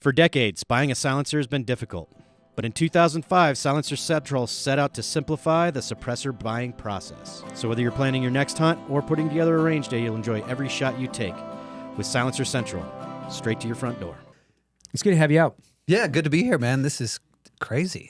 For decades, buying a silencer has been difficult. But in 2005, Silencer Central set out to simplify the suppressor buying process. So whether you're planning your next hunt or putting together a range day, you'll enjoy every shot you take with Silencer Central, straight to your front door. It's good to have you out. Yeah, good to be here, man. This is crazy.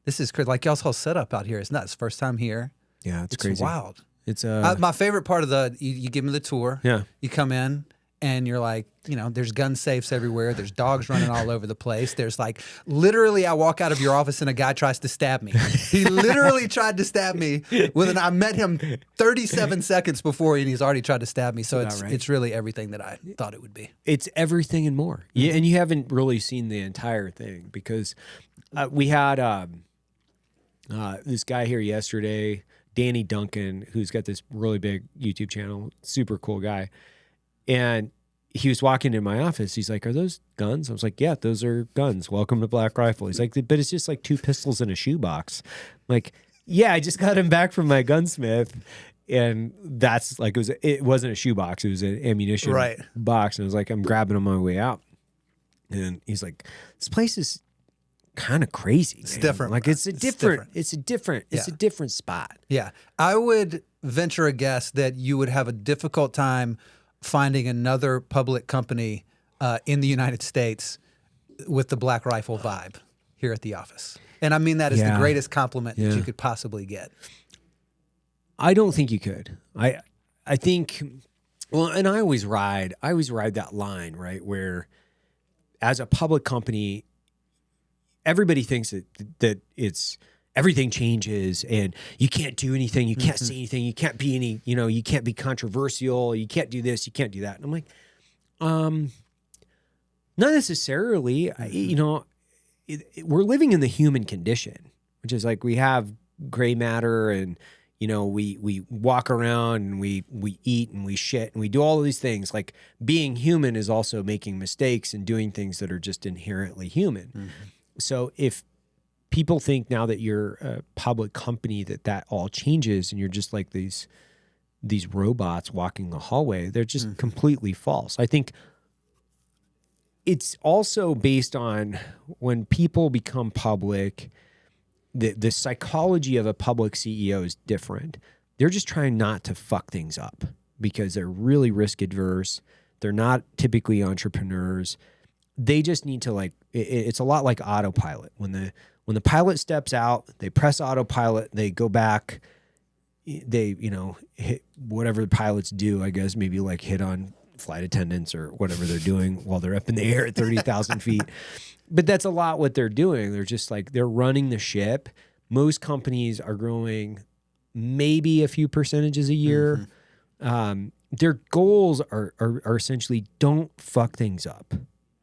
This is crazy. Like y'all's whole setup out here is nuts. First time here. Yeah, it's crazy. Wild. It's my favorite part of you give me the tour. Yeah. You come in and you're like, there's gun safes everywhere. There's dogs running all over the place. There's like, literally, I walk out of your office and a guy tries to stab me. He literally tried to stab me I met him 37 seconds before and he's already tried to stab me. So it's really everything that I thought it would be. It's everything and more. Yeah, and you haven't really seen the entire thing because we had this guy here yesterday, Danny Duncan, who's got this really big YouTube channel, super cool guy. And he was walking in my office. He's like, "Are those guns?" I was like, "Yeah, those are guns. Welcome to Black Rifle." He's like, "But it's just like 2 pistols in a shoebox." I'm like, "Yeah, I just got him back from my gunsmith." And that's like, it wasn't a shoebox. It was an ammunition box. And I was like, I'm grabbing them on my way out. And he's like, "This place is kind of crazy. It's different. Like it's a different spot." Yeah. I would venture a guess that you would have a difficult time finding another public company in the United States with the Black Rifle vibe here at the office. And I mean that is the greatest compliment that you could possibly get. I don't think you could. I think, well, and I always ride that line, right, where as a public company, everybody thinks that it's everything changes and you can't do anything, you can't say anything, you can't be you can't be controversial, you can't do this, you can't do that. And I'm like, not necessarily. We're living in the human condition, which is like we have gray matter and we walk around and we eat and we shit and we do all of these things. Like being human is also making mistakes and doing things that are just inherently human. Mm-hmm. So if people think now that you're a public company that all changes and you're just like these robots walking the hallway, they're just completely false. I think it's also based on when people become public, the psychology of a public CEO is different. They're just trying not to fuck things up because they're really risk adverse. They're not typically entrepreneurs. They just need to it's a lot like autopilot. When the pilot steps out, they press autopilot, they go back, they, hit whatever the pilots do, I guess, maybe like hit on flight attendants or whatever they're doing while they're up in the air at 30,000 feet. But that's a lot what they're doing. They're just they're running the ship. Most companies are growing maybe a few percentages a year. Mm-hmm. Their goals are essentially don't fuck things up.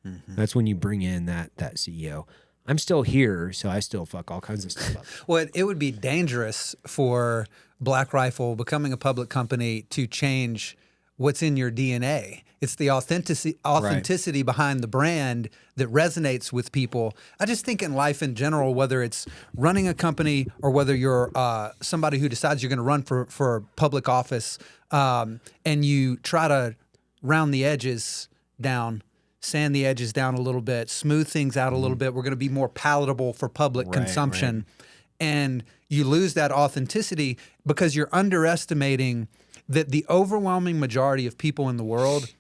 Mm-hmm. That's when you bring in that CEO. I'm still here, so I still fuck all kinds of stuff up. Well, it would be dangerous for Black Rifle becoming a public company to change what's in your DNA. It's the authenticity behind the brand that resonates with people. I just think in life in general, whether it's running a company or whether you're somebody who decides you're going to run for public office and you try to round the edges down, sand the edges down a little bit, smooth things out a little bit. We're going to be more palatable for public consumption. Right. And you lose that authenticity because you're underestimating that the overwhelming majority of people in the world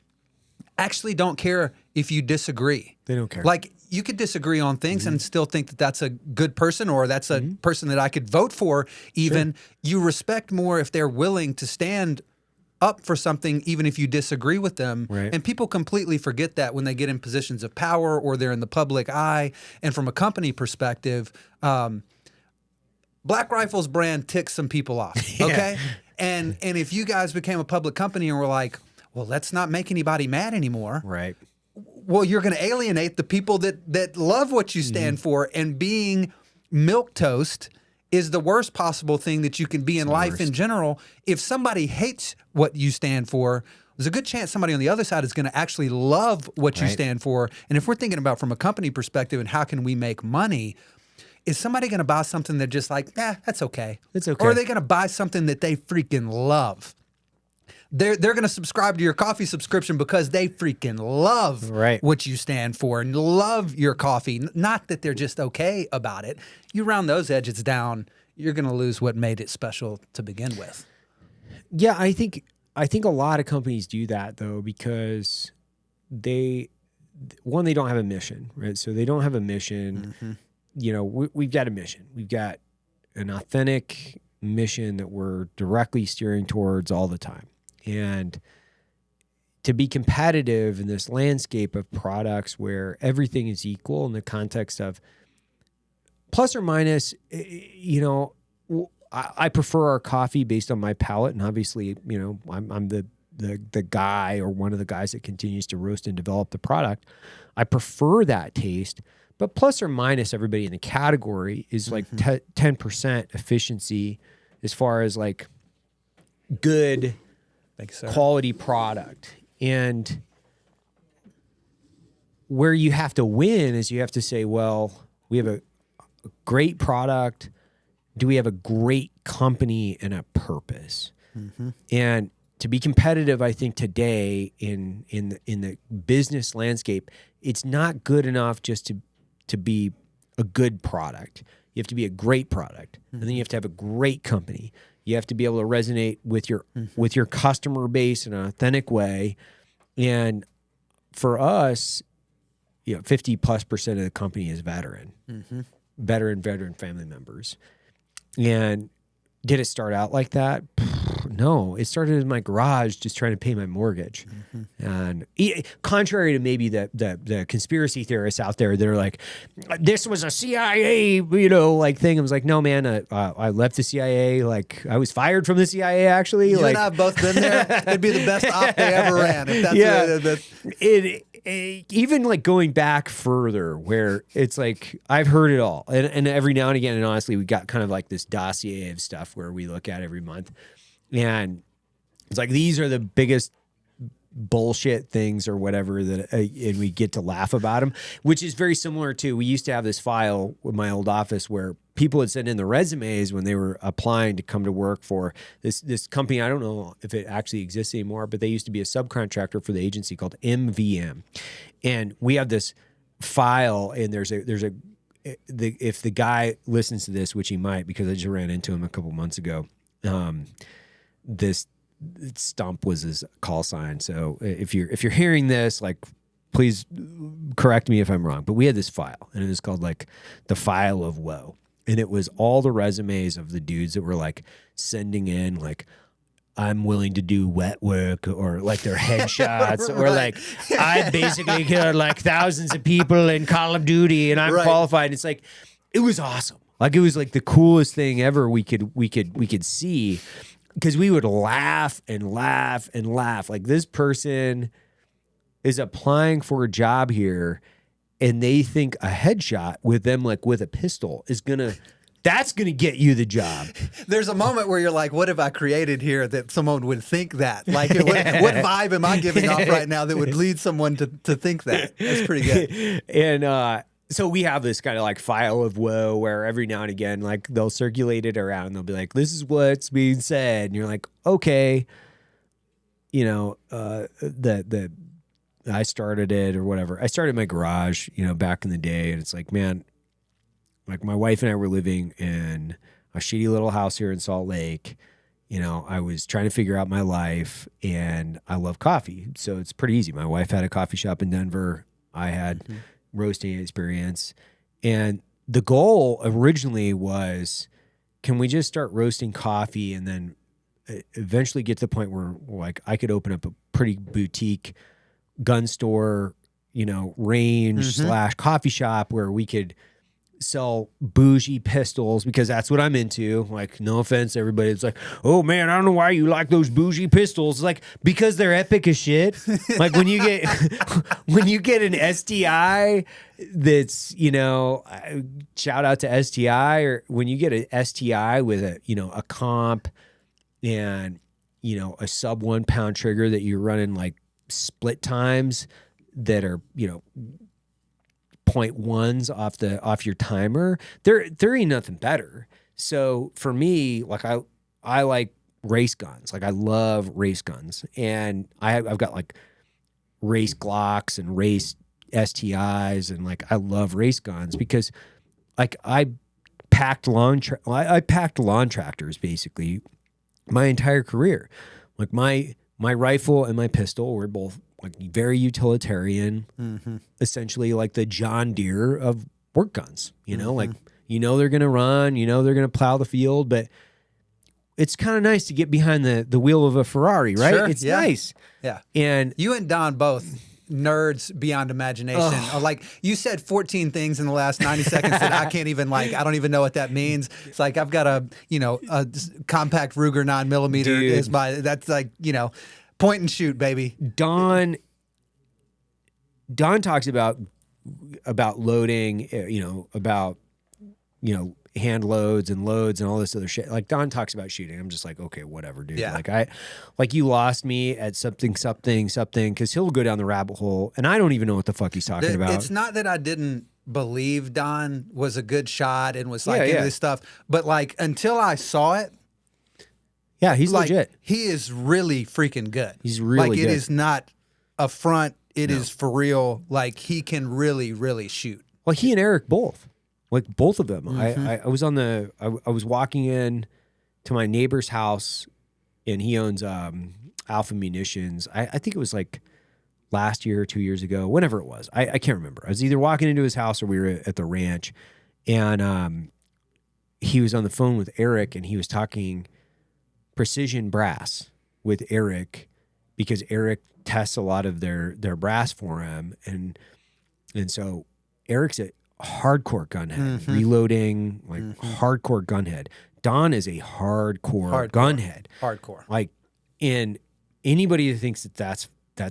actually don't care if you disagree. They don't care. Like, you could disagree on things and still think that that's a good person or that's a person that I could vote for even. Sure. You respect more if they're willing to stand up for something even if you disagree with them. Right. And people completely forget that when they get in positions of power or they're in the public eye. And from a company perspective, Black Rifle's brand ticks some people off, okay? And if you guys became a public company and were like, well, let's not make anybody mad anymore. Right. Well, you're going to alienate the people that love what you stand for. And being milquetoast is the worst possible thing that you can be in life in general. If somebody hates what you stand for, there's a good chance somebody on the other side is going to actually love what you stand for. And if we're thinking about from a company perspective and how can we make money, is somebody going to buy something that just like, that's okay. It's okay. Or are they going to buy something that they freaking love? They're going to subscribe to your coffee subscription because they freaking love what you stand for and love your coffee. Not that they're just okay about it. You round those edges down, you're going to lose what made it special to begin with. Yeah, I think a lot of companies do that though, because they don't have a mission, right? So they don't have a mission. Mm-hmm. You know, we've got a mission. We've got an authentic mission that we're directly steering towards all the time. And to be competitive in this landscape of products where everything is equal in the context of plus or minus, you know, I prefer our coffee based on my palate. And obviously, you know, I'm the guy or one of the guys that continues to roast and develop the product. I prefer that taste. But plus or minus, everybody in the category is like 10% efficiency as far as like good quality product. And where you have to win is you have to say, well, we have a great product. Do we have a great company and a purpose? Mm-hmm. And to be competitive, I think today in the business landscape, it's not good enough just to be a good product. You have to be a great product, and then you have to have a great company. You have to be able to resonate with your customer base in an authentic way. And for us, you know, 50+% of the company is veteran family members. And did it start out like that? No, it started in my garage just trying to pay my mortgage. Mm-hmm. And contrary to maybe the conspiracy theorists out there that are like, this was a CIA, you know, like thing. I was like, no, man, I left the CIA. Like I was fired from the CIA, actually. You like, and I have both been there. It'd be the best op they ever ran. If that's even like going back further where it's like, I've heard it all. And every now and again, and honestly, we got kind of like this dossier of stuff where we look at every month. And it's like, these are the biggest bullshit things or whatever that, and we get to laugh about them, which is very similar to, we used to have this file with my old office where people would send in the resumes when they were applying to come to work for this company. I don't know if it actually exists anymore, but they used to be a subcontractor for the agency called MVM. And we have this file, and if the guy listens to this, which he might, because I just ran into him a couple months ago, this Stump was his call sign. So if you're hearing this, like, please correct me if I'm wrong. But we had this file, and it was called like the File of Woe, and it was all the resumes of the dudes that were like sending in like, I'm willing to do wet work, or like their headshots, or like I basically killed like thousands of people in Call of Duty, and I'm qualified. It's like, it was awesome. Like it was like the coolest thing ever we could see, because we would laugh and laugh and laugh. Like, this person is applying for a job here, and they think a headshot with them, like with a pistol, that's gonna get you the job. There's a moment where you're like, what have I created here that someone would think that? Like, what vibe am I giving off right now that would lead someone to think that? That's pretty good. And so we have this kind of like file of woe where every now and again, like, they'll circulate it around and they'll be like, this is what's being said. And you're like, okay, you know, I started it or whatever. I started my garage, you know, back in the day. And it's like, man, like, my wife and I were living in a shitty little house here in Salt Lake. You know, I was trying to figure out my life, and I love coffee. So it's pretty easy. My wife had a coffee shop in Denver. I had roasting experience. And the goal originally was, can we just start roasting coffee and then eventually get to the point where, like, I could open up a pretty boutique gun store, you know, range / coffee shop where we could sell bougie pistols, because that's what I'm into. Like, no offense, everybody. It's like, oh man, I don't know why you like those bougie pistols. Like, because they're epic as shit. Like, when you get an STI that's, you know, shout out to STI, or when you get an STI with a, you know, a comp and, you know, a sub 1 pound trigger that you're running like split times that are, you know, 0.1s off your timer, there ain't nothing better. So for me, like, I like race guns. Like I love race guns, and I've got like race Glocks and race STIs, and like I love race guns because like I packed lawn tractors basically my entire career. Like my rifle and my pistol were both like very utilitarian, essentially like the John Deere of work guns. You know, like they're gonna run, they're gonna plow the field, but it's kind of nice to get behind the wheel of a Ferrari, right? Sure, It's yeah. nice. Yeah. And You and Don both nerds beyond imagination. Like you said 14 things in the last 90 seconds that I can't even I don't even know what that means. It's like I've got a compact Ruger 9mm is that's like, point and shoot, baby. Don talks about loading, about hand loads and loads and all this other shit. Like Don talks about shooting. I'm just like, okay, whatever, dude. Yeah. Like you lost me at something, because he'll go down the rabbit hole and I don't even know what the fuck he's talking about. It's not that I didn't believe Don was a good shot and was like Yeah, into yeah. this stuff, but like until I saw it, Yeah, he's like legit. he is really freaking good. He's really like good. it is not a front. It is for real. Like he can really, really shoot. Well, he and Eric both. Like both of them. I was on I was walking in to my neighbor's house, and he owns Alpha Munitions. I think it was like last year or 2 years ago, whenever it was. I can't remember. I was either walking into his house or we were at the ranch, and he was on the phone with Eric, and he was talking precision brass with Eric because Eric tests a lot of their brass for him, and so Eric's a hardcore gunhead, reloading, like hardcore gunhead. Don is a hardcore gunhead. Hardcore. Like, and anybody who thinks that's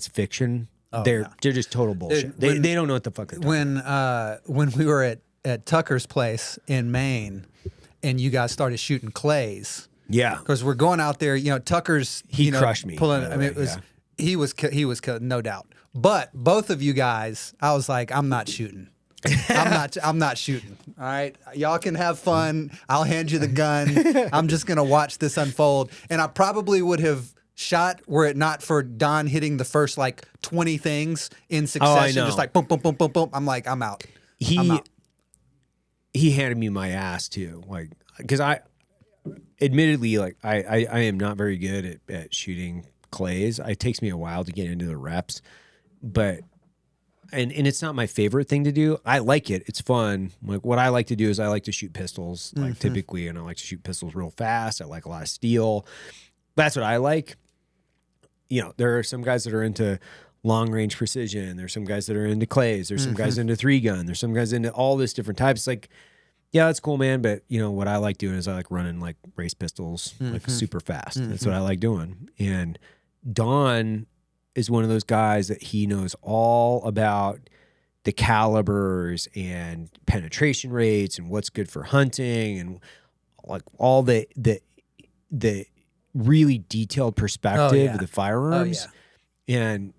fiction, they're just total bullshit. They don't know what the fuck they're talking about. When we were at Tucker's place in Maine, and you guys started shooting clays. Yeah, because we're going out there. Tucker's he crushed me. Pulling. I mean, it was he was no doubt. But both of you guys, I was like, I'm not shooting. I'm not shooting. All right. Y'all can have fun. I'll hand you the gun. I'm just going to watch this unfold. And I probably would have shot were it not for Don hitting the first like 20 things in succession. Just like boom, boom, boom, boom, boom. I'm like, I'm out. I'm out. He handed me my ass too. Like, because admittedly, like I am not very good at shooting clays. It takes me a while to get into the reps, but and it's not my favorite thing to do. I like it. It's fun. Like what I like to do is I like to shoot pistols, like typically, and I like to shoot pistols real fast. I like a lot of steel. That's what I like. There are some guys that are into long range precision. There's some guys that are into clays. There's some guys into 3-gun. There's some guys into all this different types. Like, yeah, that's cool, man. But what I like doing is I like running like race pistols, like super fast. That's what I like doing. And Don is one of those guys that he knows all about the calibers and penetration rates and what's good for hunting and like all the really detailed perspective of the firearms. And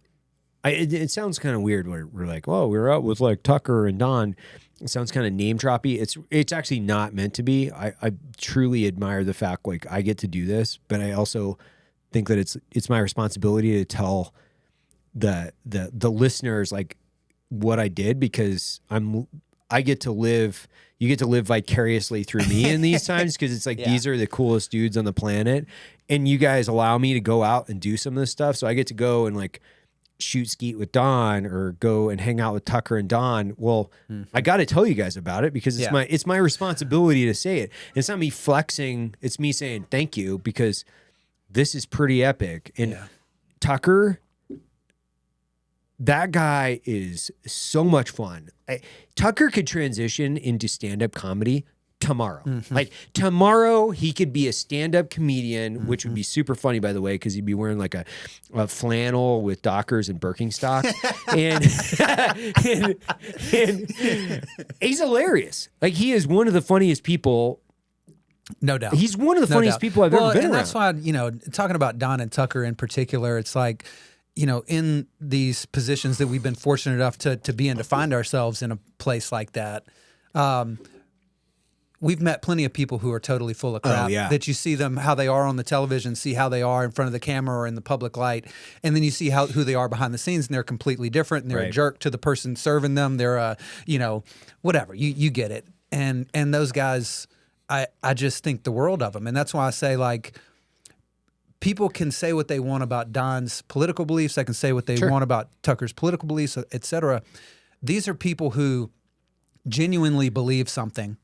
it sounds kind of weird where we're like, oh, we're out with like Tucker and Don. It sounds kind of name droppy. It's actually not meant to be. I truly admire the fact like I get to do this, but I also think that it's my responsibility to tell the listeners like what I did, because I get to live. You get to live vicariously through me in these times, because it's like these are the coolest dudes on the planet, and you guys allow me to go out and do some of this stuff. So I get to go and like shoot skeet with Don or go and hang out with Tucker and Don. Well, I got to tell you guys about it because it's my responsibility to say it. And it's not me flexing. It's me saying thank you, because this is pretty epic. And Tucker, that guy is so much fun. Tucker could transition into stand-up comedy tomorrow. Like tomorrow he could be a stand-up comedian, which would be super funny, by the way, because he'd be wearing like a flannel with Dockers and Birkenstock. and he's hilarious. Like he is one of the funniest people. No doubt. He's one of the funniest people I've ever been around. That's why, talking about Don and Tucker in particular, it's like, in these positions that we've been fortunate enough to be in, to find ourselves in a place like that, we've met plenty of people who are totally full of crap. yeah. That you see them how they are on the television, see how they are in front of the camera or in the public light, and then you see who they are behind the scenes, and they're completely different. And they're a jerk to the person serving them. They're a whatever. You get it. And those guys, I just think the world of them, and that's why I say like. People can say what they want about Don's political beliefs. They can say what they want about Tucker's political beliefs, et cetera. These are people who genuinely believe something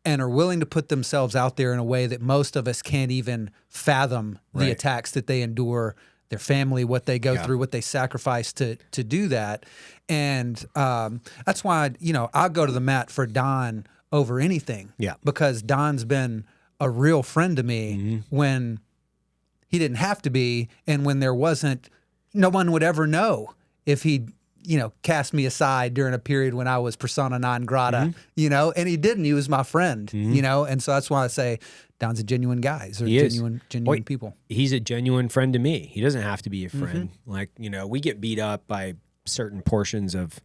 and are willing to put themselves out there in a way that most of us can't even fathom the attacks that they endure, their family, what they go through, what they sacrifice to do that. And that's why, I'll go to the mat for Don over anything. Yeah. Because Don's been a real friend to me when he didn't have to be, and when there wasn't, no one would ever know if he, cast me aside during a period when I was persona non grata, and he didn't. He was my friend, and so that's why I say Don's a genuine guy. These are genuine people. He's a genuine friend to me. He doesn't have to be a friend. Like, we get beat up by certain portions of,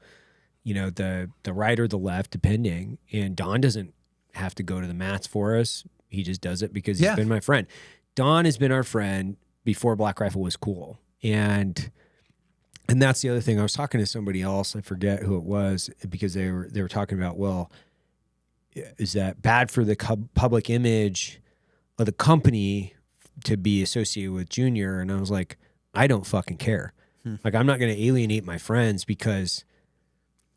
the right or the left, depending, and Don doesn't have to go to the mats for us. He just does it because he's been my friend. Don has been our friend before Black Rifle was cool. And that's the other thing. I was talking to somebody else, I forget who it was, because they were talking about, well, is that bad for the public image of the company to be associated with Junior? And I was like, I don't fucking care. Like, I'm not going to alienate my friends because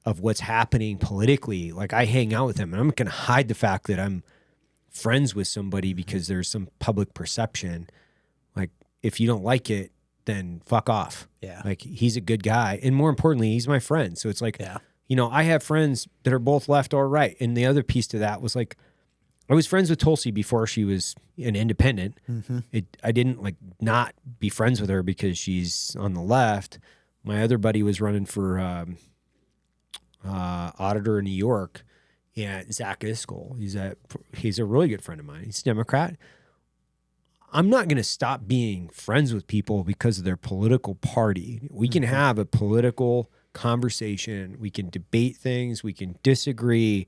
of what's happening politically. Like, I hang out with them, and I'm not going to hide the fact that I'm friends with somebody because there's some public perception. Like, if you don't like it, then fuck off. Yeah. Like, he's a good guy, and more importantly, he's my friend. So it's like, I have friends that are both left or right. And the other piece to that was like, I was friends with Tulsi before she was an independent. I didn't like not be friends with her because she's on the left. My other buddy was running for auditor in New York. Yeah, Zach Iskell. He's a really good friend of mine. He's a Democrat. I'm not going to stop being friends with people because of their political party. We can have a political conversation. We can debate things. We can disagree.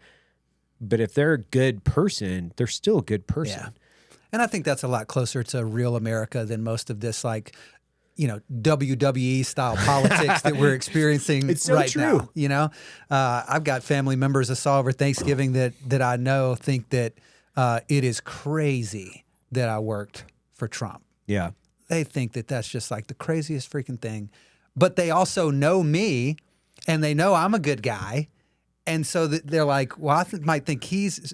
But if they're a good person, they're still a good person. Yeah. And I think that's a lot closer to real America than most of this, like, WWE style politics that we're experiencing now. I've got family members I saw over Thanksgiving that I know think that it is crazy that I worked for Trump. Yeah. They think that that's just like the craziest freaking thing. But they also know me, and they know I'm a good guy. And so they're like, well, I might think he's,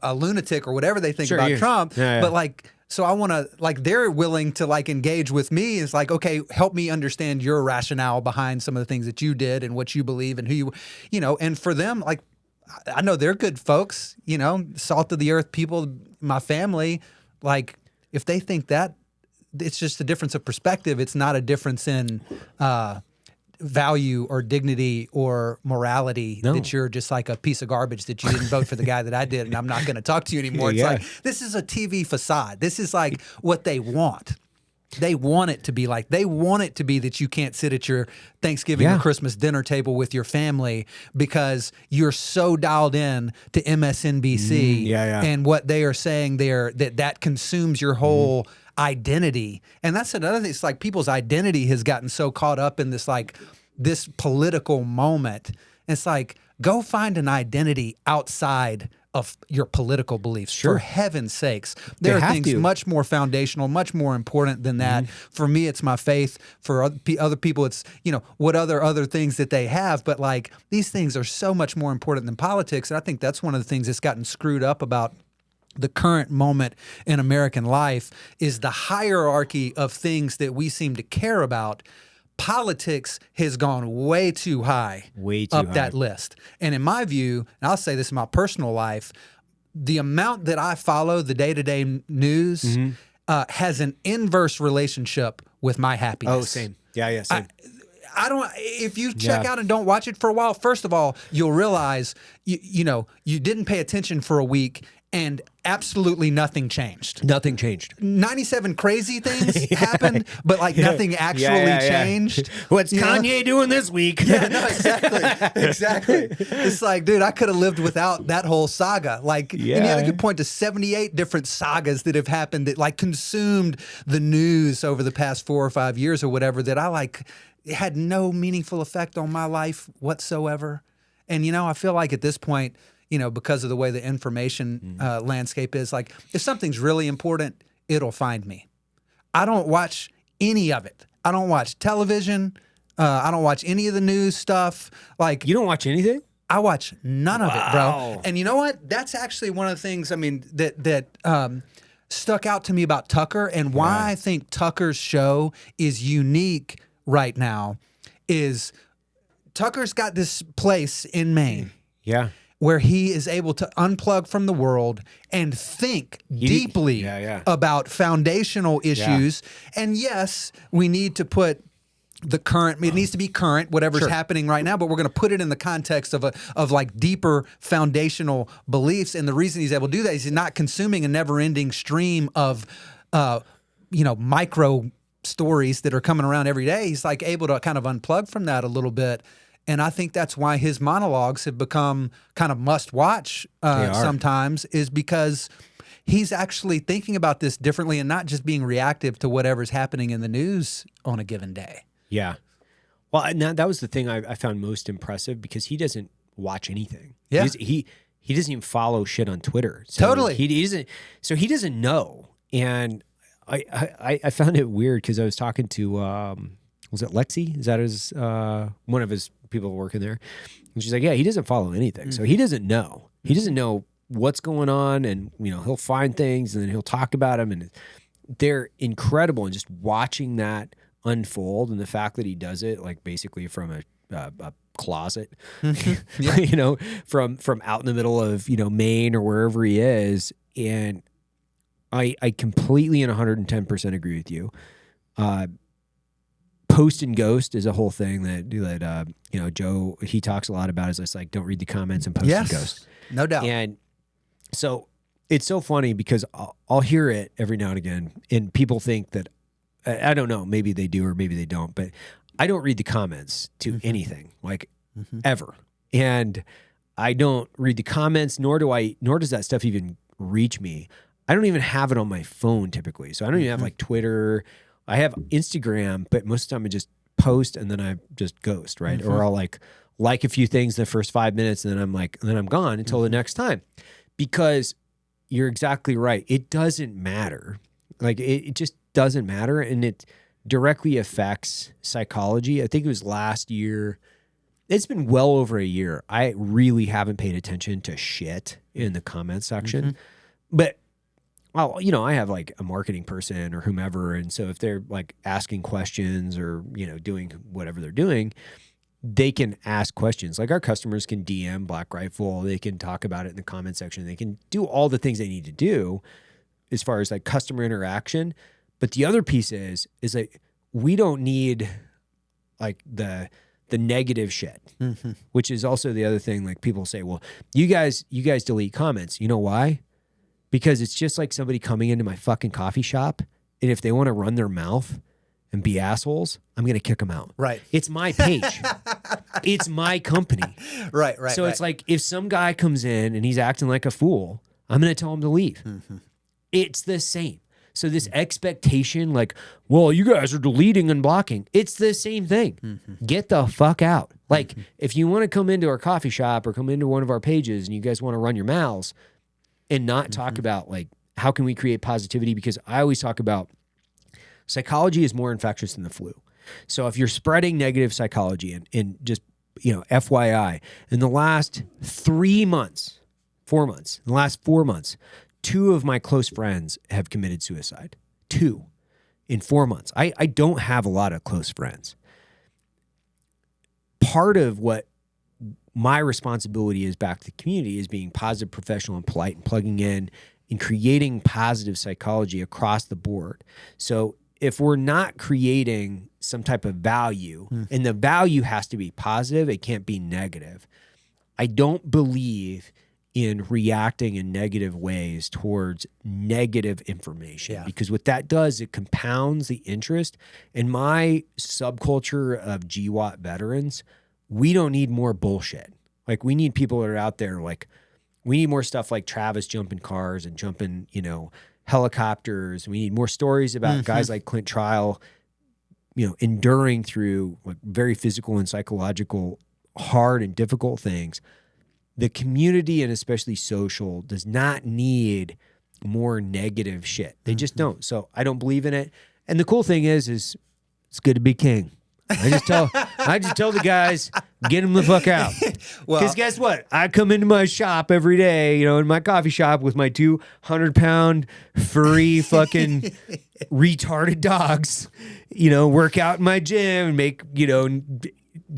a lunatic or whatever they think about Trump. But like, so I want to, like, they're willing to like engage with me. It's like, okay, help me understand your rationale behind some of the things that you did and what you believe and who and for them, like, I know they're good folks, salt of the earth people, my family. Like, if they think that, it's just a difference of perspective. It's not a difference in value or dignity or morality that you're just like a piece of garbage that you didn't vote for the guy that I did and I'm not going to talk to you anymore. It's like, this is a TV facade. This is like what they want. They want it to be like, they want it to be that you can't sit at your Thanksgiving or Christmas dinner table with your family because you're so dialed in to MSNBC and what they are saying there that consumes your whole identity. And that's another thing. It's like people's identity has gotten so caught up in this, like, this political moment. It's like, go find an identity outside of your political beliefs. For heaven's sakes. There are things much more foundational, much more important than that. For me, it's my faith. For other people, it's, what other things that they have. But like, these things are so much more important than politics. And I think that's one of the things that's gotten screwed up about the current moment in American life is the hierarchy of things that we seem to care about. Politics has gone way too high up that list. And in my view, and I'll say this in my personal life, the amount that I follow the day-to-day news has an inverse relationship with my happiness. Oh, same. Yeah, same. I don't. If you check out and don't watch it for a while, first of all, you'll realize you didn't pay attention for a week, and absolutely nothing changed. Nothing changed. 97 crazy things happened, but like nothing actually changed. What's Kanye doing this week? Yeah, no, exactly. It's like, dude, I could have lived without that whole saga. Like, and yet I could point to 78 different sagas that have happened that like consumed the news over the past 4 or 5 years or whatever that I like had no meaningful effect on my life whatsoever. And, I feel like at this point, because of the way the information landscape is, like, if something's really important, it'll find me. I don't watch any of it. I don't watch television. I don't watch any of the news stuff. Like, you don't watch anything? I watch none of it, bro. And you know what? That's actually one of the things, that stuck out to me about Tucker, and why I think Tucker's show is unique right now is Tucker's got this place in Maine. Yeah. Where he is able to unplug from the world and think deeply about foundational issues. Yeah. And yes, we need to put the current, it needs to be current, whatever's happening right now, but we're going to put it in the context of like deeper foundational beliefs. And the reason he's able to do that is he's not consuming a never-ending stream of, micro stories that are coming around every day. He's like able to kind of unplug from that a little bit. And I think that's why his monologues have become kind of must-watch sometimes, is because he's actually thinking about this differently and not just being reactive to whatever's happening in the news on a given day. Yeah. Well, and that was the thing I found most impressive, because he doesn't watch anything. Yeah. He doesn't even follow shit on Twitter. So totally. He doesn't know. And I found it weird because I was talking to, was it Lexi? Is that his, one of his people working there? And she's like, yeah, he doesn't follow anything. So he doesn't know. He doesn't know what's going on, and, he'll find things and then he'll talk about them, and they're incredible. And just watching that unfold, and the fact that he does it like basically from a closet, from out in the middle of, Maine or wherever he is. And I completely and 110% agree with you. Post and ghost is a whole thing that Joe, he talks a lot about, is just like, don't read the comments and post and ghost. No doubt. And so it's so funny because I'll hear it every now and again, and people think that, I don't know, maybe they do or maybe they don't, but I don't read the comments to anything, like ever. And I don't read the comments, nor does that stuff even reach me. I don't even have it on my phone typically. So I don't even have like Twitter. I have Instagram, but most of the time I just post and then I just ghost, right? Or I'll like a few things the first 5 minutes, and then I'm gone until the next time. Because you're exactly right. It doesn't matter. Like it just doesn't matter, and it directly affects psychology. I think it was last year. It's been well over a year. I really haven't paid attention to shit in the comment section. But well, I have like a marketing person or whomever. And so if they're like asking questions or, doing whatever they're doing, they can ask questions. Like our customers can DM Black Rifle. They can talk about it in the comment section. They can do all the things they need to do as far as like customer interaction. But the other piece is like, we don't need like the negative shit, which is also the other thing. Like people say, well, you guys delete comments. You know why? Because it's just like somebody coming into my fucking coffee shop, and if they want to run their mouth and be assholes, I'm going to kick them out. Right. It's my page. It's my company. Right. So it's like if some guy comes in and he's acting like a fool, I'm going to tell him to leave. It's the same. So this expectation, like, well, you guys are deleting and blocking. It's the same thing. Get the fuck out. Like, if you want to come into our coffee shop or come into one of our pages and you guys want to run your mouths and not talk about, like, how can we create positivity? Because I always talk about psychology is more infectious than the flu. So if you're spreading negative psychology and just, FYI, in the last 4 months, in the last 4 months, 2 of my close friends have committed suicide. 2 in 4 months. I don't have a lot of close friends. Part of what my responsibility is back to the community is being positive, professional, and polite, and plugging in and creating positive psychology across the board. So if we're not creating some type of value, and the value has to be positive, it can't be negative. I don't believe in reacting in negative ways towards negative information. Because what that does, it compounds the interest. In my subculture of GWAT veterans, we don't need more bullshit. Like, we need people that are out there, like, we need more stuff like Travis jumping cars and jumping, helicopters. We need more stories about guys like Clint Trial, enduring through like very physical and psychological, hard and difficult things. The community, and especially social, does not need more negative shit. They just don't. So I don't believe in it. And the cool thing is it's good to be king. I just tell the guys, get them the fuck out. Because guess what? I come into my shop every day, in my coffee shop with my 200-pound furry fucking retarded dogs, work out in my gym and make,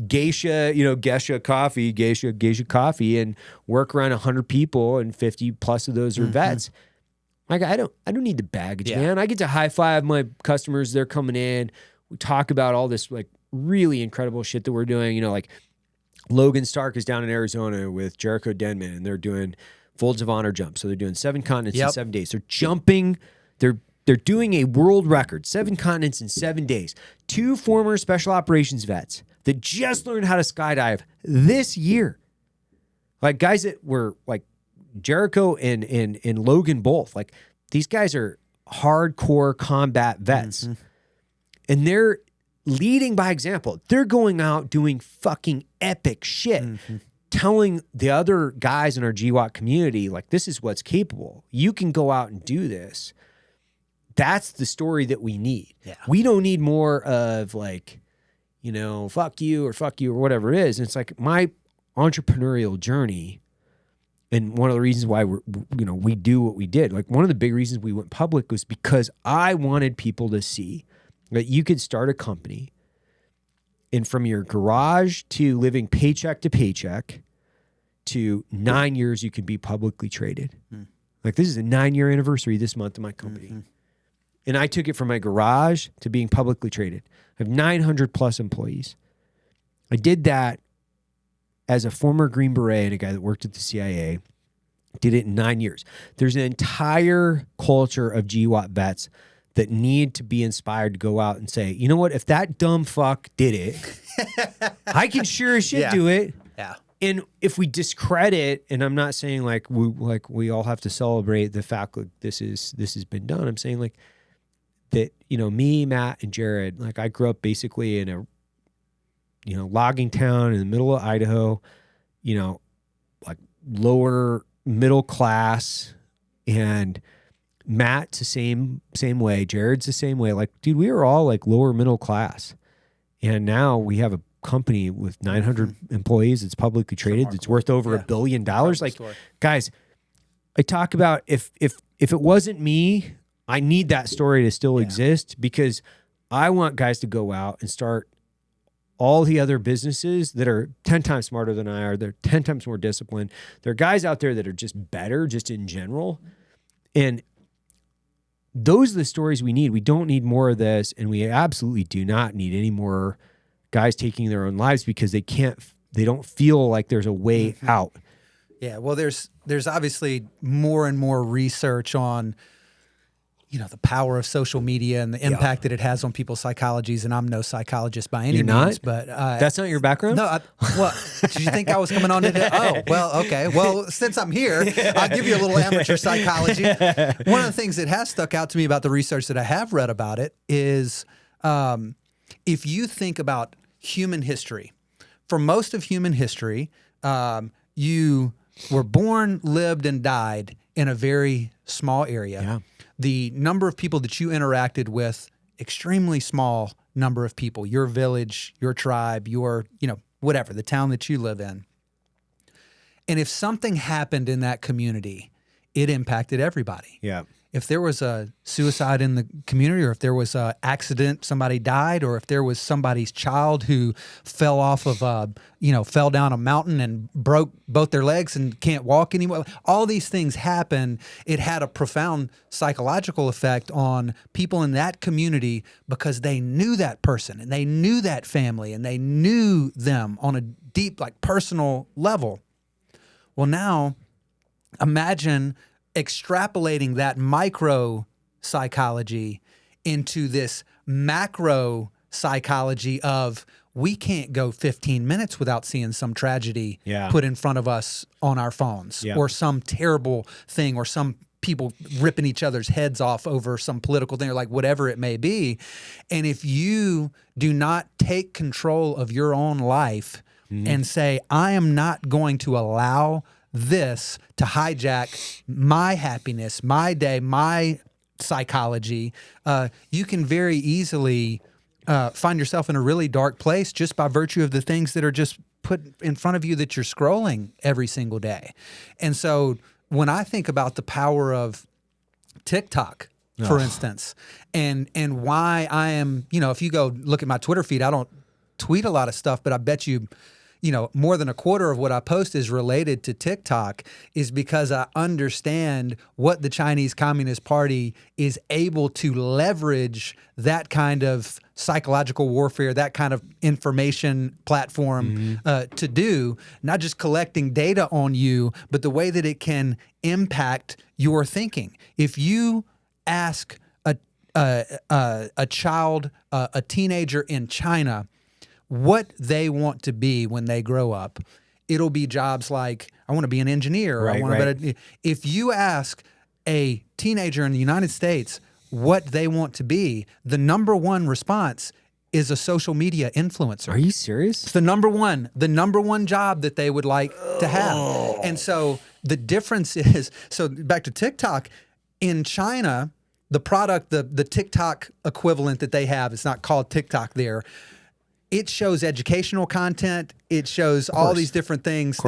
geisha coffee and work around 100 people, and 50 plus of those are vets. Like, I don't need the baggage, man. I get to high five my customers. They're coming in. We talk about all this like really incredible shit that we're doing. Like Logan Stark is down in Arizona with Jericho Denman, and they're doing Folds of Honor jumps. So they're doing 7 continents in 7 days. They're jumping. They're doing a world record, 7 continents in 7 days. 2 former special operations vets that just learned how to skydive this year. Like, guys that were like Jericho and Logan both. Like, these guys are hardcore combat vets. And they're leading by example. They're going out doing fucking epic shit, telling the other guys in our GWAT community, like, this is what's capable. You can go out and do this. That's the story that we need. We don't need more of like, fuck you or whatever it is. And it's like my entrepreneurial journey, and one of the reasons why we do what we did. Like, one of the big reasons we went public was because I wanted people to see that you could start a company, and from your garage to living paycheck to paycheck to 9 years, you can be publicly traded. Like, this is a 9-year anniversary this month of my company. And I took it from my garage to being publicly traded. I have 900 plus employees. I did that as a former Green Beret and a guy that worked at the CIA. Did it in 9 years. There's an entire culture of GWAT vets that need to be inspired to go out and say, you know what, if that dumb fuck did it, I can sure as shit do it. And if we discredit, and I'm not saying like we all have to celebrate the fact that this has been done. I'm saying like that, me, Matt, and Jared, like, I grew up basically in a logging town in the middle of Idaho, like lower middle class, and Matt's the same way. Jared's the same way. Like, dude, we were all like lower middle class. And now we have a company with 900 employees. It's publicly traded. It's worth over $1 billion. Like, guys, I talk about if it wasn't me, I need that story to still exist, because I want guys to go out and start all the other businesses that are 10 times smarter than I are. They're 10 times more disciplined. There are guys out there that are just better, just in general. And those are the stories we need. We don't need more of this, and we absolutely do not need any more guys taking their own lives because they don't feel like there's a way out. Yeah, well, there's obviously more and more research on, the power of social media and the impact that it has on people's psychologies. And I'm no psychologist by any means, but that's not your background. No, did you think I was coming on today? Oh, well, okay. Well, since I'm here, I'll give you a little amateur psychology. One of the things that has stuck out to me about the research that I have read about it is, if you think about human history, for most of human history, you were born, lived, and died in a very small area. Yeah. The number of people that you interacted with, extremely small number of people, your village, your tribe, your, whatever, the town that you live in. And if something happened in that community, it impacted everybody. Yeah. If there was a suicide in the community, or if there was an accident, somebody died, or if there was somebody's child who fell off of fell down a mountain and broke both their legs and can't walk anymore. All these things happen. It had a profound psychological effect on people in that community because they knew that person and they knew that family and they knew them on a deep, like, personal level. Well, now Imagine extrapolating that micro psychology into this macro psychology of we can't go 15 minutes without seeing some tragedy put in front of us on our phones or some terrible thing or some people ripping each other's heads off over some political thing or like whatever it may be. And if you do not take control of your own life and say, I am not going to allow this to hijack my happiness, my day, my psychology, you can very easily find yourself in a really dark place just by virtue of the things that are just put in front of you that you're scrolling every single day. And so when I think about the power of TickTock, for instance, and why I am, if you go look at my Twitter feed, I don't tweet a lot of stuff, but I bet you, more than a quarter of what I post is related to TickTock, is because I understand what the Chinese Communist Party is able to leverage that kind of psychological warfare, that kind of information platform to do, not just collecting data on you, but the way that it can impact your thinking. If you ask a child, a teenager in China, what they want to be when they grow up, it'll be jobs like, I want to be an engineer. If you ask a teenager in the United States what they want to be, the number one response is a social media influencer. Are you serious? It's the number one job that they would like to have. And so the difference is, so back to TikTok, in China, the product, the TikTok equivalent that they have, it's not called TikTok there, it shows educational content. It shows all these different things.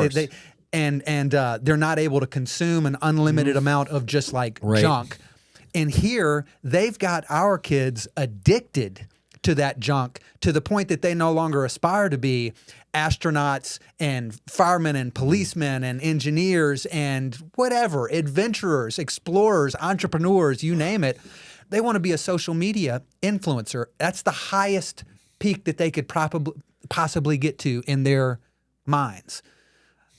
And they're not able to consume an unlimited amount of just like junk. And here, they've got our kids addicted to that junk to the point that they no longer aspire to be astronauts and firemen and policemen and engineers and whatever, adventurers, explorers, entrepreneurs, you name it. They want to be a social media influencer. That's the highest peak that they could possibly get to in their minds.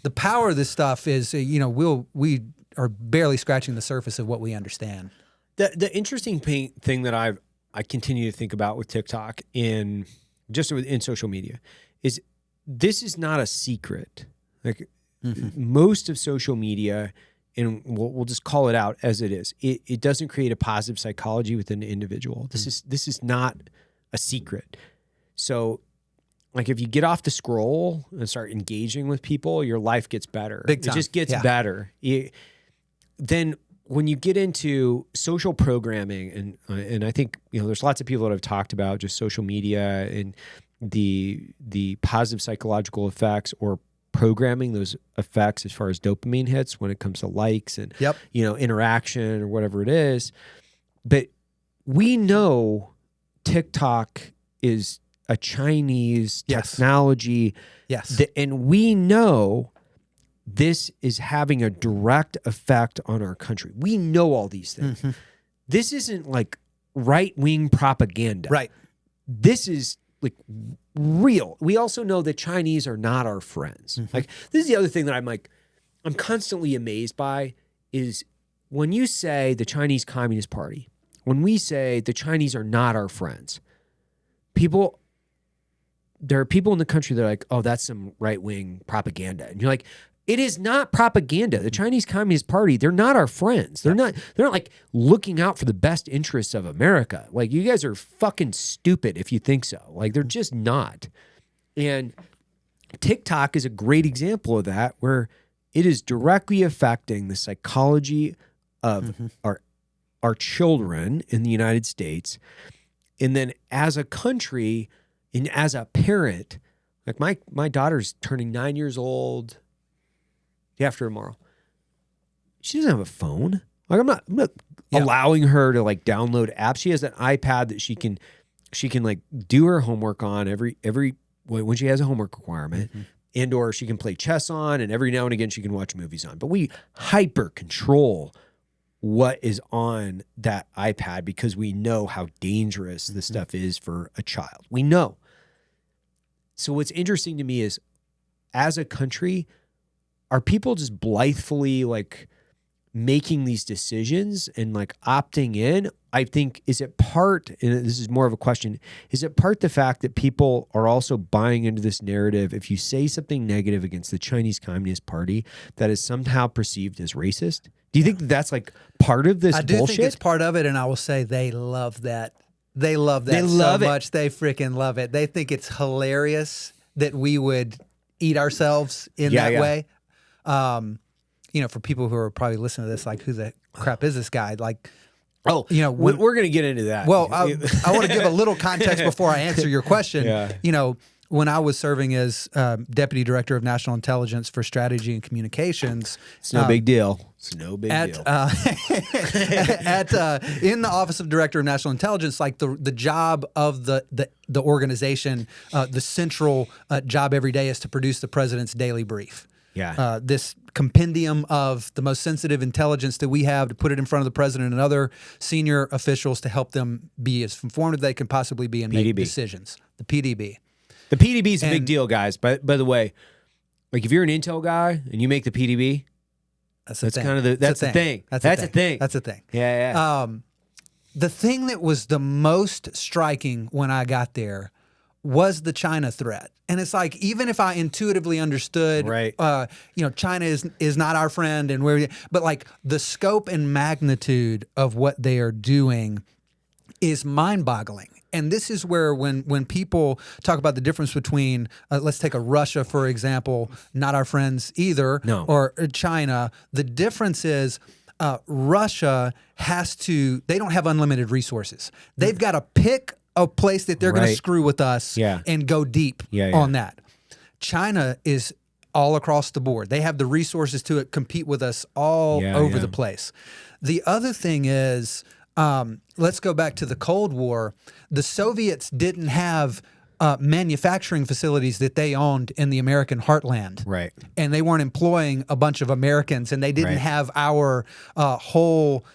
The power of this stuff is, we are barely scratching the surface of what we understand. The interesting thing that I continue to think about with TikTok in social media is this is not a secret. Like most of social media, and we'll just call it out as it is. It doesn't create a positive psychology within the individual. This is not a secret. So, like, if you get off the scroll and start engaging with people, your life gets better. Big time. It just gets better. Then when you get into social programming, and I think there's lots of people that have talked about just social media and the positive psychological effects or programming those effects as far as dopamine hits when it comes to likes and interaction or whatever it is. But we know TikTok is a Chinese technology. Yes. And we know this is having a direct effect on our country. We know all these things. This isn't like right-wing propaganda. Right. This is like real. We also know that Chinese are not our friends. Like, this is the other thing that I'm constantly amazed by is when you say the Chinese Communist Party, when we say the Chinese are not our friends, there are people in the country that are like, oh, that's some right-wing propaganda. And you're like, it is not propaganda. The Chinese Communist Party, they're not our friends. They're not like looking out for the best interests of America. Like, you guys are fucking stupid if you think so. Like, they're just not. And TikTok is a great example of that, where it is directly affecting the psychology of our children in the United States. And then as a country and as a parent, like my daughter's turning 9 years old after tomorrow. She doesn't have a phone. Like, I'm not allowing her to like download apps. She has an iPad that she can like do her homework on every when she has a homework requirement, and or she can play chess on, and every now and again she can watch movies on. But we hyper control what is on that iPad because we know how dangerous this stuff is for a child. We know. So what's interesting to me is, as a country, are people just blithely like making these decisions and like opting in, I think, is it part, and this is more of a question, is it part the fact that people are also buying into this narrative? If you say something negative against the Chinese Communist Party, that is somehow perceived as racist? Do you think that that's like part of this bullshit? I do think it's part of it, and I will say they love that. They love that so much. They freaking love it. They think it's hilarious that we would eat ourselves in that way. For people who are probably listening to this, like, who the crap is this guy? Like, we're going to get into that. Well, I want to give a little context before I answer your question. Yeah. When I was serving as Deputy Director of National Intelligence for Strategy and Communications, it's no big deal. It's no big deal. In the Office of Director of National Intelligence, like the job of the organization, the central job every day is to produce the president's daily brief. Yeah. This compendium of the most sensitive intelligence that we have, to put it in front of the president and other senior officials to help them be as informed as they can possibly be and make decisions. The PDB. The PDB is a big deal, guys. By the way, like, if you're an intel guy and you make the PDB, that's the thing. That's a thing. That's a thing. Yeah. The thing that was the most striking when I got there was the China threat. And it's like, even if I intuitively understood, China is not our friend, but like the scope and magnitude of what they are doing is mind-boggling. And this is where when people talk about the difference between, let's take a Russia, for example, not our friends either, or China, the difference is Russia they don't have unlimited resources. They've got to pick a place that they're going to screw with us and go deep on that. China is all across the board. They have the resources to compete with us all over the place. The other thing is, let's go back to the Cold War. The Soviets didn't have manufacturing facilities that they owned in the American heartland. Right. And they weren't employing a bunch of Americans, and they didn't have our whole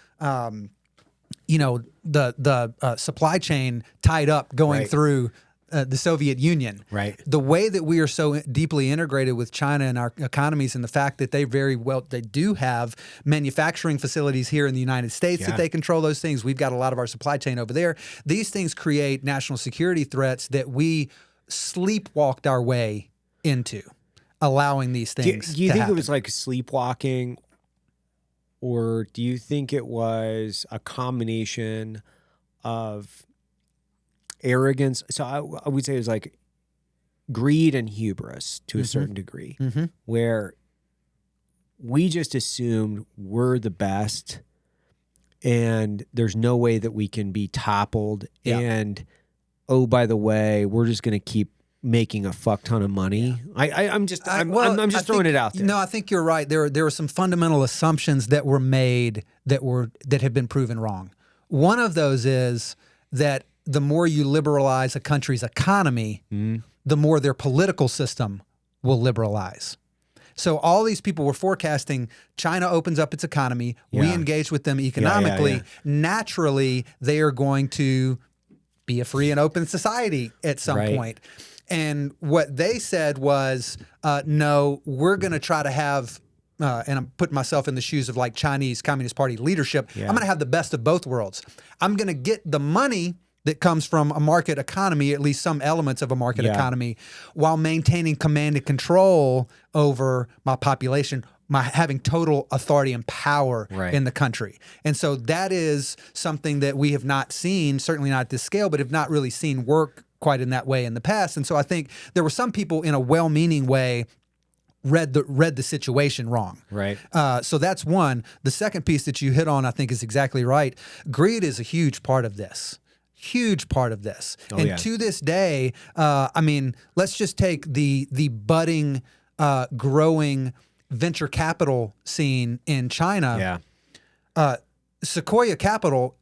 the supply chain tied up going through the Soviet Union. Right. The way that we are so deeply integrated with China and our economies, and the fact that they do have manufacturing facilities here in the United States that they control those things. We've got a lot of our supply chain over there. These things create national security threats that we sleepwalked our way into, allowing these things do you to think happen. it was like sleepwalking? Or do you think it was a combination of arrogance? So I would say it was like greed and hubris to a certain degree, where we just assumed we're the best and there's no way that we can be toppled. Yeah. And, oh, by the way, we're just going to keep making a fuck ton of money. I'm just throwing it out there. No, I think you're right. There were some fundamental assumptions that were made that have been proven wrong. One of those is that the more you liberalize a country's economy, the more their political system will liberalize. So all these people were forecasting China opens up its economy, we engage with them economically. Naturally, they are going to be a free and open society at some point. And what they said was, no, we're going to try to have, and I'm putting myself in the shoes of like Chinese Communist Party leadership, I'm going to have the best of both worlds. I'm going to get the money that comes from a market economy, at least some elements of a market economy, while maintaining command and control over my population, having total authority and power in the country. And so that is something that we have not seen, certainly not at this scale, but have not really seen work quite in that way in the past. And so I think there were some people in a well-meaning way read the situation wrong. Right. So that's one. The second piece that you hit on, I think, is exactly right. Greed is a huge part of this. Huge part of this. To this day, let's just take the budding, growing venture capital scene in China. Sequoia Capital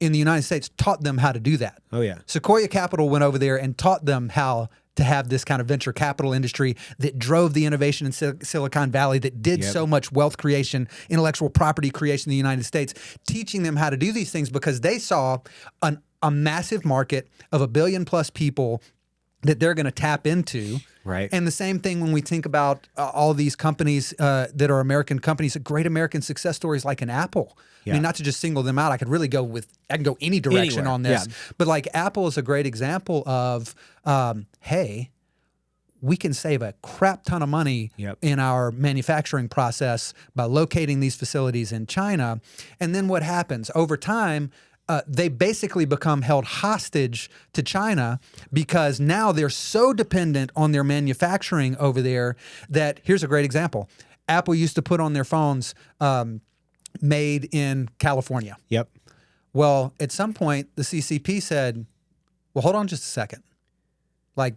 in the United States taught them how to do that. Sequoia Capital went over there and taught them how to have this kind of venture capital industry that drove the innovation in Silicon Valley, that did so much wealth creation, intellectual property creation in the United States, teaching them how to do these things because they saw a massive market of 1 billion plus people that they're going to tap into. Right. And the same thing when we think about all these companies that are American companies, great American success stories like an Apple. I mean, not to just single them out. I can go any direction on this. Yeah. But like Apple is a great example of, hey, we can save a crap ton of money in our manufacturing process by locating these facilities in China. And then what happens? Over time, they basically become held hostage to China because now they're so dependent on their manufacturing over there that, here's a great example. Apple used to put on their phones, made in California. Yep. Well, at some point, the CCP said, well, hold on just a second. Like,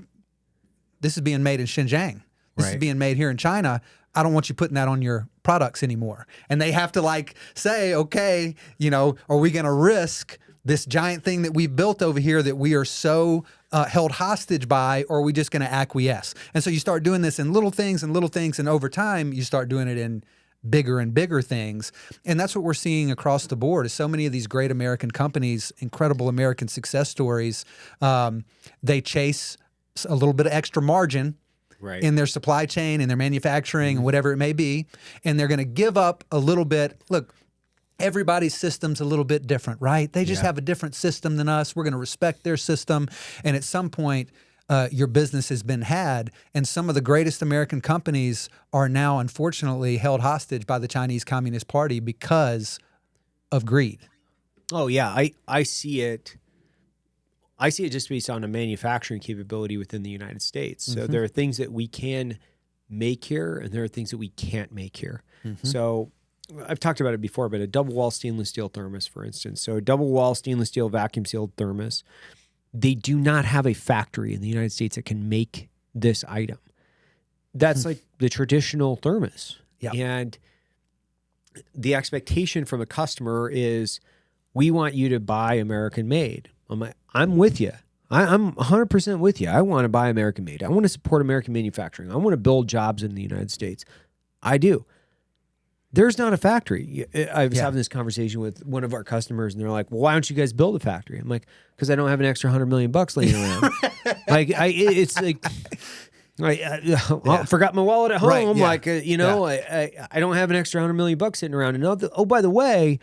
this is being made in Xinjiang. This is being made here in China. I don't want you putting that on your products anymore. And they have to like say, okay, are we going to risk this giant thing that we've built over here that we are so held hostage by, or are we just going to acquiesce? And so you start doing this in little things, and over time you start doing it in bigger and bigger things. And that's what we're seeing across the board is so many of these great American companies, incredible American success stories, they chase a little bit of extra margin in their supply chain, in their manufacturing, and whatever it may be. And they're going to give up a little bit. Look, everybody's system's a little bit different, right? They just have a different system than us. We're going to respect their system. And at some point, your business has been had. And some of the greatest American companies are now, unfortunately, held hostage by the Chinese Communist Party because of greed. Oh, yeah. I see it. I see it just based on a manufacturing capability within the United States. So there are things that we can make here, and there are things that we can't make here. So I've talked about it before, but a double wall stainless steel thermos, for instance. So a double wall stainless steel vacuum sealed thermos, they do not have a factory in the United States that can make this item. That's like the traditional thermos. And the expectation from a customer is, we want you to buy American made. I'm with you. I'm 100% with you. I want to buy American made. I want to support American manufacturing. I want to build jobs in the United States. I do. There's not a factory. I was having this conversation with one of our customers, and they're like, well, why don't you guys build a factory? I'm like, because I don't have an extra $100 million laying around. It's like, I forgot my wallet at home. Like, I don't have an extra $100 million sitting around. And by the way,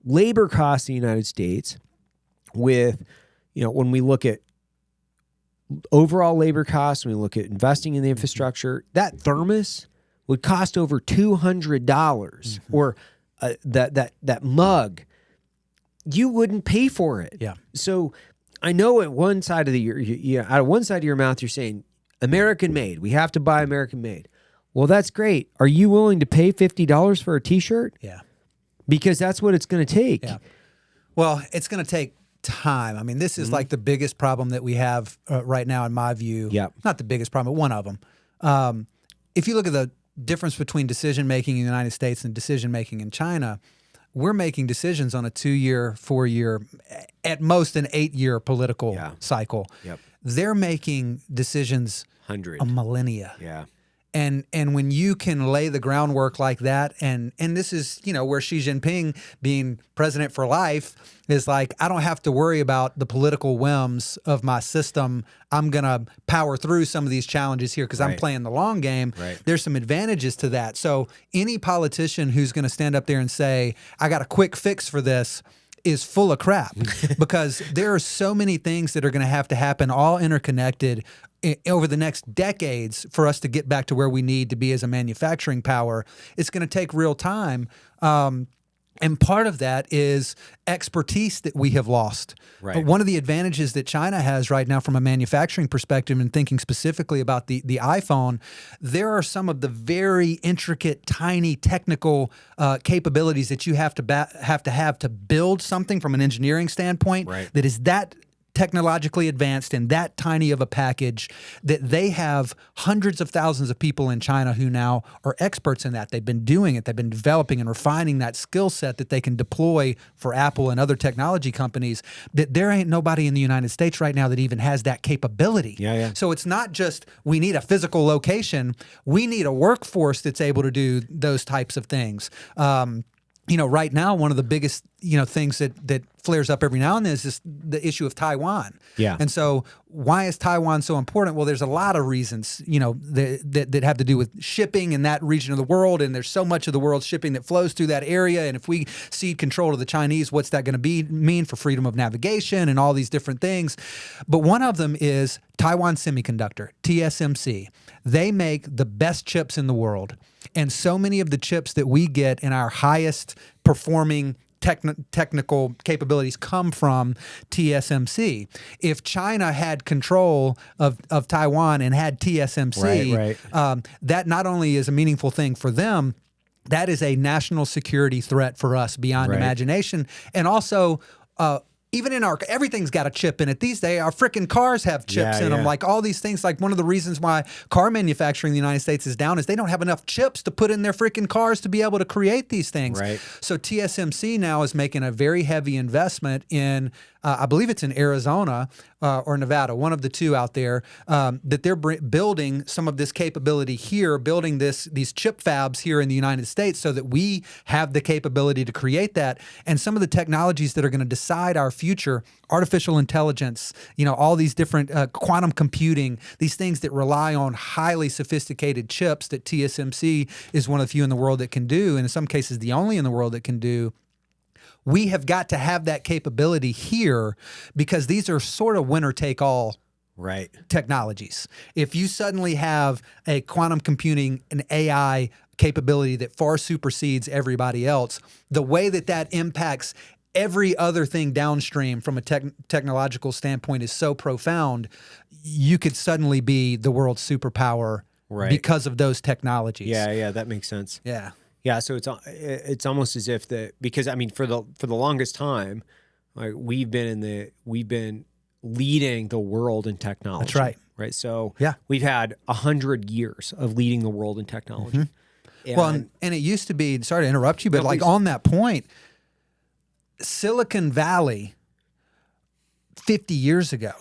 labor costs in the United States with, when we look at overall labor costs, when we look at investing in the infrastructure, that thermos would cost over $200, or that mug, you wouldn't pay for it. Yeah. So I know at one side of out of one side of your mouth, you're saying American made. We have to buy American made. Well, that's great. Are you willing to pay $50 for a T-shirt? Yeah. Because that's what it's going to take. Yeah. Well, it's going to take time. I mean, this is like the biggest problem that we have right now, in my view. Yeah. Not the biggest problem, but one of them. If you look at the difference between decision-making in the United States and decision-making in China, we're making decisions on a 2-year, 4-year, at most an 8-year political cycle. Yep. They're making decisions 100. A millennia. Yeah. And when you can lay the groundwork like that, and this is, where Xi Jinping, being president for life, is like, I don't have to worry about the political whims of my system. I'm going to power through some of these challenges here because I'm playing the long game. Right. There's some advantages to that. So any politician who's going to stand up there and say, I got a quick fix for this, is full of crap, because there are so many things that are going to happen, all interconnected, over the next decades for us to get back to where we need to be as a manufacturing power. It's going to take real time. And part of that is expertise that we have lost. Right. But one of the advantages that China has right now from a manufacturing perspective, and thinking specifically about the iPhone, there are some of the very intricate, tiny technical capabilities that you have to build something from an engineering standpoint that is that technologically advanced and that tiny of a package, that they have hundreds of thousands of people in China who now are experts in that. They've been doing it. They've been developing and refining that skill set that they can deploy for Apple and other technology companies. That there ain't nobody in the United States right now that even has that capability. Yeah. So it's not just we need a physical location. We need a workforce that's able to do those types of things. Right now, one of the biggest, things that flares up every now and then is just the issue of Taiwan. Yeah. And so why is Taiwan so important? Well, there's a lot of reasons, that have to do with shipping in that region of the world. And there's so much of the world's shipping that flows through that area. And if we cede control to the Chinese, what's that going to mean for freedom of navigation and all these different things? But one of them is Taiwan Semiconductor, TSMC. They make the best chips in the world. And so many of the chips that we get in our highest performing technical capabilities come from TSMC. If China had control of Taiwan and had TSMC, that not only is a meaningful thing for them, that is a national security threat for us beyond imagination. And also, even in everything's got a chip in it these days. Our freaking cars have chips in them. Like all these things, like one of the reasons why car manufacturing in the United States is down is they don't have enough chips to put in their freaking cars to be able to create these things. Right. So TSMC now is making a very heavy investment in, I believe it's in Arizona or Nevada, one of the two out there, that they're building some of this capability here, building these chip fabs here in the United States so that we have the capability to create that. And some of the technologies that are going to decide our future, artificial intelligence, all these different quantum computing, these things that rely on highly sophisticated chips that TSMC is one of the few in the world that can do, and in some cases the only in the world that can do. We have got to have that capability here because these are sort of winner-take-all technologies. If you suddenly have a quantum computing and AI capability that far supersedes everybody else, the way that impacts every other thing downstream from a technological standpoint is so profound, you could suddenly be the world's superpower because of those technologies. Yeah, that makes sense. Yeah. Yeah, so it's almost as if because I mean for the longest time, we've been leading the world in technology. That's right. Right. So we've had 100 years of leading the world in technology. And it used to be, sorry to interrupt you, but on that point, Silicon Valley 50 years ago,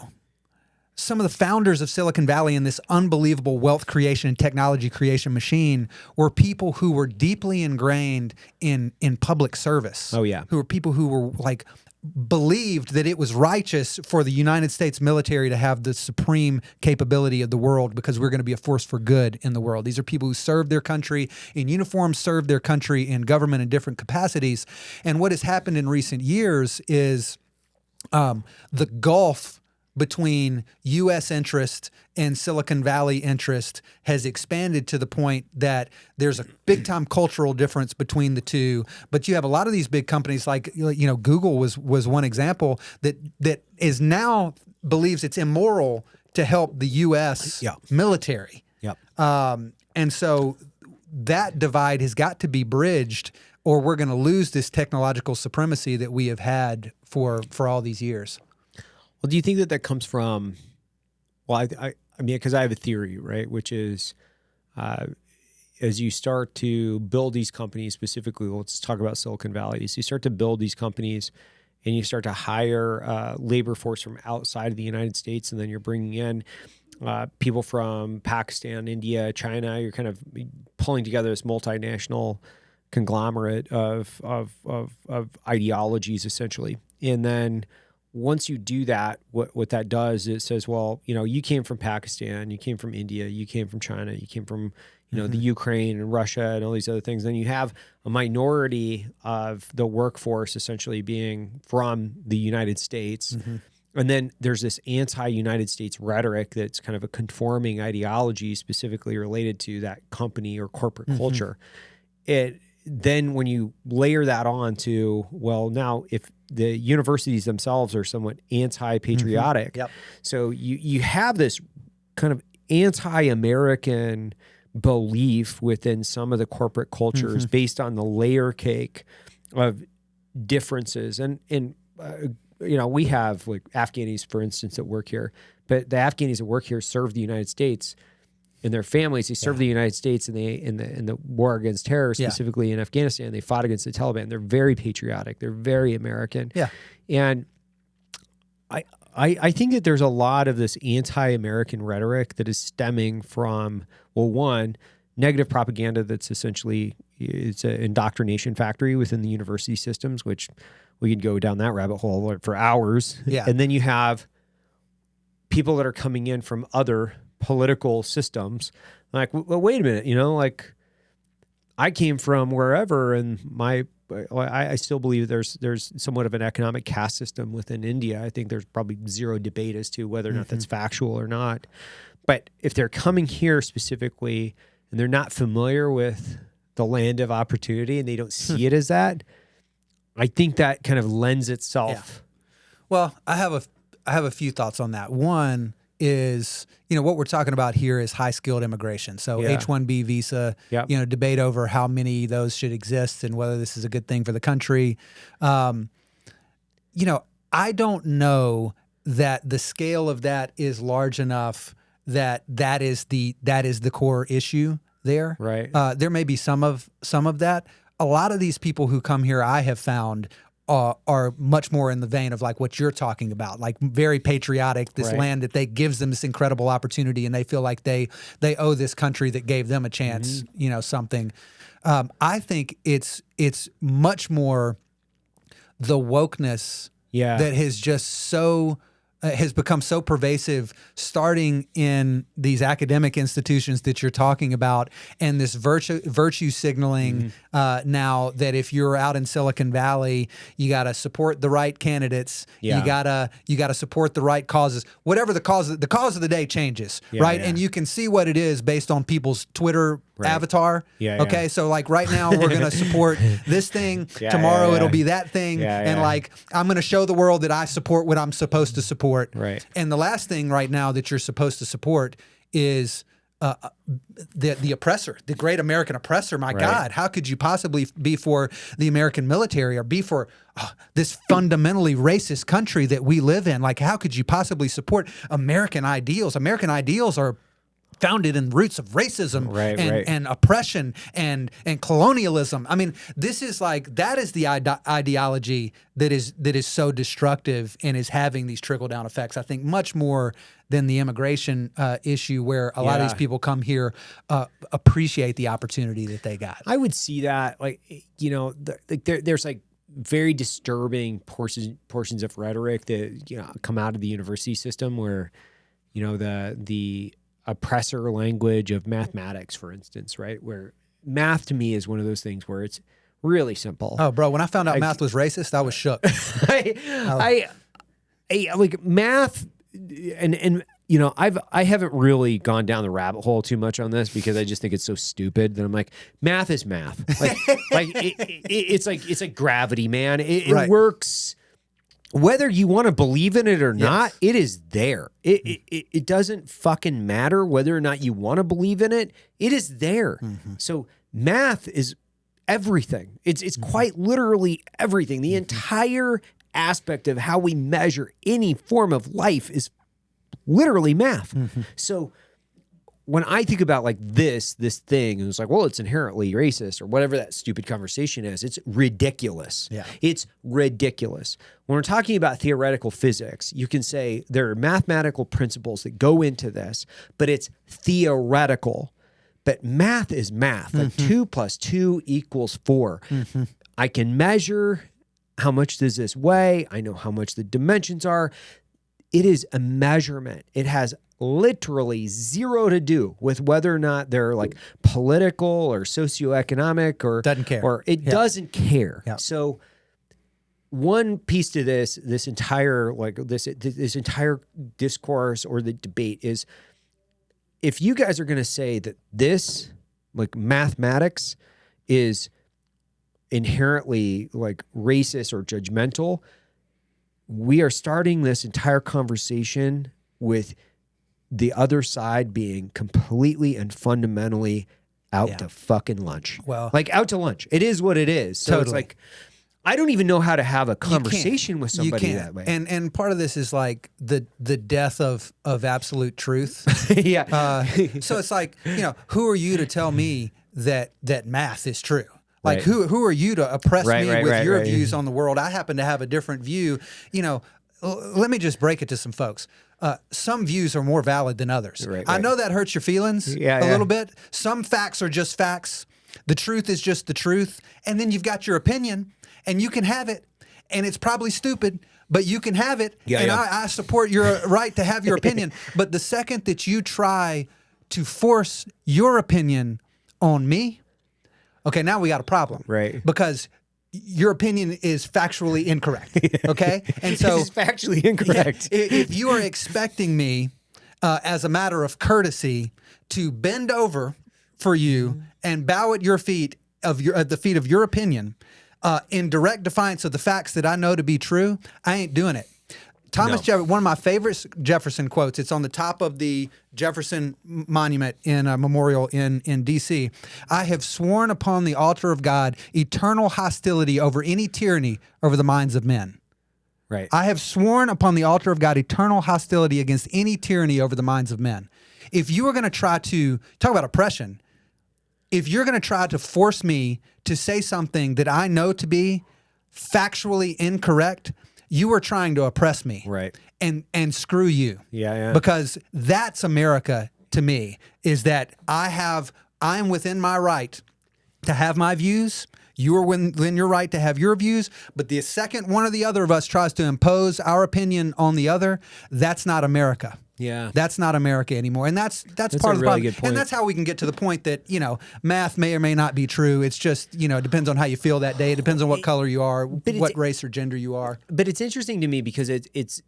some of the founders of Silicon Valley and this unbelievable wealth creation and technology creation machine were people who were deeply ingrained in public service. Oh, yeah. Who were people who were believed that it was righteous for the United States military to have the supreme capability of the world because we're going to be a force for good in the world. These are people who served their country in uniform, served their country in government in different capacities. And what has happened in recent years is the gulf between U.S. interest and Silicon Valley interest has expanded to the point that there's a big-time cultural difference between the two. But you have a lot of these big companies like, Google was one example that is now believes it's immoral to help the U.S. military. Yep. And so that divide has got to be bridged, or we're going to lose this technological supremacy that we have had for all these years. Well, do you think that comes from? Well, I mean, because I have a theory, right, which is, as you start to build these companies, specifically, let's talk about Silicon Valley. So you start to build these companies, and you start to hire labor force from outside of the United States, and then you're bringing in people from Pakistan, India, China. You're kind of pulling together this multinational conglomerate of ideologies, essentially, and then. Once you do that, what that does is it says, well, you came from Pakistan, you came from India, you came from China, you came from, the Ukraine and Russia and all these other things. Then you have a minority of the workforce essentially being from the United States. And then there's this anti-United States rhetoric that's kind of a conforming ideology specifically related to that company or corporate culture. Then when you layer that on to, well, now if the universities themselves are somewhat anti-patriotic, so you have this kind of anti-American belief within some of the corporate cultures based on the layer cake of differences. And we have like Afghanis, for instance, that work here, but the Afghanis that work here serve the United States. And their families, they served the United States in the war against terror, specifically in Afghanistan. They fought against the Taliban. They're very patriotic. They're very American. Yeah. And I think that there's a lot of this anti-American rhetoric that is stemming from, well, one, negative propaganda that's essentially it's an indoctrination factory within the university systems, which we could go down that rabbit hole for hours. Yeah. And then you have people that are coming in from other political systems. Like, well, wait a minute, like I came from wherever, and I still believe there's somewhat of an economic caste system within India. I think there's probably zero debate as to whether or not that's factual or not. But if they're coming here specifically and they're not familiar with the land of opportunity and they don't see it as that, I think that kind of lends itself. Yeah. Well, I have a few thoughts on that. One is, what we're talking about here is high-skilled immigration. So H-1B visa, debate over how many of those should exist and whether this is a good thing for the country. I don't know that the scale of that is large enough that is the core issue there. Right. There may be some of that. A lot of these people who come here, I have found, are much more in the vein of like what you're talking about, like very patriotic, this land that gives them this incredible opportunity, and they feel like they owe this country that gave them a chance, something. I think it's much more the wokeness that has just has become so pervasive, starting in these academic institutions that you're talking about, and this virtue signaling now that if you're out in Silicon Valley, you got to support the right candidates, you gotta support the right causes, whatever the cause of the day changes, right? And you can see what it is based on people's Twitter avatar. Okay, so like right now we're gonna support this thing, tomorrow it'll be that thing, and like I'm gonna show the world that I support what I'm supposed to support. Right. And the last thing right now that you're supposed to support is the oppressor, the great American oppressor. My God, how could you possibly be for the American military or be for this fundamentally racist country that we live in? Like, how could you possibly support American ideals? American ideals are founded in roots of racism and oppression and colonialism. I mean, that is the ideology that is so destructive and is having these trickle down effects. I think much more than the immigration issue, where a lot of these people come here, appreciate the opportunity that they got. I would see that, there's like very disturbing portions of rhetoric that come out of the university system where the oppressor language of mathematics, for instance, right? Where math to me is one of those things where it's really simple. Oh, bro, when I found out math was racist, I was shook. I like math, and I haven't really gone down the rabbit hole too much on this because I just think it's so stupid that I'm like, math is math. It's like gravity, man. It works. Whether you want to believe in it or not, it is there. It doesn't fucking matter whether or not you want to believe in it. It is there. So math is everything. It's quite literally everything. The entire aspect of how we measure any form of life is literally math. So when I think about like this thing, and it's like, well, it's inherently racist or whatever that stupid conversation is, it's ridiculous. Yeah. It's ridiculous. When we're talking about theoretical physics, you can say there are mathematical principles that go into this, but it's theoretical. But math is math. Like 2 + 2 = 4. I can measure how much does this weigh. I know how much the dimensions are. It is a measurement. It has literally zero to do with whether or not they're like political or socioeconomic or doesn't care. Or it doesn't care. Yeah. So one piece to this entire discourse or the debate is, if you guys are going to say that this like mathematics is inherently like racist or judgmental, we are starting this entire conversation with the other side being completely and fundamentally out to fucking lunch. Well, like out to lunch. It is what it is. So it's like, I don't even know how to have a conversation with somebody that way. And part of this is like the death of absolute truth. So it's like, who are you to tell me that math is true? Like who are you to oppress me with your views on the world? I happen to have a different view. Let me just break it to some folks. Some views are more valid than others. I know that hurts your feelings a little bit. Some facts are just facts. The truth is just the truth. And then you've got your opinion, and you can have it. and it's probably stupid, but you can have it. Yeah, and yeah. I support your right to have your opinion. But the second that you try to force your opinion on me, okay, now we got a problem. Right. Because your opinion is factually incorrect. Okay? And so This is factually incorrect. if you are expecting me, as a matter of courtesy, to bend over for you and bow at your feet at the feet of your opinion, in direct defiance of the facts that I know to be true, I ain't doing it. Thomas Jefferson, one of my favorite Jefferson quotes. It's on the top of the Jefferson Monument in a memorial in D.C. I have sworn upon the altar of God eternal hostility over any tyranny over the minds of men. Right. I have sworn upon the altar of God eternal hostility against any tyranny over the minds of men. If you are going to try to talk about oppression, if you're going to try to force me to say something that I know to be factually incorrect, you are trying to oppress me. Right. And screw you. Yeah. Because that's America to me, is that I'm within my right to have my views. You are within your right to have your views, but the second one or the other of us tries to impose our opinion on the other, that's not America. Yeah. That's not America anymore. And that's part a of the really problem. good point. And that's how we can get to the point that, math may or may not be true. It's just, it depends on how you feel that day. It depends on what color you are, what race or gender you are. But it's interesting to me because it's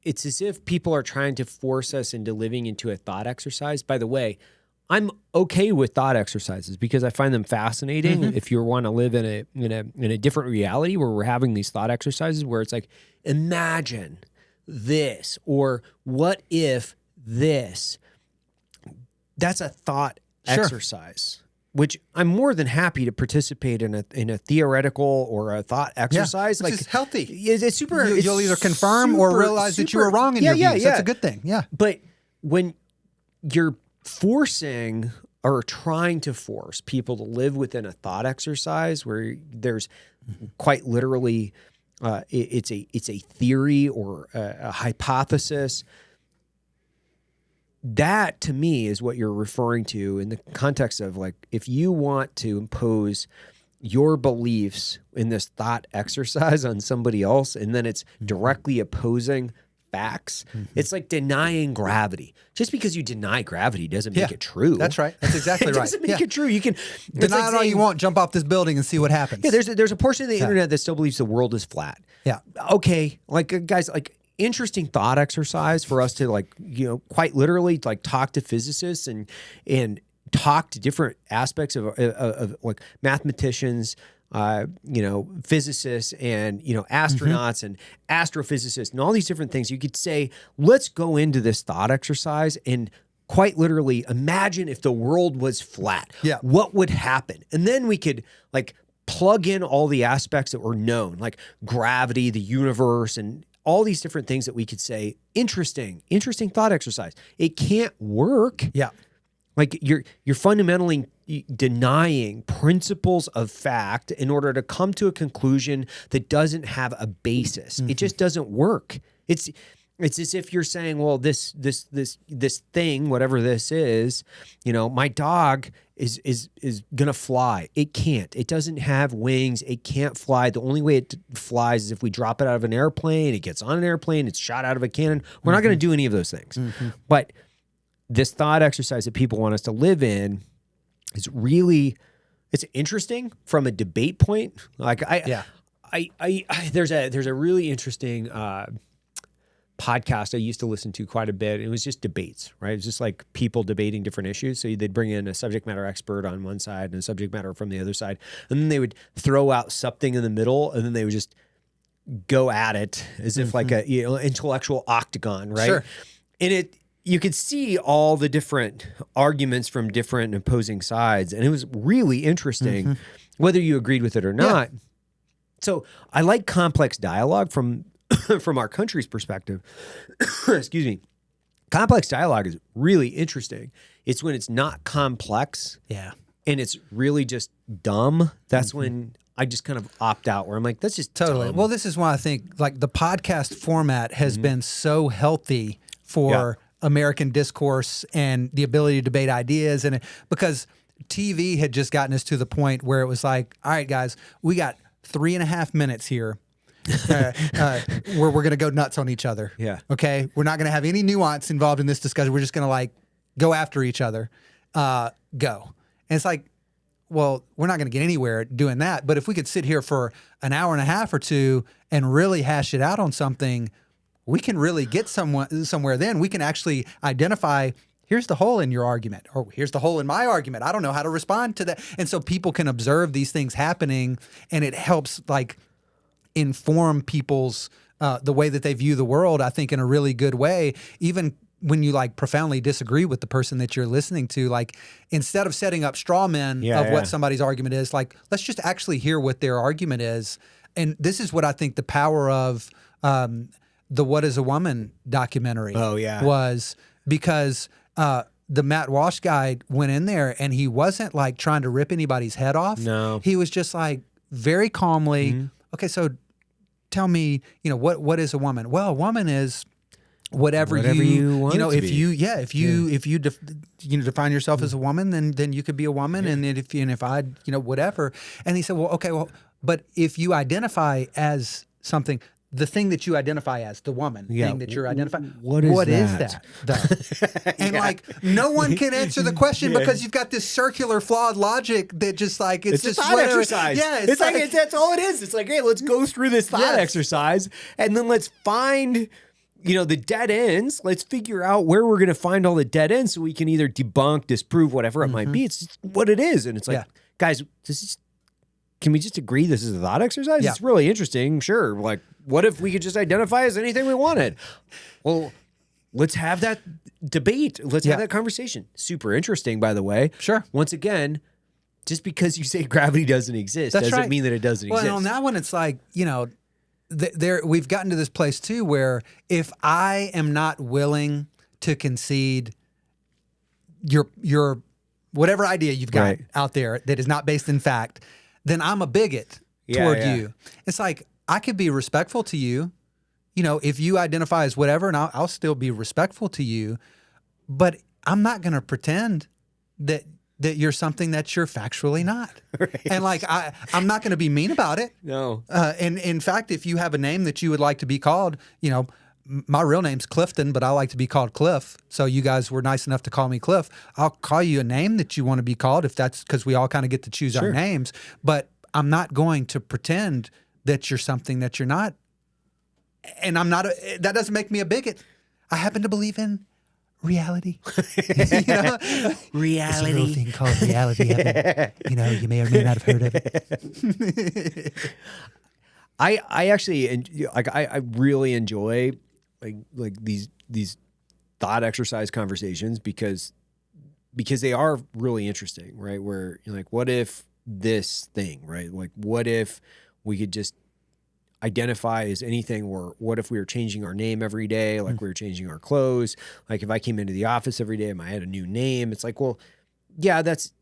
as if people are trying to force us into living into a thought exercise. By the way, I'm okay with thought exercises because I find them fascinating. If you want to live in a different reality where we're having these thought exercises where it's like, imagine this, or what if this? That's a thought exercise, which I'm more than happy to participate in a theoretical or a thought exercise. Which is healthy. It's super. You'll either confirm or realize that you were wrong in your views. That's a good thing. Yeah. But when you're forcing or trying to force people to live within a thought exercise where there's quite literally it's a theory or a hypothesis, that to me is what you're referring to in the context of, like, if you want to impose your beliefs in this thought exercise on somebody else and then it's directly opposing facts, it's like denying gravity. Just because you deny gravity doesn't make it true. That's right. That's exactly right. It doesn't make it true. You can deny it all you want, jump off this building and see what happens. Yeah, there's a portion of the internet that still believes the world is flat. Yeah. Okay, guys, interesting thought exercise for us to quite literally talk to physicists and talk to different aspects of like mathematicians, physicists and, astronauts and astrophysicists and all these different things. You could say, let's go into this thought exercise and quite literally imagine if the world was flat. Yeah. What would happen? And then we could plug in all the aspects that were known, like gravity, the universe, and all these different things that we could say, interesting thought exercise. It can't work. Yeah. You're fundamentally denying principles of fact in order to come to a conclusion that doesn't have a basis. It just doesn't work. It's as if you're saying, well, this thing, whatever this is, my dog is gonna fly. It can't. It doesn't have wings. It can't fly. The only way it flies is if we drop it out of an airplane. It gets on an airplane. It's shot out of a cannon. We're not gonna do any of those things. But this thought exercise that people want us to live in is really, it's interesting from a debate point. There's a really interesting podcast I used to listen to quite a bit. It was just debates, right? It was just like people debating different issues. So they'd bring in a subject matter expert on one side and a subject matter from the other side. And then they would throw out something in the middle and then they would just go at it as if like a intellectual octagon, right? Sure. And you could see all the different arguments from different opposing sides. And it was really interesting, whether you agreed with it or not. Yeah. So I like complex dialogue from our country's perspective. Excuse me. Complex dialogue is really interesting. It's when it's not complex. Yeah. And it's really just dumb. That's when I just kind of opt out, where I'm like, that's just totally dumb. Well, this is why I think the podcast format has been so healthy for American discourse and the ability to debate ideas. And because TV had just gotten us to the point where it was like, all right, guys, we got 3.5 minutes here where we're going to go nuts on each other. Yeah. Okay. We're not going to have any nuance involved in this discussion. We're just going to like go after each other. Go. And it's like, well, we're not going to get anywhere doing that. But if we could sit here for an hour and a half or two and really hash it out on something, we can really get somewhere. Then we can actually identify, here's the hole in your argument, or here's the hole in my argument. I don't know how to respond to that. And so people can observe these things happening, and it helps like inform people's the way that they view the world, I think, in a really good way. Even when you like profoundly disagree with the person that you're listening to, like instead of setting up straw men of what somebody's argument is, like let's just actually hear what their argument is. And this is what I think the power of the What Is a Woman documentary was, because the Matt Walsh guy went in there and he wasn't like trying to rip anybody's head off. No. He was just like very calmly, okay, so tell me, what is a woman? Well, a woman is whatever you want, if you define yourself as a woman, then you could be a woman, and if I whatever. And he said, well, okay, but if you identify as something, the thing that you identify as, the woman thing that you're identifying, what is that though? And like no one can answer the question because you've got this circular flawed logic that just like it's just thought exercise. Yeah, it's like that's all it is. It's like, hey, let's go through this thought exercise, and then let's find the dead ends. Let's figure out where we're going to find all the dead ends so we can either debunk, disprove, whatever it might be. It's just what it is. And it's like, guys, can we just agree this is a thought exercise? Yeah. It's really interesting. Sure. Like, what if we could just identify as anything we wanted? Well, let's have that debate. Let's have that conversation. Super interesting, by the way. Sure. Once again, just because you say gravity doesn't exist doesn't mean that it doesn't exist. Well, on that one, it's like, we've gotten to this place too where if I am not willing to concede your whatever idea you've got out there that is not based in fact, then I'm a bigot toward you. It's like, I could be respectful to you, if you identify as whatever, and I'll still be respectful to you, but I'm not going to pretend that you're something that you're factually not. Right. And like, I'm not going to be mean about it. No. And in fact, if you have a name that you would like to be called, my real name's Clifton, but I like to be called Cliff. So you guys were nice enough to call me Cliff. I'll call you a name that you want to be called, if that's because we all kind of get to choose our names. But I'm not going to pretend that you're something that you're not. And I'm not, that doesn't make me a bigot. I happen to believe in reality. Reality. There's a little thing called reality. You may or may not have heard of it. I actually like I really enjoy like these thought exercise conversations because they are really interesting, right? Where you're like, what if this thing, right? Like, what if we could just identify as anything, or what if we were changing our name every day, like we were changing our clothes? Like if I came into the office every day and I had a new name, it's like, well, yeah, that's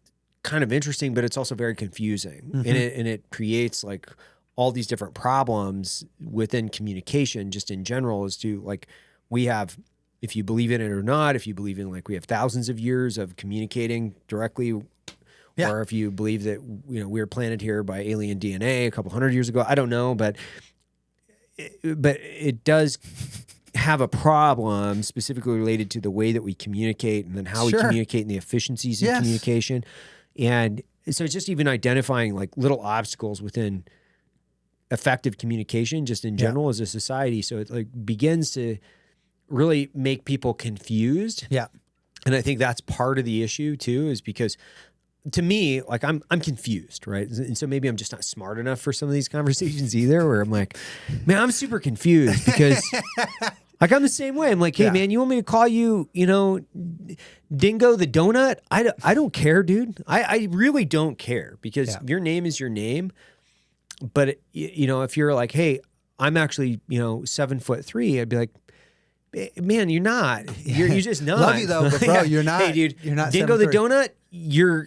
kind of interesting, but it's also very confusing. And it creates like all these different problems within communication just in general, as to like, we have, if you believe in it or not, if you believe in like we have thousands of years of communicating directly, or if you believe that we were planted here by alien DNA a couple hundred years ago, I don't know, but it does have a problem specifically related to the way that we communicate, and then how we communicate, and the efficiencies in communication. And so it's just even identifying like little obstacles within effective communication just in general as a society. So it like begins to really make people confused. Yeah. And I think that's part of the issue too, is because to me, like I'm confused, right? And so maybe I'm just not smart enough for some of these conversations either, where I'm like, man, I'm super confused because like I'm the same way. I'm like, hey man, you want me to call you, Dingo the Donut? I don't care, dude. I really don't care, because your name is your name. But if you're like, hey, I'm actually, 7'3", I'd be like, man, you're not. You're just not. Love you though, but bro, you're not. Hey, dude, you're not. Dingo the Donut.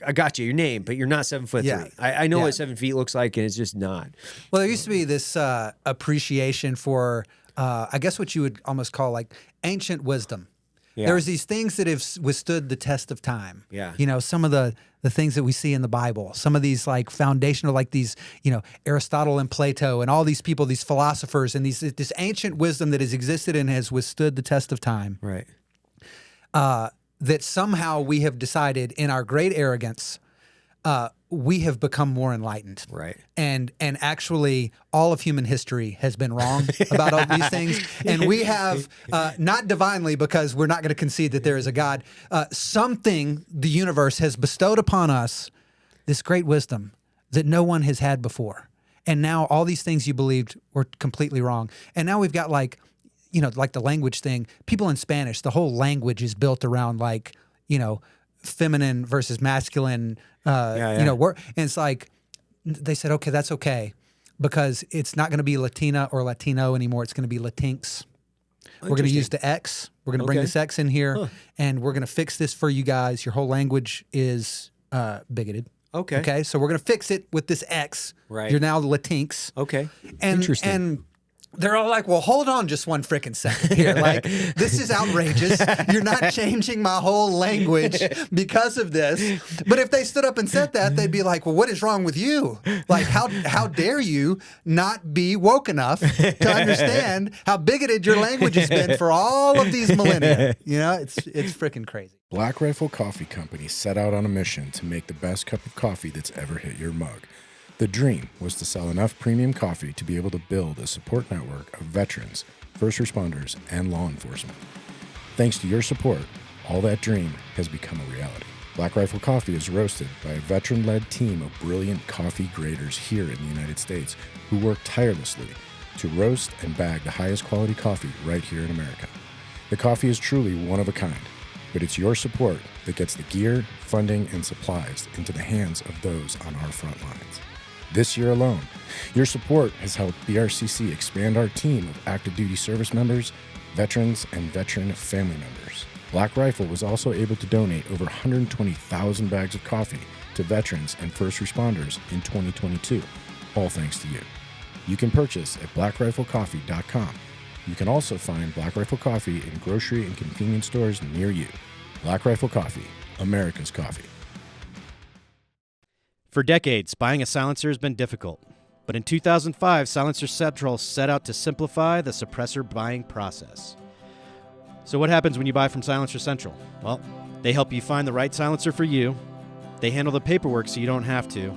I got you, your name, but you're not 7'3". Yeah. I know what 7 feet looks like, and it's just not. Well, there used to be this appreciation for, I guess what you would almost call like ancient wisdom, Yeah. There's these things that have withstood the test of time. Yeah. You know, some of the things that we see in the Bible, some of these like foundational, like these, you know, Aristotle and Plato and all these people, these philosophers and this ancient wisdom that has existed and has withstood the test of time. Right. That somehow we have decided in our great arrogance, we have become more enlightened. Right. And actually all of human history has been wrong about all these things. And we have, not divinely, because we're not going to concede that there is a God, something the universe has bestowed upon us, this great wisdom that no one has had before. And now all these things you believed were completely wrong. And now we've got like, you know, like the language thing, people in Spanish, the whole language is built around like, you know, feminine versus masculine, you know, and it's like, they said, okay, that's okay, because it's not going to be Latina or Latino anymore. It's going to be Latinx. We're going to use the X. We're going to bring this X in here, and we're going to fix this for you guys. Your whole language is bigoted. Okay. Okay, so we're going to fix it with this X. Right. You're now the Latinx. Okay. And, Interesting. And they're all like, well, hold on just one freaking second here. Like, this is outrageous. You're not changing my whole language because of this. But if they stood up and said that, they'd be like, well, what is wrong with you? Like, how dare you not be woke enough to understand how bigoted your language has been for all of these millennia? You know, it's freaking crazy. Black Rifle Coffee Company set out on a mission to make the best cup of coffee that's ever hit your mug. The dream was to sell enough premium coffee to be able to build a support network of veterans, first responders, and law enforcement. Thanks to your support, all that dream has become a reality. Black Rifle Coffee is roasted by a veteran-led team of brilliant coffee graders here in the United States who work tirelessly to roast and bag the highest quality coffee right here in America. The coffee is truly one of a kind, but it's your support that gets the gear, funding, and supplies into the hands of those on our front lines. This year alone, your support has helped BRCC expand our team of active duty service members, veterans, and veteran family members. Black Rifle was also able to donate over 120,000 bags of coffee to veterans and first responders in 2022, all thanks to you. You can purchase at blackriflecoffee.com. You can also find Black Rifle Coffee in grocery and convenience stores near you. Black Rifle Coffee, America's coffee. For decades, buying a silencer has been difficult. But in 2005, Silencer Central set out to simplify the suppressor buying process. So what happens when you buy from Silencer Central? Well, they help you find the right silencer for you, they handle the paperwork so you don't have to,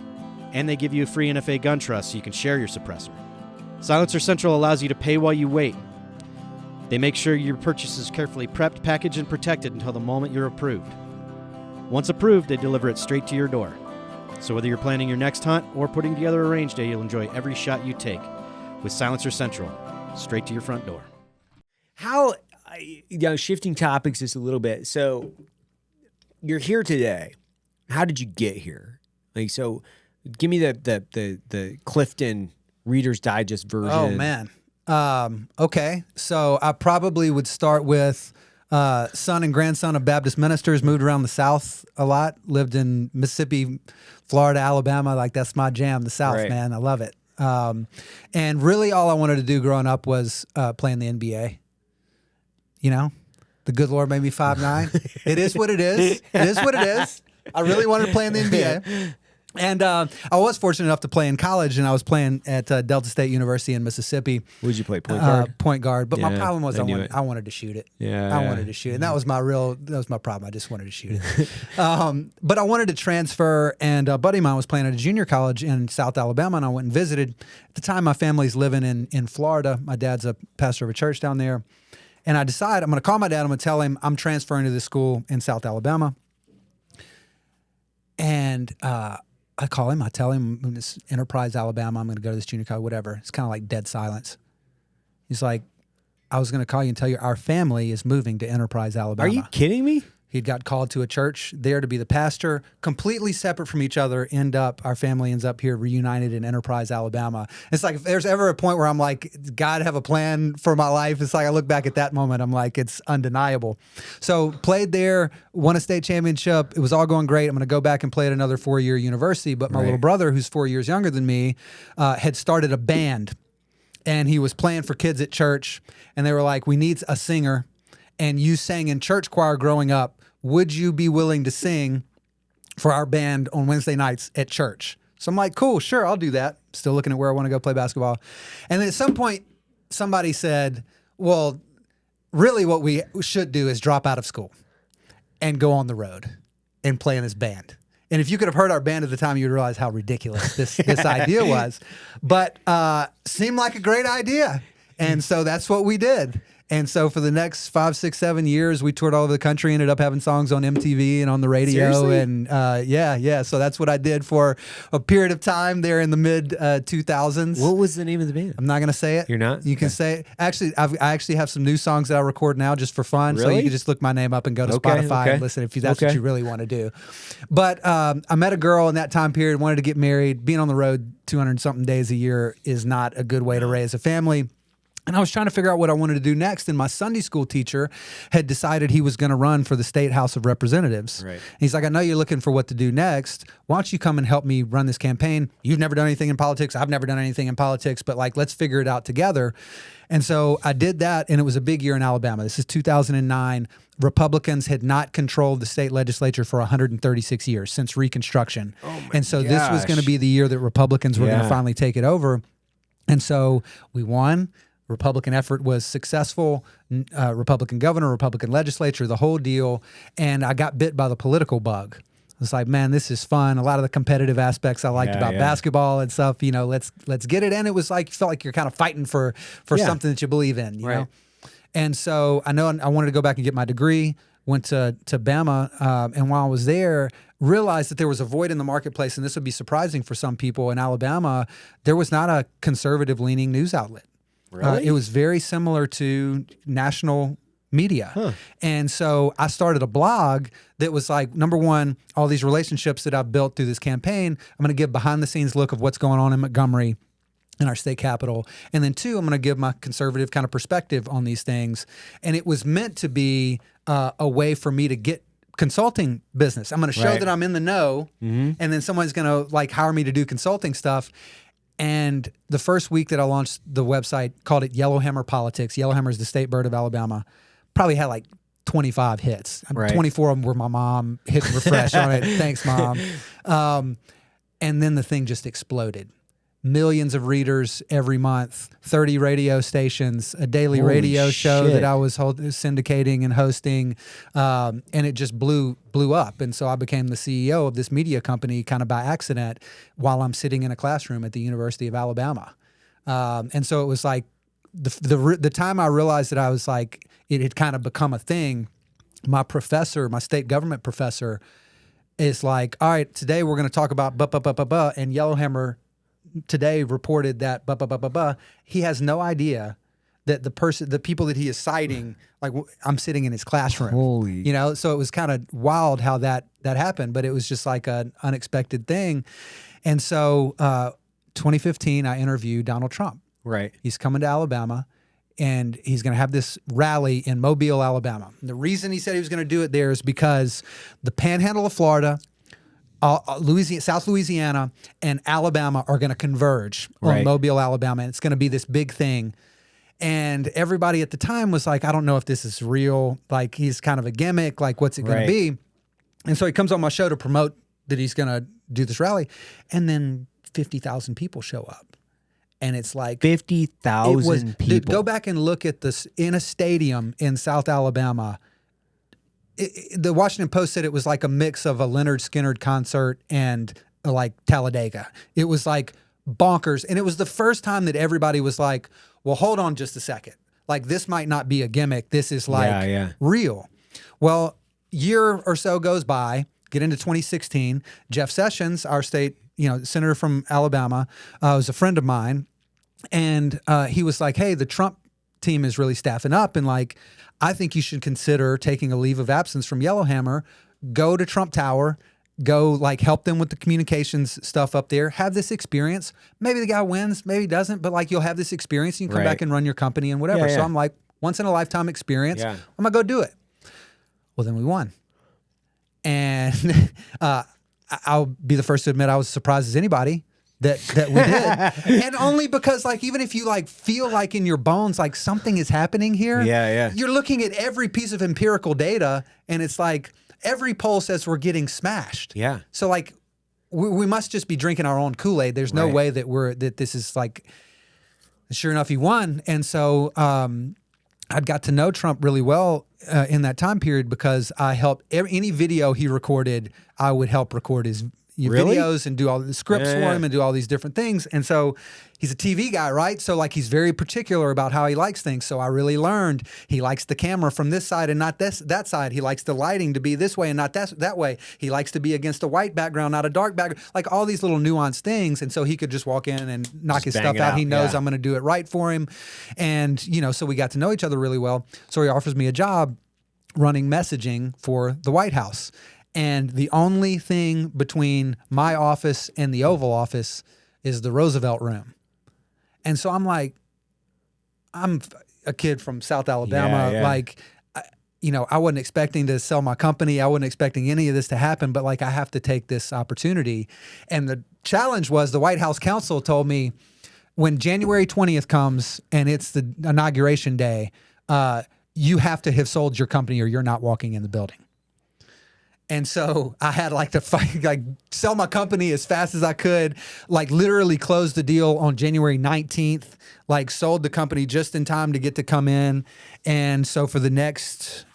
and they give you a free NFA gun trust so you can share your suppressor. Silencer Central allows you to pay while you wait. They make sure your purchase is carefully prepped, packaged, and protected until the moment you're approved. Once approved, they deliver it straight to your door. So whether you're planning your next hunt or putting together a range day, you'll enjoy every shot you take with Silencer Central, straight to your front door. How, shifting topics just a little bit. So you're here today. How did you get here? Like, so give me the Clifton Reader's Digest version. Oh, man. Okay. So I probably would start with son and grandson of Baptist ministers, moved around the South a lot, lived in Mississippi, Florida, Alabama. Like, that's my jam, the South, man. I love it. And really all I wanted to do growing up was play in the NBA. You know, the good Lord made me 5'9". It is what it is. It is what it is. I really wanted to play in the NBA. And I was fortunate enough to play in college, and I was playing at Delta State University in Mississippi. What did you play, point guard? Point guard. But my Yeah, problem was I I wanted to shoot it. Yeah, I yeah. wanted to shoot it. And that was my problem. I just wanted to shoot it. But I wanted to transfer, and a buddy of mine was playing at a junior college in South Alabama, and I went and visited. At the time, my family's living in Florida. My dad's a pastor of a church down there. And I decided I'm going to call my dad. I'm going to tell him I'm transferring to this school in South Alabama. And I call him. I tell him, this Enterprise, Alabama, I'm going to go to this junior college, whatever. It's kind of like dead silence. He's like, I was going to call you and tell you our family is moving to Enterprise, Alabama. Are you kidding me? He got called to a church there to be the pastor, completely separate from each other. Our family ends up here reunited in Enterprise, Alabama. It's like, if there's ever a point where I'm like, God have a plan for my life, it's like I look back at that moment, I'm like, it's undeniable. So played there, won a state championship. It was all going great. I'm going to go back and play at another 4-year university. But my little brother, who's 4 years younger than me, had started a band. And he was playing for kids at church. And they were like, we need a singer. and you sang in church choir growing up, would you be willing to sing for our band on Wednesday nights at church? So I'm like, cool, sure, I'll do that. Still looking at where I want to go play basketball. And then at some point, somebody said, well, really what we should do is drop out of school and go on the road and play in this band. And if you could have heard our band at the time, you'd realize how ridiculous this idea was. But seemed like a great idea. And so that's what we did. And so for the next 5, 6, 7 years, we toured all over the country, ended up having songs on MTV and on the radio. Seriously? And yeah. So that's what I did for a period of time there in the mid 2000s. What was the name of the band? I'm not going to say it. You're not? You can say it. Actually, I actually have some new songs that I record now just for fun. So Really? you can just look my name up and go to Okay, Spotify okay. and listen if that's Okay. what you really want to do. But I met a girl in that time period, wanted to get married. Being on the road 200-something days a year is not a good way to raise a family. And I was trying to figure out what I wanted to do next. And my Sunday school teacher had decided he was going to run for the State House of Representatives. Right. He's like, I know you're looking for what to do next. Why don't you come and help me run this campaign? You've never done anything in politics. I've never done anything in politics, but like, let's figure it out together. And so I did that. And it was a big year in Alabama. This is 2009. Republicans had not controlled the state legislature for 136 years since Reconstruction. And so this was going to be the year that Republicans were going to finally take it over. And so we won. Republican effort was successful, Republican governor, Republican legislature, the whole deal. And I got bit by the political bug. It's like, man, this is fun. A lot of the competitive aspects I liked about basketball and stuff, you know, let's get it. And it was like, you felt like you're kind of fighting for something that you believe in, you know? And so I wanted to go back and get my degree, went to Bama. And while I was there, realized that there was a void in the marketplace. And this would be surprising for some people in Alabama. There was not a conservative leaning news outlet. Really? It was very similar to national media. And so I started a blog that was like, number one, all these relationships that I've built through this campaign, I'm going to give behind the scenes look of what's going on in Montgomery, in our state capital. And then two, I'm going to give my conservative kind of perspective on these things. And it was meant to be a way for me to get consulting business. I'm going to show that I'm in the know, and then someone's going to like hire me to do consulting stuff. And the first week that I launched the website, called it Yellowhammer Politics. Yellowhammer is the state bird of Alabama. Probably had like 25 hits. 24 of them were my mom hitting refresh on it. Thanks, Mom. And then the thing just exploded. Millions of readers every month, 30 radio stations, a daily radio show that I was syndicating and hosting, and it just blew up. And so I became the CEO of this media company kind of by accident while I'm sitting in a classroom at the University of Alabama. And so it was like the time I realized that I was like, it had kind of become a thing. My professor, my state government professor, is like, all right, today we're going to talk about and Yellowhammer today reported that he has no idea that the people that he is citing, like I'm sitting in his classroom, you know? So it was kind of wild how that happened, but it was just like an unexpected thing. And so 2015, I interviewed Donald Trump. Right. He's coming to Alabama and he's going to have this rally in Mobile, Alabama. And the reason he said he was going to do it there is because the panhandle of Florida, South Louisiana and Alabama are going to converge on Mobile, Alabama. And it's going to be this big thing. And everybody at the time was like, I don't know if this is real. Like, he's kind of a gimmick. Like, what's it going to be? And so he comes on my show to promote that he's going to do this rally. And then 50,000 people show up. And it's like 50,000 people. Dude, go back and look at this in a stadium in South Alabama. The Washington Post said it was like a mix of a Leonard Skinner concert and like Talladega. It was like bonkers. And it was the first time that everybody was like, well, hold on just a second. Like, this might not be a gimmick. This is like real. Well, year or so goes by, get into 2016. Jeff Sessions, our state, senator from Alabama, was a friend of mine. And he was like, hey, the Trump team is really staffing up. And like, I think you should consider taking a leave of absence from Yellowhammer, go to Trump Tower, go like help them with the communications stuff up there, have this experience. Maybe the guy wins, maybe he doesn't, but like, you'll have this experience and you can come back and run your company and whatever. So I'm like, once in a lifetime experience, I'm gonna go do it. Well, then we won. And I'll be the first to admit I was as surprised as anybody. that we did. And only because like, even if you like feel like in your bones, like something is happening here. Yeah. You're looking at every piece of empirical data and it's like every poll says we're getting smashed. Yeah. So like we must just be drinking our own Kool-Aid. There's no way that this is like, sure enough, he won. And so I'd got to know Trump really well in that time period because I helped any video he recorded, I would help record his videos and do all the scripts for him and do all these different things. And so he's a TV guy, right? So like he's very particular about how he likes things. So I really learned he likes the camera from this side and not that side. He likes the lighting to be this way and not that way. He likes to be against a white background, not a dark background. Like all these little nuanced things. And so he could just walk in and knock his stuff out. He knows I'm going to do it right for him. And, you know, so we got to know each other really well. So he offers me a job running messaging for the White House. And the only thing between my office and the Oval Office is the Roosevelt Room. And so I'm like, I'm a kid from South Alabama. Like, you know, I wasn't expecting to sell my company. I wasn't expecting any of this to happen, but like, I have to take this opportunity. And the challenge was the White House counsel told me when January 20th comes and it's the inauguration day, you have to have sold your company or you're not walking in the building. And so I had like to fight, like sell my company as fast as I could, like literally closed the deal on January 19th, like sold the company just in time to get to come in. And so for the next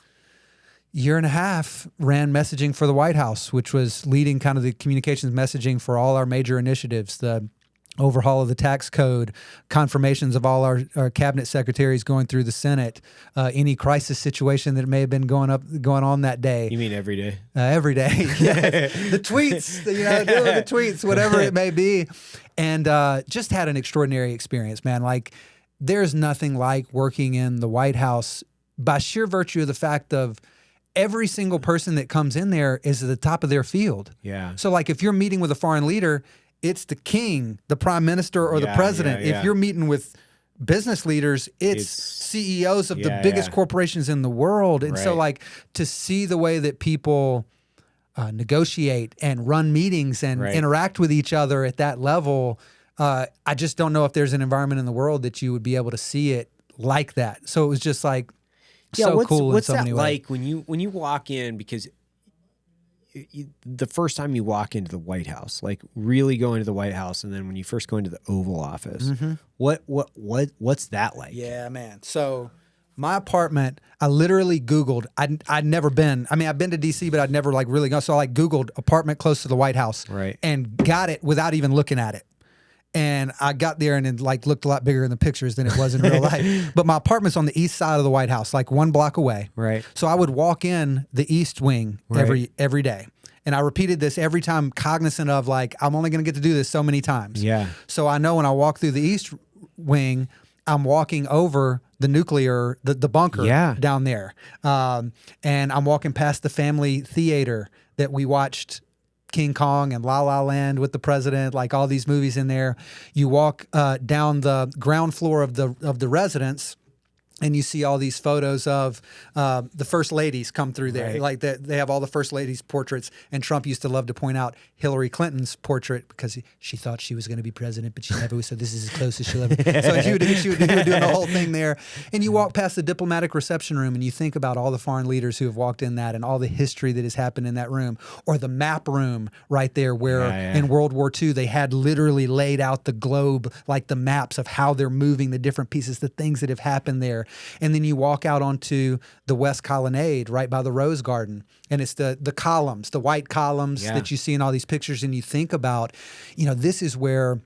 year and a half, ran messaging for the White House, which was leading kind of the communications messaging for all our major initiatives, the overhaul of the tax code, confirmations of all our cabinet secretaries going through the Senate, any crisis situation that may have been going on that day. You mean every day? Every day. Yes. The tweets, doing the tweets, whatever it may be. And just had an extraordinary experience, man. Like there's nothing like working in the White House by sheer virtue of the fact of every single person that comes in there is at the top of their field. Yeah. So like if you're meeting with a foreign leader, it's the king, the prime minister, or the president. If you're meeting with business leaders, it's CEOs of the biggest corporations in the world. And so like to see the way that people negotiate and run meetings and interact with each other at that level, I just don't know if there's an environment in the world that you would be able to see it like that. So it was just like so cool in so many ways. What's that like when you walk in, because the first time you walk into the White House, like really go into the White House, and then when you first go into the Oval Office, what's that like? Yeah, man. So my apartment, I literally Googled. I'd never been. I mean, I've been to DC, but I'd never like really gone. So I like Googled apartment close to the White House, and got it without even looking at it. And I got there and it like looked a lot bigger in the pictures than it was in real life. But my apartment's on the east side of the White House, like 1 block away. Right. So I would walk in the East Wing every day. And I repeated this every time, cognizant of like, I'm only going to get to do this so many times. Yeah. So I know when I walk through the East Wing, I'm walking over the nuclear, the bunker down there. And I'm walking past the family theater that we watched King Kong and La La Land with the president, like all these movies in there. You walk down the ground floor of the residence, and you see all these photos of the first ladies come through there. Right. Like they have all the first ladies' portraits. And Trump used to love to point out Hillary Clinton's portrait because she thought she was going to be president, but she never was. So this is as close as she'll ever. So he would doing the whole thing there. And you walk past the diplomatic reception room and you think about all the foreign leaders who have walked in that and all the history that has happened in that room. Or the map room right there where in World War II they had literally laid out the globe, like the maps of how they're moving the different pieces, the things that have happened there. And then you walk out onto the West Colonnade right by the Rose Garden. And it's the columns, the white columns that you see in all these pictures. And you think about, this is where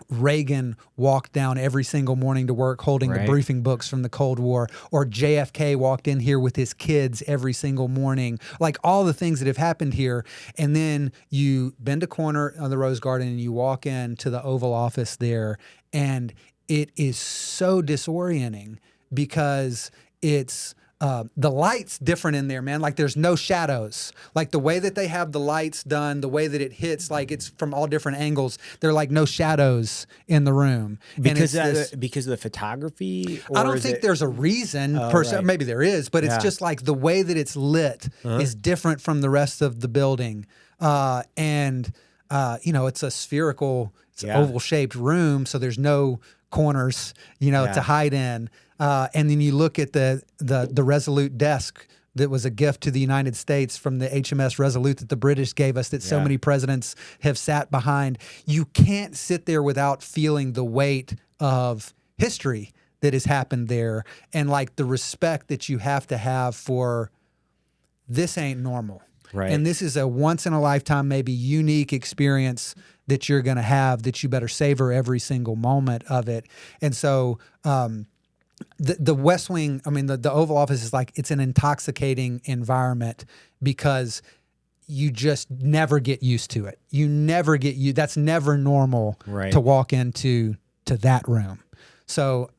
Reagan walked down every single morning to work holding the briefing books from the Cold War, or JFK walked in here with his kids every single morning, like all the things that have happened here. And then you bend a corner on the Rose Garden and you walk into the Oval Office there, and it is so disorienting because it's the light's different in there, man. Like there's no shadows. Like the way that they have the lights done, the way that it hits, like it's from all different angles. There are like no shadows in the room. Because of the photography? I don't think there's a reason per se. Maybe there is, but it's just like the way that it's lit is different from the rest of the building. And it's a spherical, oval shaped room, so there's no corners, to hide in. And then you look at the Resolute desk that was a gift to the United States from the HMS Resolute that the British gave us that so many presidents have sat behind. You can't sit there without feeling the weight of history that has happened there and like the respect that you have to have for this ain't normal. Right. And this is a once in a lifetime, maybe unique experience that you're going to have that you better savor every single moment of it. And so, the West Wing, the Oval Office is like, it's an intoxicating environment because you just never get used to it. That's never normal to walk into that room. So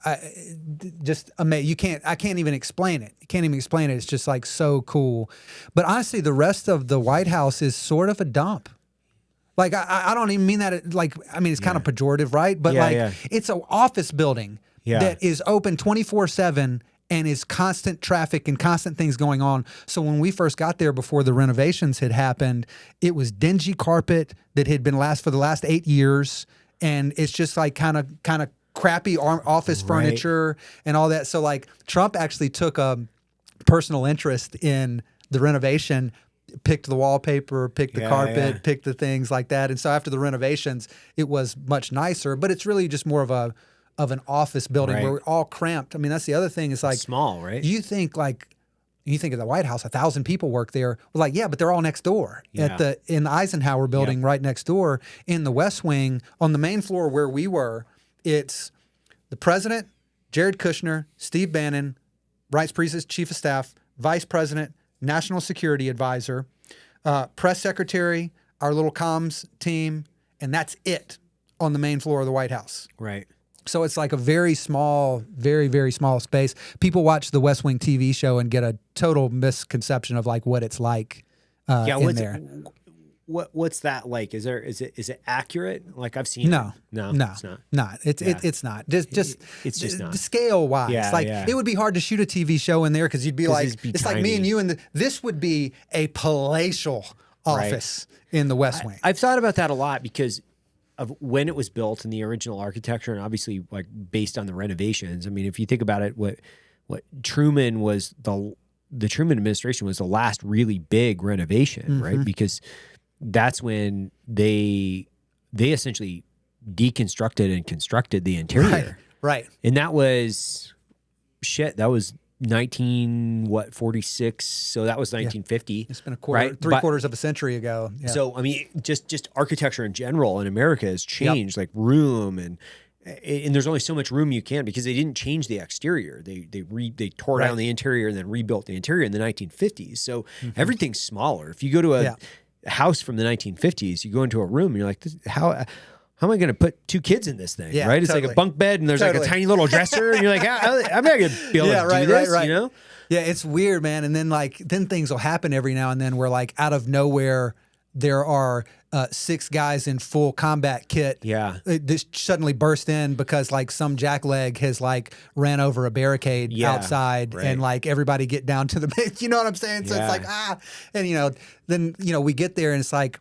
just amazing. I can't even explain it. It's just like so cool. But honestly, the rest of the White House is sort of a dump. Like, I don't even mean that, it's kind of pejorative, right? But it's an office building that is open 24/7 and is constant traffic and constant things going on. So when we first got there before the renovations had happened, it was dingy carpet that had been for the last 8 years. And it's just like kind of crappy office furniture and all that. So like Trump actually took a personal interest in the renovation, picked the wallpaper, picked the carpet, picked the things like that. And so after the renovations, it was much nicer, but it's really just more of an office building where we're all cramped. That's the other thing is like small, right? You think of the White House, 1,000 people work there. Well, like, but they're all next door in the Eisenhower building right next door. In the West Wing, on the main floor where we were, it's the president, Jared Kushner, Steve Bannon, Vice President, Chief of Staff, Vice President, National Security Advisor, Press Secretary, our little comms team, and that's it on the main floor of the White House. Right. So it's like a very small, very, very small space. People watch the West Wing TV show and get a total misconception of like what it's like in there. What's that like? Is it accurate? Like I've seen no, it's not. It's not. It's just not. Scale wise, it would be hard to shoot a TV show in there because you'd be like, it's like me and you, and this would be a palatial office in the West Wing. I've thought about that a lot because of when it was built and the original architecture, and obviously like based on the renovations. If you think about it, what Truman was the Truman administration was the last really big renovation, right? Because that's when they essentially deconstructed and constructed the interior. Right. And that was 46. So that was 1950. It's been three-quarters of a century ago. Yeah. So, just architecture in general in America has changed, like room and there's only so much room you can because they didn't change the exterior. They tore down the interior and then rebuilt the interior in the 1950s. So everything's smaller. If you go to a house from the 1950s, you go into a room and you're like, how am I going to put two kids in this thing? Right? It's like a bunk bed and there's like a tiny little dresser and you're like, I'm not going to be able to do this, you know? Yeah, it's weird, man. And then things will happen every now and then where like out of nowhere there are 6 guys in full combat kit. Yeah. This suddenly burst in because like some jackleg has like ran over a barricade outside and like everybody get down to the, you know what I'm saying? So it's like, and then, we get there and it's like,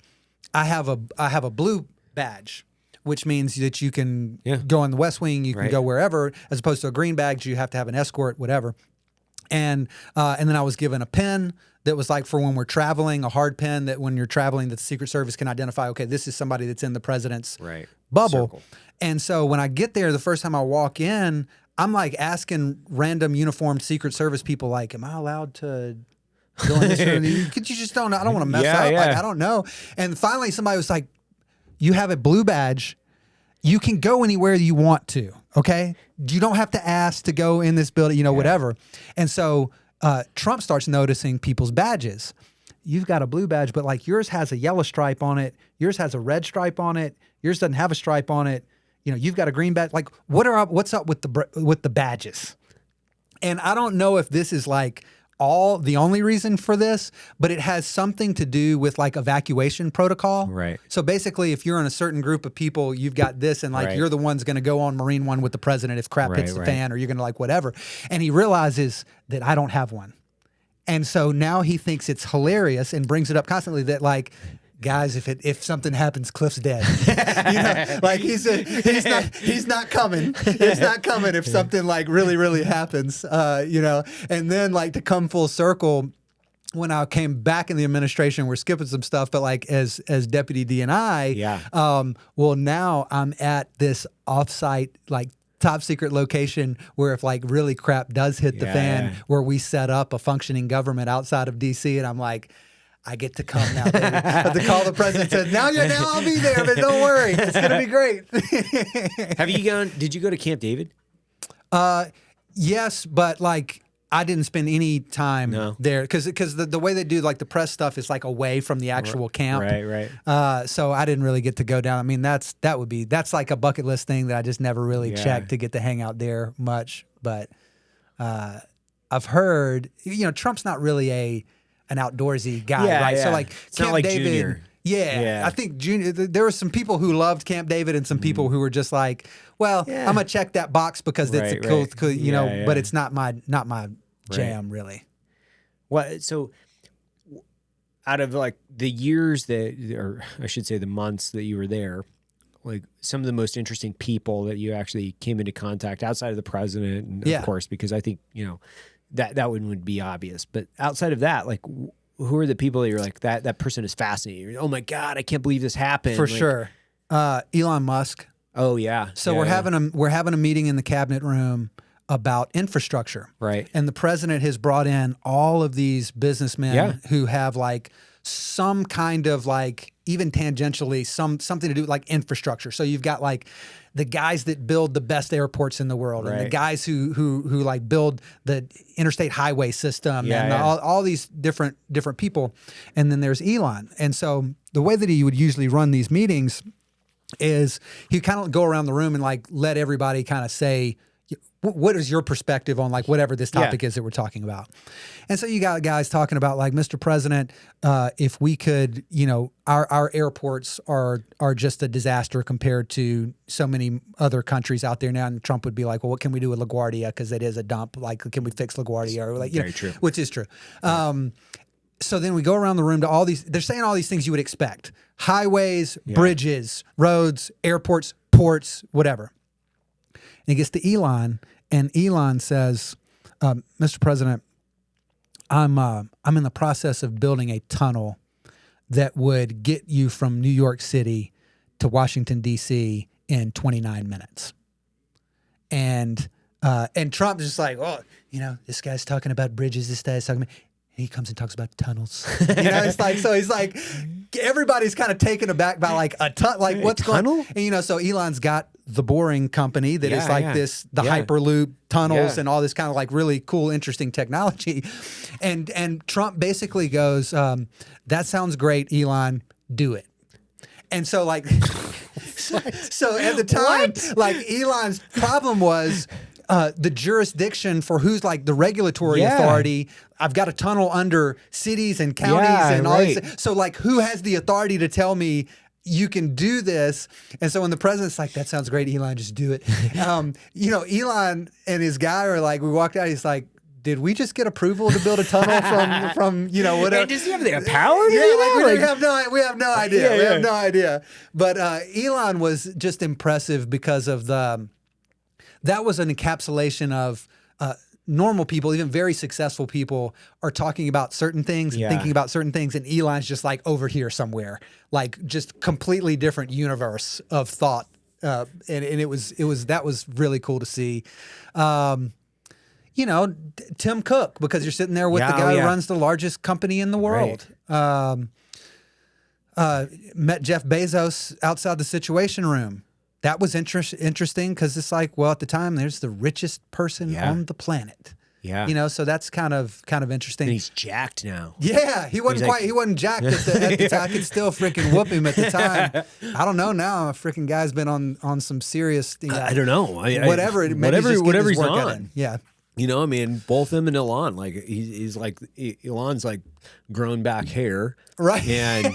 I have a blue badge, which means that you can go in the West Wing, you can go wherever, as opposed to a green badge, you have to have an escort, whatever. And then I was given a pen that was like for when we're traveling, a hard pen that when you're traveling, that the Secret Service can identify, okay, this is somebody that's in the president's bubble. Circle. And so when I get there, the first time I walk in, I'm like asking random uniformed Secret Service people, like, am I allowed to go in this room? Could you just don't know? I don't want to mess up. Like, I don't know. And finally somebody was like, you have a blue badge. You can go anywhere you want to, okay? You don't have to ask to go in this building, whatever. And so Trump starts noticing people's badges. You've got a blue badge, but like yours has a yellow stripe on it. Yours has a red stripe on it. Yours doesn't have a stripe on it. You've got a green badge. Like, what's up with the badges? And I don't know if this is like the only reason for this, but it has something to do with like evacuation protocol. Right. So basically, if you're in a certain group of people, you've got this, and like you're the one's going to go on Marine One with the president if crap hits the fan, or you're going to like whatever. And he realizes that I don't have one, and so now he thinks it's hilarious and brings it up constantly that like guys, if something happens, Cliff's dead. Like he's not coming. It's not coming if something like really happens. And then like to come full circle, when I came back in the administration, we're skipping some stuff, but like as deputy DNI, well, now I'm at this offsite like top secret location where if like really crap does hit the fan, where we set up a functioning government outside of DC, and I'm like, I get to come now, baby. I have to call the president and say, now I'll be there, but don't worry. It's going to be great. Have you gone, did you go to Camp David? Yes, but like I didn't spend any time there because the way they do like the press stuff is like away from the actual camp. Right. So I didn't really get to go down. I mean, that's like a bucket list thing that I just never really checked to get to hang out there much. But I've heard, Trump's not really an outdoorsy guy, right? So like it's Camp not like David, Junior. Yeah, I think Junior. There were some people who loved Camp David, and some people who were just like, "Well, I'm gonna check that box because it's a cool, but it's not my jam, really." Well, so out of like the years or I should say the months that you were there, like some of the most interesting people that you actually came into contact outside of the president, and of course, because I think that would be obvious, but outside of that, like. Who are the people that you're like, that person is fascinating? Oh my God, I can't believe this happened. For sure. Elon Musk. Oh yeah. So we're having a meeting in the cabinet room about infrastructure. Right. And the president has brought in all of these businessmen who have like some kind of like even tangentially something to do with like infrastructure. So you've got like the guys that build the best airports in the world, and the guys who like build the interstate highway system, and all these different people. And then there's Elon. And so the way that he would usually run these meetings is he kind of go around the room and like let everybody kind of say, what is your perspective on like whatever this topic is that we're talking about? And so you got guys talking about like, Mr. President, if we could, our airports are just a disaster compared to so many other countries out there now. And Trump would be like, well, what can we do with LaGuardia? Because it is a dump. Like, can we fix LaGuardia? Or like, Very true. Which is true. So then we go around the room to all these, they're saying all these things you would expect: highways, bridges, roads, airports, ports, whatever. And he gets to Elon, and Elon says, Mr. President, I'm in the process of building a tunnel that would get you from New York City to Washington, D.C. in 29 minutes. And Trump's just like, oh, this guy's talking about bridges, this guy's talking about... He comes and talks about tunnels. It's like, so he's like, everybody's kind of taken aback by like like what's tunnel? Going on? And so Elon's got the Boring Company that is like the Hyperloop tunnels and all this kind of like really cool, interesting technology. And Trump basically goes, that sounds great, Elon, do it. And so like, so at the time, like Elon's problem was, the jurisdiction for who's like the regulatory authority. I've got a tunnel under cities and counties and all this. So like, who has the authority to tell me you can do this? And so when the president's like, that sounds great, Elon, just do it. Elon and his guy are like, we walked out, he's like, did we just get approval to build a tunnel from whatever? Hey, does he have the power? We have no idea. We have no idea. But Elon was just impressive because of that was an encapsulation of normal people, even very successful people, are talking about certain things and thinking about certain things, and Elon's just like over here somewhere, like just completely different universe of thought, and it was that was really cool to see. Tim Cook, because you're sitting there with the guy who runs the largest company in the world. Met Jeff Bezos outside the Situation Room. That was interesting because it's like, well, at the time, there's the richest person on the planet. Yeah. So that's kind of interesting. And he's jacked now. Yeah. He wasn't jacked at the time. I could still freaking whoop him at the time. I don't know now. A freaking guy's been on some serious, I don't know. Whatever he's on. Yeah. You know, I mean, both him and Elon, like he's like Elon's like grown back hair, Right. And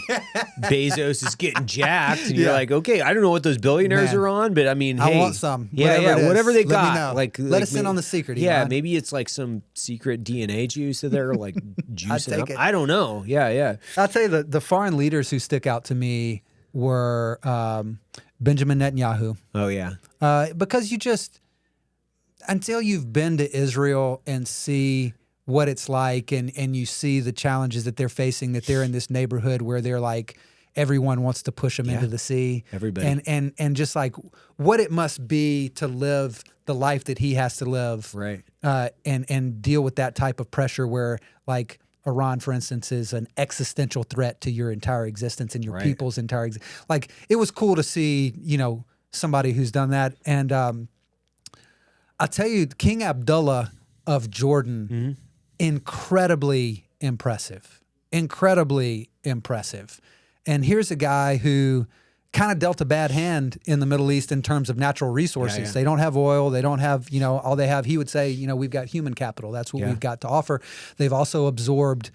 Bezos is getting jacked, and you're like, okay, I don't know what those billionaires are on, but I mean, I hey, want some. Whatever they Let got, me know. like Let us in on the secret. Yeah, Elon. maybe it's like some secret DNA juice that they're like juicing take up. it. I don't know. Yeah. I'll tell you the foreign leaders who stick out to me were Benjamin Netanyahu. Oh yeah. Because you just, until you've been to Israel and see what it's like and you see the challenges that they're facing, that they're in this neighborhood where they're like, everyone wants to push them into the sea. Everybody. And just like what it must be to live the life that he has to live. Right. And deal with that type of pressure where like Iran, for instance, is an existential threat to your entire existence and your people's entire like it was cool to see, you know, somebody who's done that. And I'll tell you, King Abdullah of Jordan, incredibly impressive. And here's a guy who kind of dealt a bad hand in the Middle East in terms of natural resources. Yeah. They don't have oil. They don't have, you know, all they have, he would say, you know, we've got human capital. That's what we've got to offer. They've also absorbed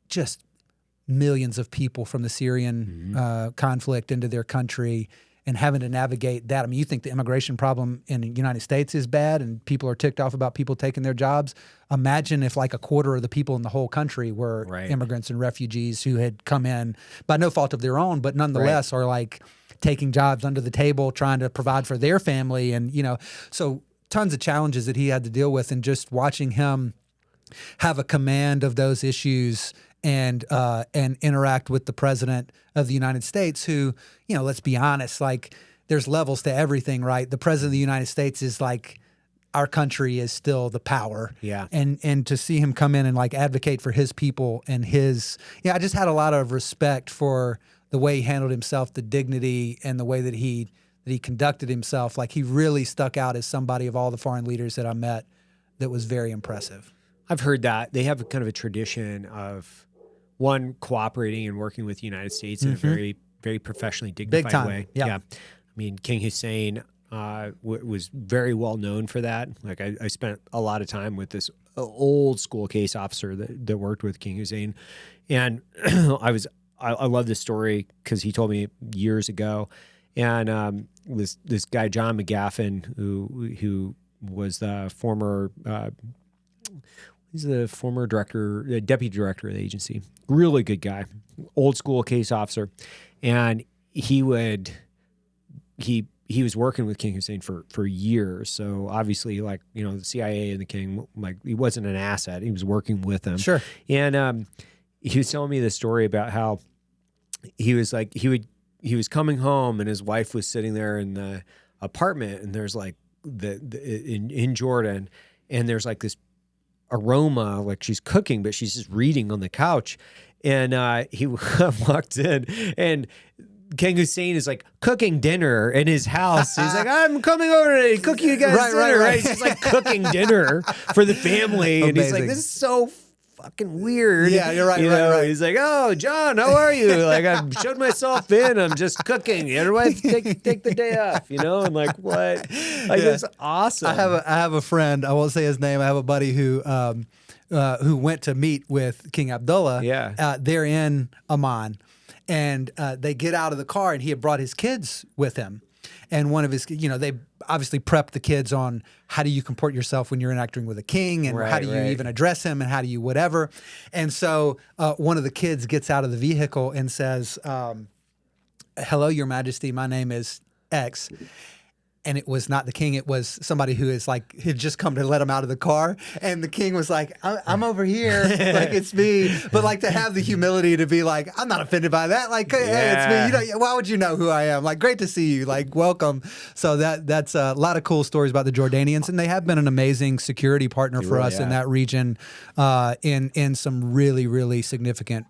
just millions of people from the Syrian conflict into their country and having to navigate that. I mean, you think the immigration problem in the United States is bad and people are ticked off about people taking their jobs. Imagine if like a quarter of the people in the whole country were immigrants and refugees who had come in by no fault of their own, but nonetheless are like taking jobs under the table, trying to provide for their family. And, you know, so tons of challenges that he had to deal with, and just watching him have a command of those issues and interact with the president of the United States, who, you know, let's be honest, like there's levels to everything, right? The president of the United States is like, our country is still the power. Yeah. And to see him come in and like advocate for his people and his, I just had a lot of respect for the way he handled himself, the dignity and the way that he conducted himself. Like he really stuck out as somebody of all the foreign leaders that I met that was very impressive. I've heard that they have kind of a tradition of one cooperating and working with the United States in a very, very professionally dignified way. Yep. Yeah. I mean, King Hussein was very well known for that. Like I spent a lot of time with this old school case officer that worked with King Hussein. And I love this story because he told me years ago. And this guy, John McGaffin, who was the former he's the former deputy director of the agency. Really good guy, old school case officer. And he was working with King Hussein for years. So obviously, like, you know, the CIA and the King, like, he wasn't an asset. He was working with them. Sure. And he was telling me this story about how he was like, he was coming home and his wife was sitting there in the apartment, and there's like in Jordan, and there's like this aroma, like she's cooking, but she's just reading on the couch. And he walked in, and King Hussein is like cooking dinner in his house. He's like, I'm coming over to cook you guys dinner. Right. He's like cooking dinner for the family. Amazing. And he's like, this is so fucking weird. Yeah, you're right, you right, know? right. He's like, oh, John, how are you? Like, I've showed myself in. I'm just cooking. Everybody take the day off, you know? And like, what? Like, it's awesome. I have a friend, I won't say his name. I have a buddy who went to meet with King Abdullah. Yeah. They're in Amman. And they get out of the car, and he had brought his kids with him. And one of his, you know, they obviously prepped the kids on how do you comport yourself when you're interacting with a king, and how do you even address him, and how do you whatever. And so one of the kids gets out of the vehicle and says, hello, Your Majesty, my name is X. And it was not the king. It was somebody who is like, had just come to let him out of the car. And the king was like, I'm over here. Like, it's me. But like, to have the humility to be like, I'm not offended by that. Like, hey, it's me. You know, why would you know who I am? Like, great to see you. Like, welcome. So that's a lot of cool stories about the Jordanians. And they have been an amazing security partner for us in that region in some really, really significant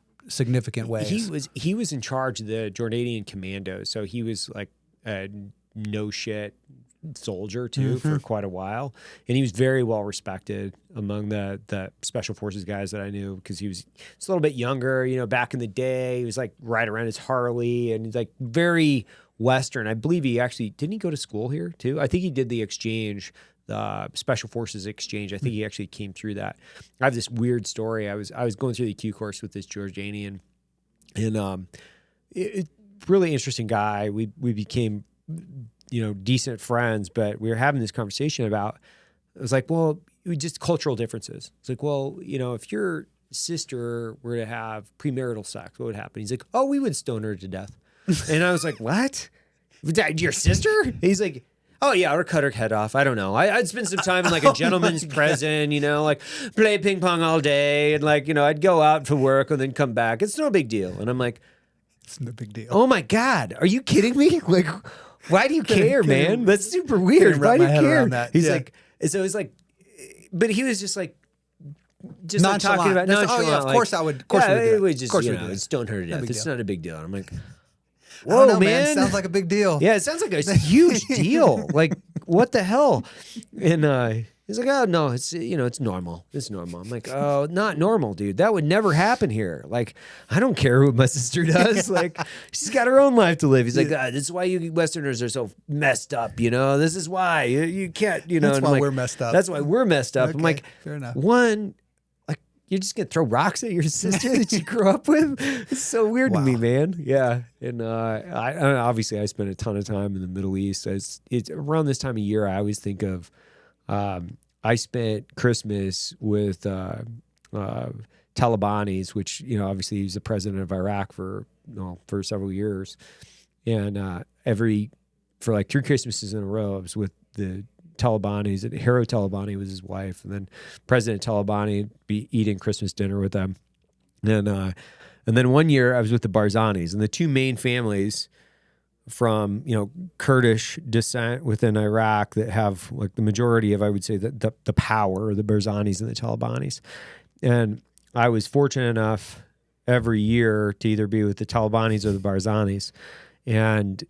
ways. He was in charge of the Jordanian commandos. So he was like no shit soldier too for quite a while, and he was very well respected among the special forces guys that I knew, because he was a little bit younger, you know, back in the day. He was like right around his Harley, and he's like very Western. I believe he actually didn't he go to school here too? I think he did the exchange Special Forces Exchange. I think he actually came through that. I have this weird story. I was going through the Q course with this Georgianian, and really interesting guy. We became decent friends, but we were having this conversation about. It was like, well, just cultural differences. It's like, well, if your sister were to have premarital sex, what would happen? He's like, oh, we would stone her to death. And I was like, what? Your sister? He's like, oh yeah, or cut her head off. I don't know. I'd spend some time in like a gentleman's prison, like play ping pong all day, and like I'd go out for work and then come back. It's no big deal. And I'm like, it's no big deal. Oh my God, are you kidding me? Like, why do you care, man? That's super weird. Why do you care? He's like, so it's like, but he was just like. Just like talking about nonchalant. Oh yeah, of course I would. Of course it would just stone her to death. It's not a big deal. I'm like, whoa, know, man. Sounds like a big deal. Yeah, it sounds like a huge deal. Like, what the hell? And he's like, oh no, it's it's normal. It's normal. I'm like, oh, not normal, dude. That would never happen here. Like, I don't care what my sister does. Like, she's got her own life to live. He's like, this is why you Westerners are so messed up. This is why you can't. That's why we're messed up. That's why we're messed up. Okay, I'm like, fair enough. One. You're just gonna throw rocks at your sister that you grew up with? It's so weird to me, man. Yeah, and I obviously I spent a ton of time in the Middle East. It's around this time of year. I always think of. I spent Christmas with Talibanis, which obviously he was the president of Iraq for several years, and for like 3 Christmases in a row, I was with the Talibanis, and Hero Talabani was his wife, and then President Talabani be eating Christmas dinner with them. And then one year I was with the Barzanis, and the two main families from Kurdish descent within Iraq that have like the majority of, I would say, the power, the Barzanis and the Talibanis. And I was fortunate enough every year to either be with the Talibanis or the Barzanis, and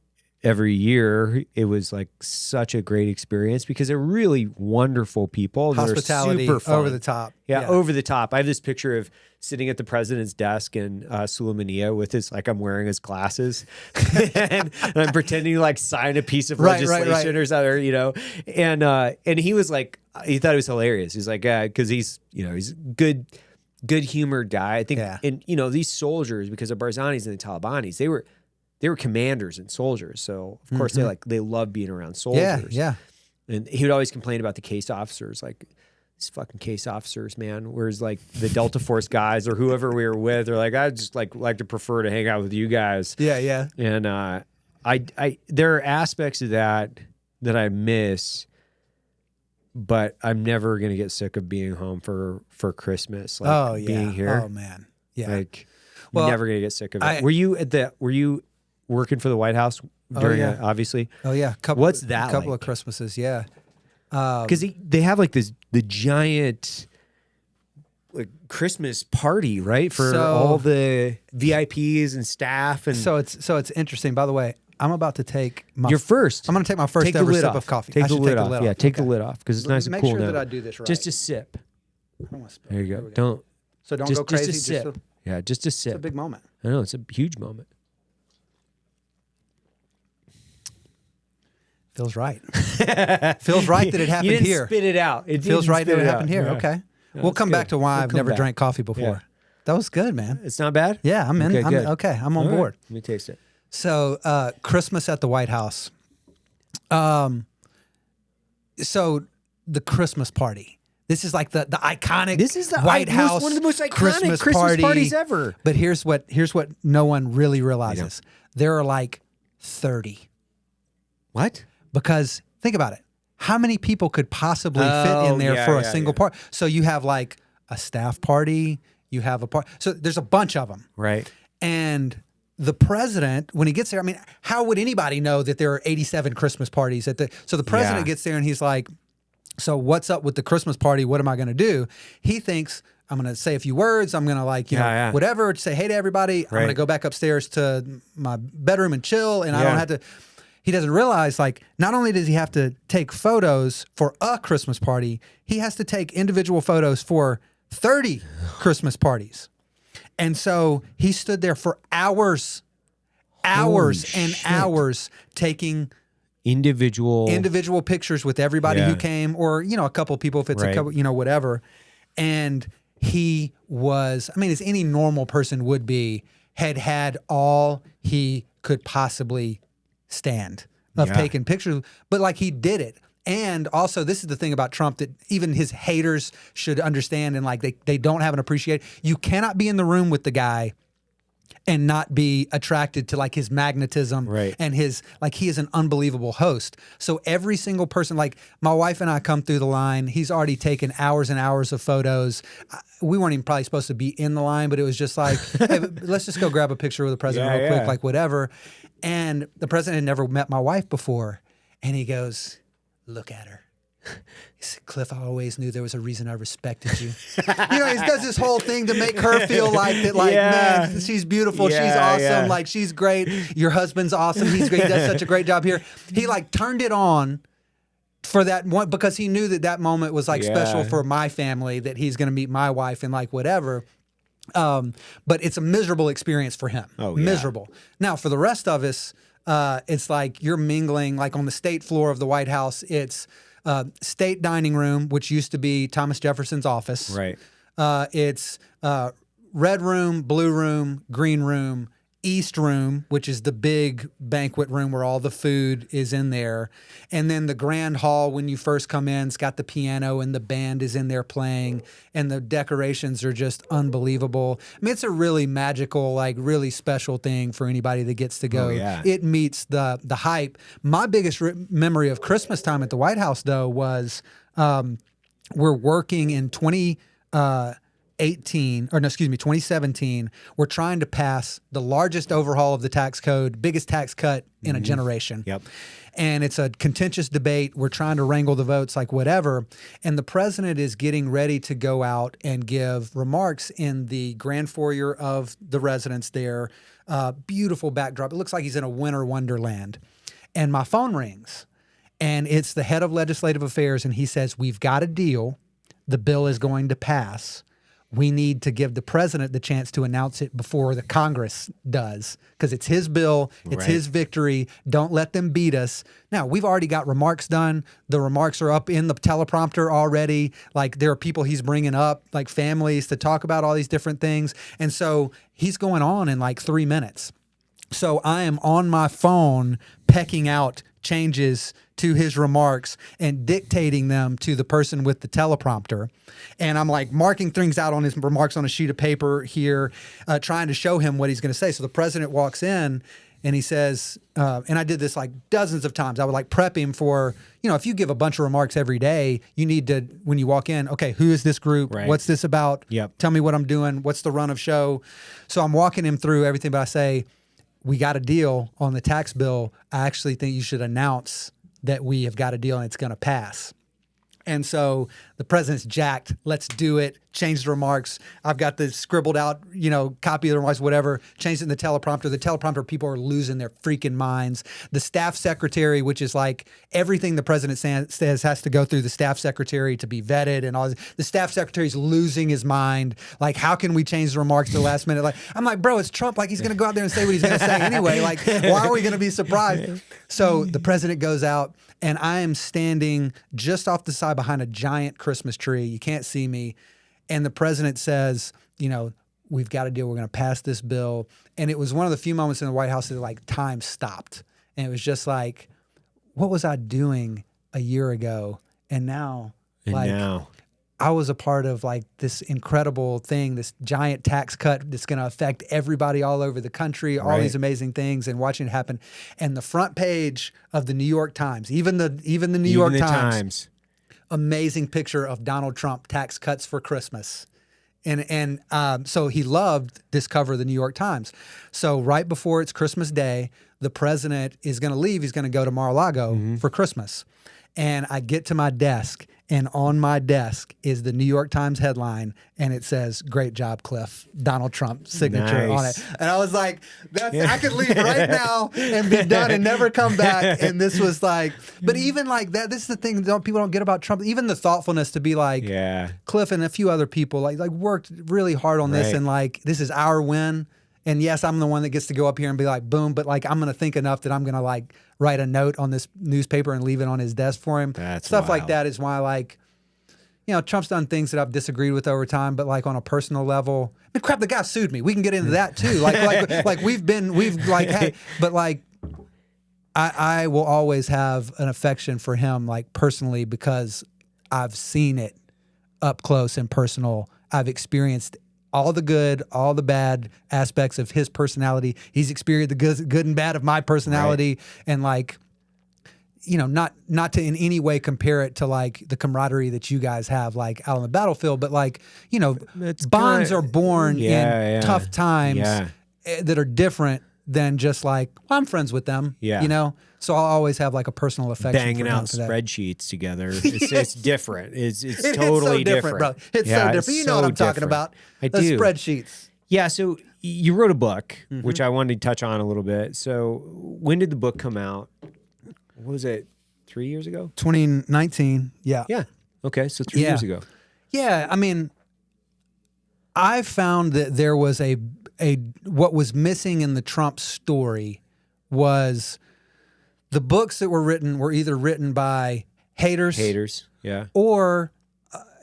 every year it was like such a great experience because they're really wonderful people. Hospitality, super fun. Over the top. Yeah, over the top. I have this picture of sitting at the president's desk in Sulaymaniyah with I'm wearing his glasses and I'm pretending to like sign a piece of legislation or something, and he was like, he thought it was hilarious. He's like, because he's good humored guy. I think, and these soldiers, because of Barzanis and the Talibanis, they were commanders and soldiers. So of course they love being around soldiers. Yeah. And he would always complain about the case officers, like these fucking case officers, man. Whereas like the Delta Force guys or whoever we were with, they're like, I just like to prefer to hang out with you guys. Yeah. And I there are aspects of that I miss, but I'm never gonna get sick of being home for Christmas. Like being here. Oh man. Yeah. Like you're never gonna get sick of it. Were you working for the White House during it, obviously? Oh yeah. What's that? A couple of Christmases, yeah. Because they have like the giant like Christmas party, right? For all the VIPs and staff, and so it's interesting. By the way, I'm about to take my your first. I'm going to take my first ever sip of coffee. Take the lid off. Yeah, take the lid off because it's nice and cool. Make sure now. that I do this right. Just a sip. I don't want to spill. There you go. Don't go crazy. Just a sip. Yeah, just a sip. It's a big moment. I know, it's a huge moment. Feels right. Feels right that it happened you didn't here. Spit it out. It feels right that it happened here. Yeah. Okay. No, we'll come back to why I've never drank coffee before. Yeah. That was good, man. It's not bad? Yeah, I'm in. Okay, I'm on board. Let me taste it. So, Christmas at the White House. So the Christmas party. This is like the iconic. This is the White House, one of the most iconic Christmas parties ever. But here's what no one really realizes. There are like 30. What? Because think about it. How many people could possibly fit in there for a single party? So you have like a staff party. You have a party. So there's a bunch of them. Right. And the president, when he gets there, I mean, how would anybody know that there are 87 Christmas parties at the? So the president gets there and he's like, "So what's up with the Christmas party? What am I going to do?" He thinks, "I'm going to say a few words. I'm going to like, whatever, say hey to everybody. I'm going to go back upstairs to my bedroom and chill, and I don't have to." He doesn't realize, like, not only does he have to take photos for a Christmas party, he has to take individual photos for 30 Christmas parties. And so he stood there for hours and hours taking individual pictures with everybody who came, or, you know, a couple people if it's a couple, you know, whatever. And he was, I mean, as any normal person would be, had all he could possibly stand of taking pictures, but like he did it. And also, this is the thing about Trump that even his haters should understand, and like they don't have an appreciation. You cannot be in the room with the guy and not be attracted to like his magnetism and his, like, he is an unbelievable host. So every single person, like my wife and I come through the line, he's already taken hours and hours of photos. We weren't even probably supposed to be in the line, but it was just like, hey, let's just go grab a picture with the president real quick, like whatever. And the president had never met my wife before. And he goes, look at her. He said, Cliff, I always knew there was a reason I respected you. You know, he does this whole thing to make her feel like that, like, man, she's beautiful, she's awesome, like, she's great. Your husband's awesome, he's great, he does such a great job here. He, like, turned it on for that one because he knew that that moment was, like, special for my family, that he's going to meet my wife and, like, whatever. But it's a miserable experience for him. Miserable. Now, for the rest of us, it's like you're mingling, like on the state floor of the White House, it's state dining room, which used to be Thomas Jefferson's office. Right. It's red room, blue room, green room, East room, which is the big banquet room where all the food is in there. And then the grand hall, when you first come in, it's got the piano and the band is in there playing, and the decorations are just unbelievable. I mean, it's a really magical, like really special thing for anybody that gets to go. It meets the hype. My biggest memory of Christmas time at the White House, though, was we're working in 2017, we're trying to pass the largest overhaul of the tax code, biggest tax cut in a generation. And it's a contentious debate. We're trying to wrangle the votes, like whatever. And the president is getting ready to go out and give remarks in the grand foyer of the residence there. Beautiful backdrop. It looks like he's in a winter wonderland. And my phone rings, and it's the head of legislative affairs, and he says, we've got a deal. The bill is going to pass. We need to give the president the chance to announce it before the Congress does, because it's his bill, it's his victory. Don't let them beat us. Now, we've already got remarks done. The remarks are up in the teleprompter already. Like, there are people he's bringing up, like families, to talk about all these different things. And so he's going on in like 3 minutes. So I am on my phone pecking out changes to his remarks and dictating them to the person with the teleprompter. And I'm like marking things out on his remarks on a sheet of paper here, trying to show him what he's going to say. So the president walks in and he says, and I did this like dozens of times. I would like prep him for, you know, if you give a bunch of remarks every day, you need to, when you walk in, okay, who is this group? What's this about? Tell me what I'm doing. What's the run of show? So I'm walking him through everything, but I say, we got a deal on the tax bill. I actually think you should announce that we have got a deal and it's going to pass. And so the president's jacked. Let's do it. Change the remarks. I've got the scribbled out, you know, copy of the remarks, whatever. Changed it in the teleprompter. The teleprompter, people are losing their freaking minds. The staff secretary, which is like everything the president says has to go through the staff secretary to be vetted and all this. The staff secretary's losing his mind. Like, how can we change the remarks to the last minute? Like, I'm like, bro, it's Trump. Like, he's going to go out there and say what he's going to say anyway. Like, why are we going to be surprised? So the president goes out, and I am standing just off the side behind a giant Christmas tree. You can't see me. And the president says, you know, we've got a deal. We're going to pass this bill. And it was one of the few moments in the White House that like time stopped. And it was just like, what was I doing a year ago? And now, I was a part of like this incredible thing, this giant tax cut that's going to affect everybody all over the country, all these amazing things, and watching it happen. And the front page of the New York Times, even the New York Times, amazing picture of Donald Trump, tax cuts for Christmas. And so he loved this cover of the New York Times. So right before it's Christmas Day, the president is going to leave. He's going to go to Mar-a-Lago for Christmas. And I get to my desk, and on my desk is the New York Times headline, and it says, "Great job, Cliff." Donald Trump signature on it. And I was like, I could leave right now and be done and never come back. And this was like, but even like that, this is the thing that people don't get about Trump. Even the thoughtfulness to be like, Cliff and a few other people like worked really hard on this, and like, this is our win. And yes, I'm the one that gets to go up here and be like, boom, but like, I'm going to think enough that I'm going to like write a note on this newspaper and leave it on his desk for him. That's Stuff like wild. that is why, like, you know, Trump's done things that I've disagreed with over time, but like on a personal level, I mean, crap, the guy sued me. We can get into that too. Like we've like had, but like, I will always have an affection for him, like personally, because I've seen it up close and personal. I've experienced all the good, all the bad aspects of his personality. He's experienced the good and bad of my personality, and like, you know, not to in any way compare it to like the camaraderie that you guys have like out on the battlefield, but like, you know, bonds are born in tough times that are different than just like, well, I'm friends with them, you know? So I'll always have like a personal affection Banging for him out for that. spreadsheets together. It's different. It's It's totally so different, bro. It's so different. You know what I'm talking about. I The do. spreadsheets. Yeah, so you wrote a book, which I wanted to touch on a little bit. So when did the book come out? What was it, 3 years ago? 2019. Yeah. Yeah. Okay, so 3 years ago. Yeah, I mean, I found that there was a what was missing in the Trump story was the books that were written were either written by haters, Yeah. or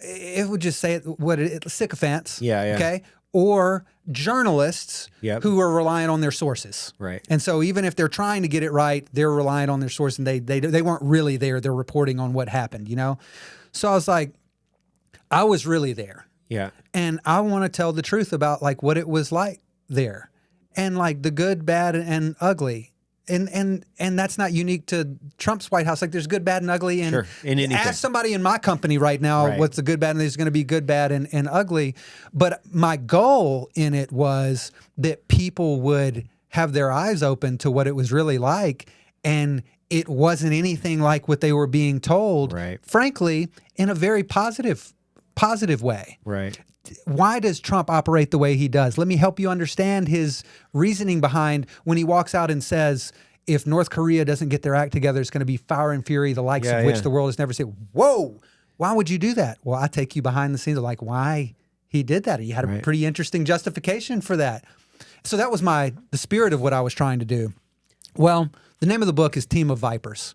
it would just say sycophants, Yeah. okay, or journalists who are relying on their sources, Right. And so even if they're trying to get it right, they're relying on their source, and they weren't really there. They're reporting on what happened, you know. So I was like, I was really there. Yeah. And I want to tell the truth about like what it was like there, and like the good, bad, and ugly. And that's not unique to Trump's White House. Like there's good, bad, and ugly. And Sure. In anything. ask somebody in my company right now what's the good, bad, and there's going to be good, bad, and ugly. But my goal in it was that people would have their eyes open to what it was really like, and it wasn't anything like what they were being told. Right. Frankly, in a very positive way. Right. Why does Trump operate the way he does? Let me help you understand his reasoning behind when he walks out and says, if North Korea doesn't get their act together, it's going to be fire and fury, the likes of which the world has never seen. Whoa, why would you do that? Well, I take you behind the scenes of like why he did that. He had a pretty interesting justification for that. So that was the spirit of what I was trying to do. Well, the name of the book is Team of Vipers,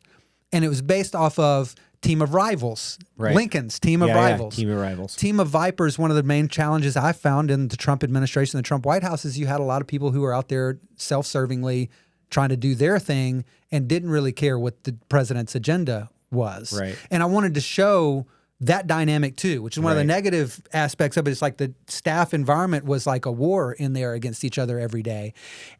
and it was based off of Team of Rivals, Lincoln's Team of Rivals. Team of Rivals. Team of Vipers, one of the main challenges I found in the Trump administration, the Trump White House, is you had a lot of people who were out there self-servingly trying to do their thing and didn't really care what the president's agenda was. Right. And I wanted to show that dynamic too, which is one of the negative aspects of it. It's like the staff environment was like a war in there against each other every day.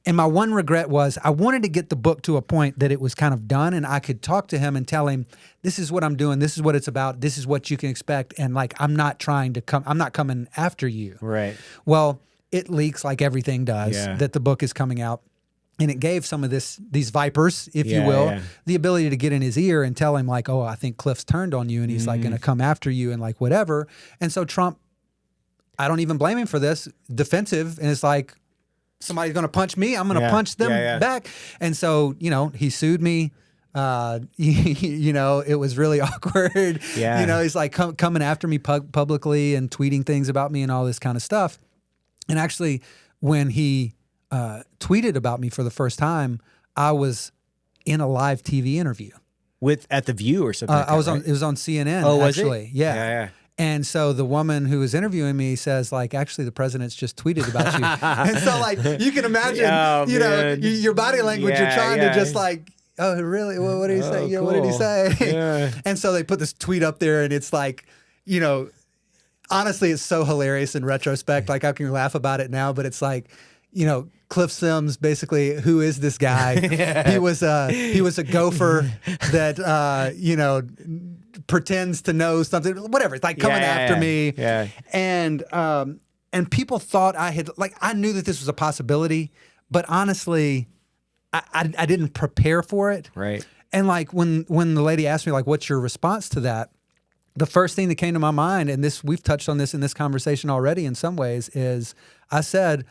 And my one regret was I wanted to get the book to a point that it was kind of done and I could talk to him and tell him, this is what I'm doing. This is what it's about. This is what you can expect. And like, I'm not coming after you. Right. Well, it leaks like everything does that the book is coming out. And it gave some of these vipers, if you will, the ability to get in his ear and tell him like, oh, I think Cliff's turned on you and he's like going to come after you and like whatever. And so Trump, I don't even blame him for this, defensive. And it's like, somebody's going to punch me, I'm going to punch them back. And so, you know, he sued me. You know, it was really awkward. You know, he's like coming after me publicly and tweeting things about me and all this kind of stuff. And actually, when he tweeted about me for the first time, I was in a live TV interview At The View or something. I was on. It was on CNN. Oh, was actually, it? Yeah. And so the woman who was interviewing me says, like, actually, the president's just tweeted about you. And so, like, you can imagine, you know, your body language. You're trying to just like, oh, really? Well, what did he say? You know, what did he say? And so they put this tweet up there, and it's like, you know, honestly, it's so hilarious in retrospect. Like, I can laugh about it now, but it's like, you know, Cliff Sims, basically, who is this guy? He was a gopher that you know, pretends to know something, whatever. It's like coming after me. And people thought I knew that this was a possibility, but honestly, I didn't prepare for it. Right. And like when the lady asked me like, what's your response to that? The first thing that came to my mind, and we've touched on this in this conversation already in some ways, is I said,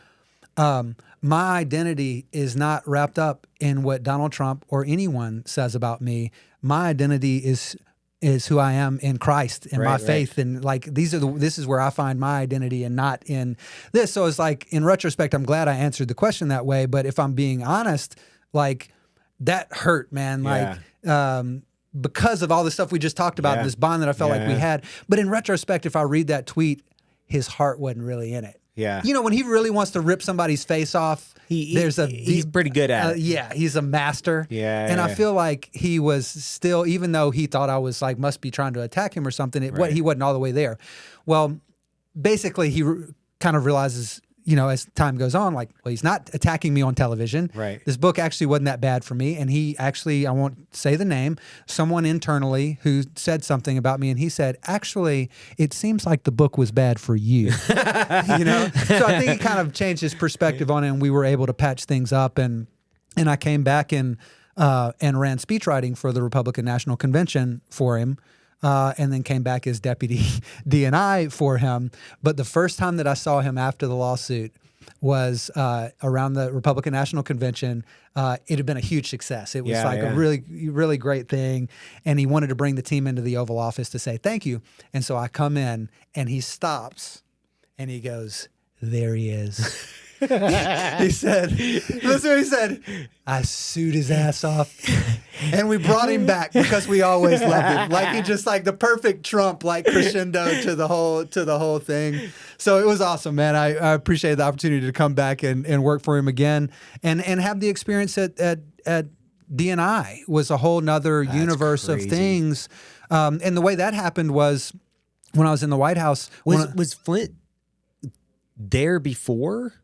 my identity is not wrapped up in what Donald Trump or anyone says about me. My identity is who I am in Christ and my faith. And like, this is where I find my identity and not in this. So it's like, in retrospect, I'm glad I answered the question that way. But if I'm being honest, like, that hurt, man. Yeah. Like, because of all the stuff we just talked about, Yeah. this bond that I felt like we Yeah. had. But in retrospect, if I read that tweet, his heart wasn't really in it. Yeah. You know, when he really wants to rip somebody's face off, He's pretty good at it. yeah, he's a master. Yeah, and I yeah. feel like he was still, even though he thought I was like, must be trying to attack him or something, Right. he wasn't all the way there. Well, basically, he kind of realizes, you know, as time goes on, like, well, he's not attacking me on television. Right. This book actually wasn't that bad for me. And he actually, I won't say the name, someone internally who said something about me, and he said, actually, it seems like the book was bad for you. You know? So I think he kind of changed his perspective on it, and we were able to patch things up. And I came back and ran speech writing for the Republican National Convention for him. And then came back as deputy DNI for him. But the first time that I saw him after the lawsuit was around the Republican National Convention. It had been a huge success. It was a really, really great thing. And he wanted to bring the team into the Oval Office to say thank you. And so I come in and he stops and he goes, there he is. He said, listen what he said, I sued his ass off. And we brought him back because we always loved him. Like he just like the perfect Trump, like crescendo to the whole thing. So it was awesome, man. I appreciate the opportunity to come back and work for him again and have the experience at DNI was a whole nother universe crazy. of things. And the way that happened was when I was in the White House. Was Flint there before?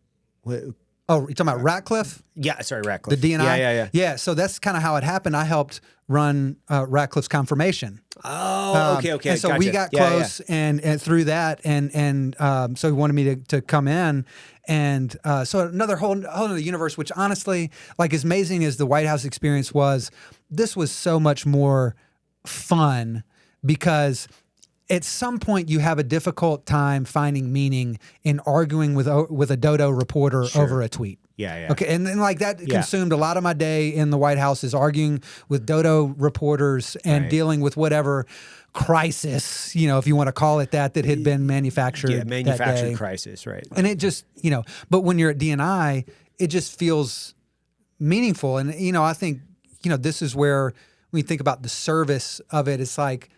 Oh, you're talking about Ratcliffe? Yeah, sorry, Ratcliffe. The DNI? Yeah. Yeah, so that's kind of how it happened. I helped run Ratcliffe's confirmation. Oh, okay. And so gotcha. we got close and through that, and so he wanted me to come in. And so another whole other universe, which honestly, like as amazing as the White House experience was, this was so much more fun because at some point you have a difficult time finding meaning in arguing with a dodo reporter over a tweet. Yeah. Okay, and then like that consumed a lot of my day in the White House is arguing with dodo reporters and dealing with whatever crisis, you know, if you want to call it that had been manufactured. Yeah, manufactured that day. crisis, right. And it just, you know, but when you're at DNI, it just feels meaningful. And, you know, I think, you know, this is where when you think about the service of it, it's like,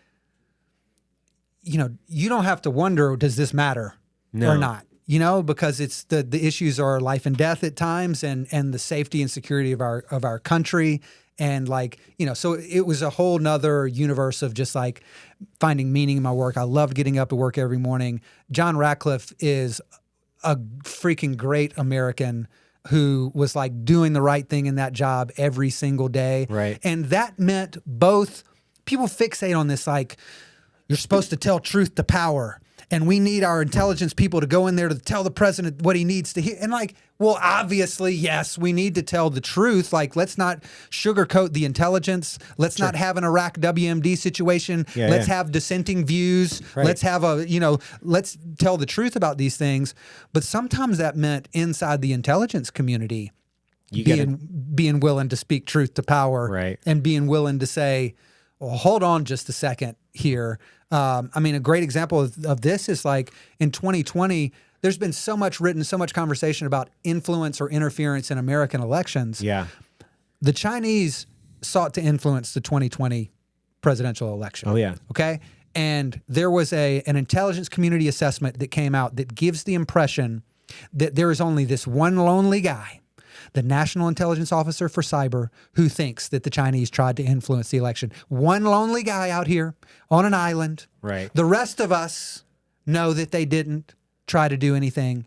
you know, you don't have to wonder, does this matter or not? You know, because it's the issues are life and death at times and the safety and security of our country. And like, you know, so it was a whole nother universe of just like finding meaning in my work. I loved getting up to work every morning. John Ratcliffe is a freaking great American who was like doing the right thing in that job every single day. Right. And that meant both people fixate on this, like, you're supposed to tell truth to power. And we need our intelligence people to go in there to tell the president what he needs to hear. And like, well, obviously, yes, we need to tell the truth. Like, let's not sugarcoat the intelligence. Let's not have an Iraq WMD situation. Let's have dissenting views. Right. Let's have let's tell the truth about these things. But sometimes that meant inside the intelligence community, being willing to speak truth to power, Right. and being willing to say, well, hold on just a second here. I mean, a great example of this is like in 2020, there's been so much written, so much conversation about influence or interference in American elections. Yeah. The Chinese sought to influence the 2020 presidential election. Oh, yeah. Okay. And there was an intelligence community assessment that came out that gives the impression that there is only this one lonely guy, the National Intelligence Officer for Cyber, who thinks that the Chinese tried to influence the election. One lonely guy out here on an island. Right. The rest of us know that they didn't try to do anything,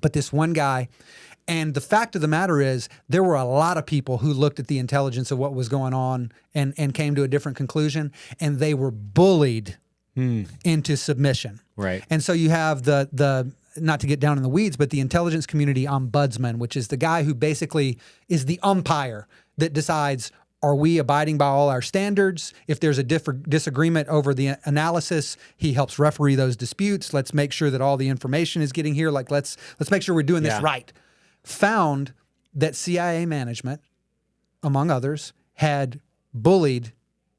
but this one guy. And the fact of the matter is, there were a lot of people who looked at the intelligence of what was going on and came to a different conclusion, and they were bullied into submission. Right. And so you have the not to get down in the weeds, but the intelligence community ombudsman, which is the guy who basically is the umpire that decides, are we abiding by all our standards? If there's a disagreement over the analysis, he helps referee those disputes. Let's make sure that all the information is getting here. Like, let's make sure we're doing this right. Found that CIA management, among others, had bullied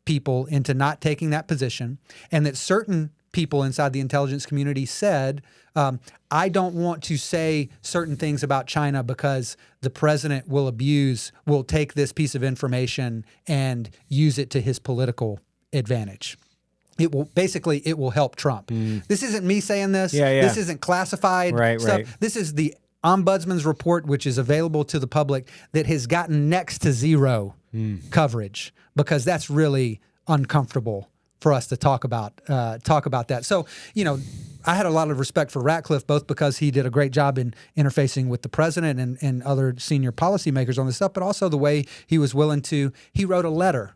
people into not taking that position, and that certain people inside the intelligence community said, I don't want to say certain things about China because the president will take this piece of information and use it to his political advantage. It will help Trump. This isn't me saying this. This isn't classified stuff. Right. This is the Ombudsman's report, which is available to the public, that has gotten next to zero coverage, because that's really uncomfortable for us to talk about that. So, I had a lot of respect for Ratcliffe, both because he did a great job in interfacing with the president and other senior policymakers on this stuff, but also the way he was willing to. He wrote a letter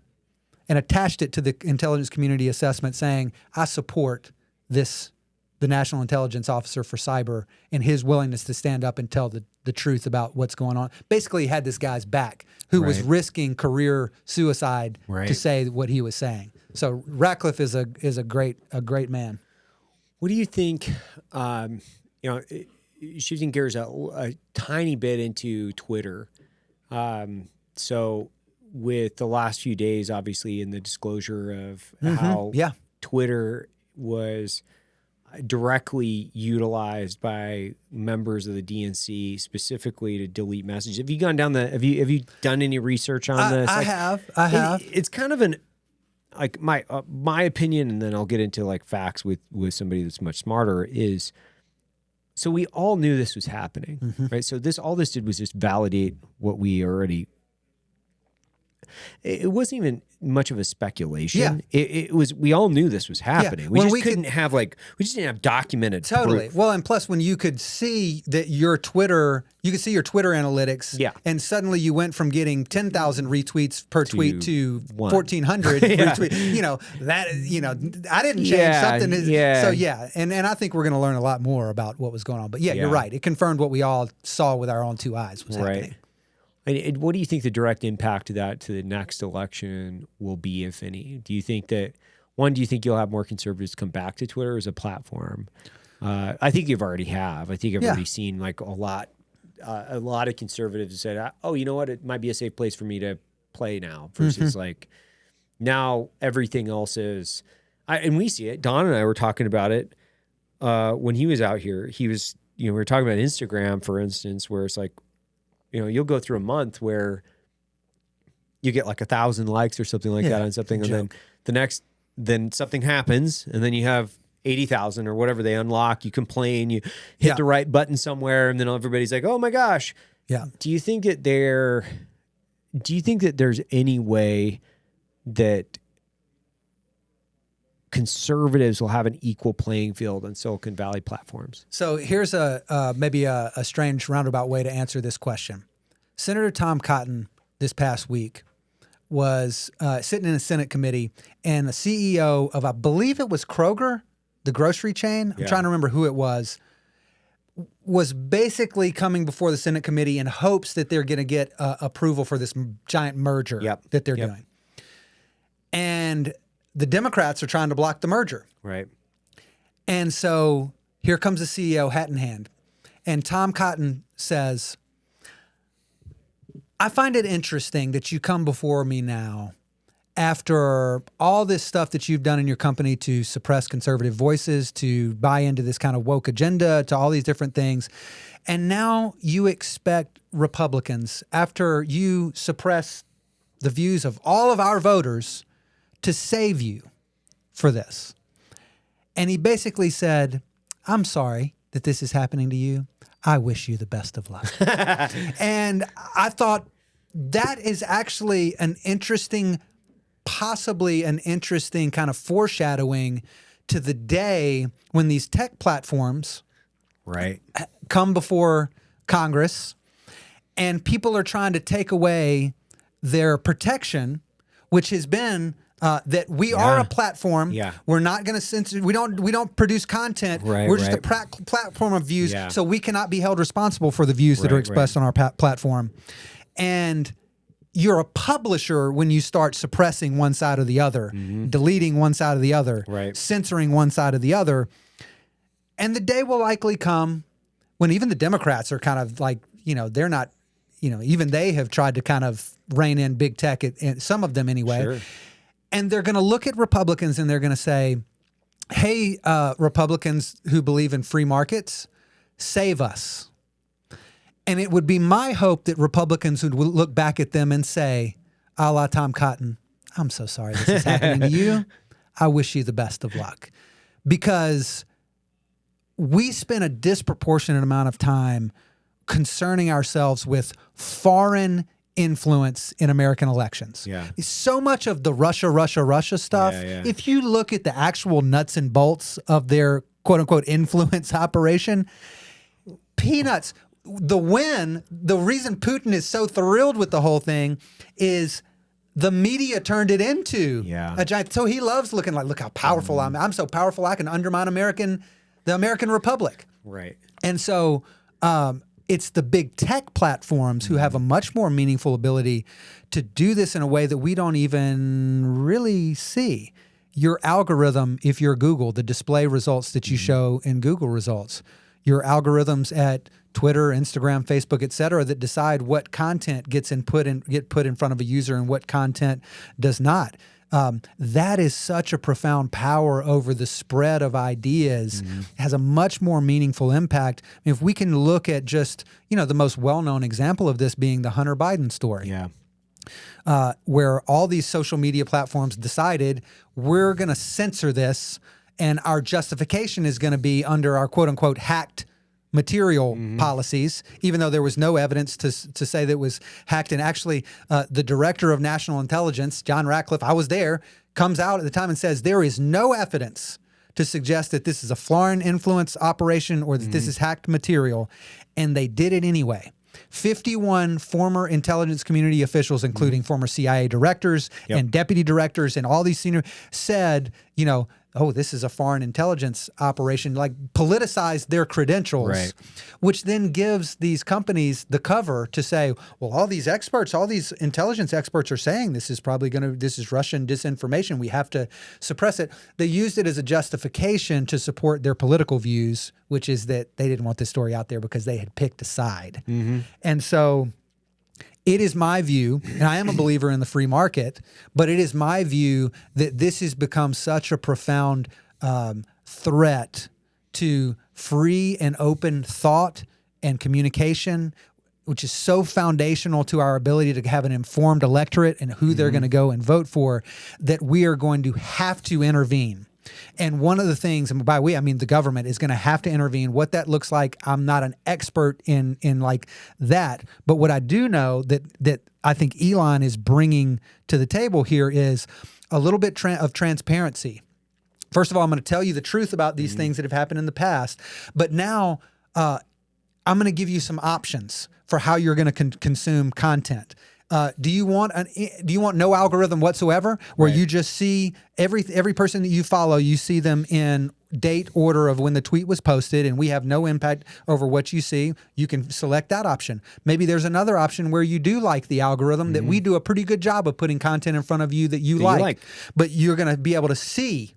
and attached it to the intelligence community assessment saying, I support the National Intelligence Officer for Cyber and his willingness to stand up and tell the truth about what's going on. Basically, he had this guy's back who was risking career suicide to say what he was saying. So Ratcliffe is a great man. What do you think, shifting gears a tiny bit into Twitter. So with the last few days, obviously, in the disclosure of how Twitter was directly utilized by members of the DNC specifically to delete messages. Have you gone down have you done any research on this? I have. It's kind of my opinion, and then I'll get into facts with somebody that's much smarter, is so we all knew this was happening, right? So all this did was just validate what we already. It wasn't even much of a speculation. Yeah. It was. We all knew this was happening. Yeah. We just didn't have documented proof. Well, and plus when you could see that your Twitter analytics. Yeah. And suddenly you went from getting 10,000 retweets per tweet to 1,400 retweets. I didn't change something. So and I think we're going to learn a lot more about what was going on. But you're right. It confirmed what we all saw with our own two eyes was happening. And what do you think the direct impact of that to the next election will be, if any? Do you think that, do you think you'll have more conservatives come back to Twitter as a platform? I think you've already have. I think I've already seen a lot of conservatives said, oh, you know what? It might be a safe place for me to play now versus now everything else is, and we see it. Don and I were talking about it when he was out here. He was, we were talking about Instagram, for instance, where it's you'll go through a month where you get 1,000 likes or something like that on something, and then something happens, and then you have 80,000 or whatever they unlock. You complain, you hit the right button somewhere, and then everybody's like, "Oh my gosh!" Yeah. Do you think that there's any way that conservatives will have an equal playing field on Silicon Valley platforms? So here's maybe a strange roundabout way to answer this question. Senator Tom Cotton this past week was sitting in a Senate committee, and the CEO of, I believe it was Kroger, the grocery chain, I'm trying to remember who it was basically coming before the Senate committee in hopes that they're going to get approval for this giant merger that they're doing. And the Democrats are trying to block the merger. Right. And so here comes the CEO, hat in hand. And Tom Cotton says, I find it interesting that you come before me now after all this stuff that you've done in your company to suppress conservative voices, to buy into this kind of woke agenda, to all these different things. And now you expect Republicans, after you suppress the views of all of our voters, to save you for this. And he basically said, I'm sorry that this is happening to you. I wish you the best of luck. And I thought that is actually possibly an interesting kind of foreshadowing to the day when these tech platforms come before Congress and people are trying to take away their protection, which has been that we are a platform. Yeah. We're not going to censor. We don't produce content. We're just a platform of views. Yeah. So we cannot be held responsible for the views that are expressed on our platform. And you're a publisher when you start suppressing one side or the other, deleting one side or the other, censoring one side or the other. And the day will likely come when even the Democrats are kind of they're not, even they have tried to kind of rein in big tech, some of them anyway. Sure. And they're going to look at Republicans and they're going to say, hey, Republicans who believe in free markets, save us. And it would be my hope that Republicans would look back at them and say, a la Tom Cotton, I'm so sorry this is happening to you. I wish you the best of luck. Because we spend a disproportionate amount of time concerning ourselves with foreign influence in American elections. Yeah. So much of the Russia stuff, Yeah. if you look at the actual nuts and bolts of their quote unquote influence operation, peanuts. The reason Putin is so thrilled with the whole thing is the media turned it into a giant. So he loves looking like, look how powerful I'm so powerful I can undermine the American Republic. Right. And so it's the big tech platforms who have a much more meaningful ability to do this in a way that we don't even really see. Your algorithm, if you're Google, the display results that you show in Google results, your algorithms at Twitter, Instagram, Facebook, et cetera, that decide what content get put in front of a user and what content does not. That is such a profound power over the spread of ideas, has a much more meaningful impact. I mean, if we can look at just, the most well-known example of this being the Hunter Biden story. Where all these social media platforms decided we're going to censor this and our justification is going to be under our quote-unquote hacked material policies, even though there was no evidence to say that it was hacked. And actually, the director of national intelligence, John Ratcliffe, I was there, comes out at the time and says there is no evidence to suggest that this is a foreign influence operation or that this is hacked material. And they did it anyway. 51 former intelligence community officials, including former CIA directors and deputy directors and all these senior, said, oh, this is a foreign intelligence operation, like politicized their credentials, which then gives these companies the cover to say, well, all these intelligence experts are saying this is Russian disinformation. We have to suppress it. They used it as a justification to support their political views, which is that they didn't want this story out there because they had picked a side. And so it is my view, and I am a believer in the free market, but it is my view that this has become such a profound threat to free and open thought and communication, which is so foundational to our ability to have an informed electorate and who they're going to go and vote for, that we are going to have to intervene. And one of the things, and by we, I mean the government, is going to have to intervene. What that looks like, I'm not an expert in like that. But what I do know that I think Elon is bringing to the table here is a little bit of transparency. First of all, I'm going to tell you the truth about these things that have happened in the past. But now I'm going to give you some options for how you're going to consume content. Do you want no algorithm whatsoever, where you just see every person that you follow, you see them in date order of when the tweet was posted, and we have no impact over what you see? You can select that option. Maybe there's another option where you do like the algorithm, that we do a pretty good job of putting content in front of you that you like, but you're going to be able to see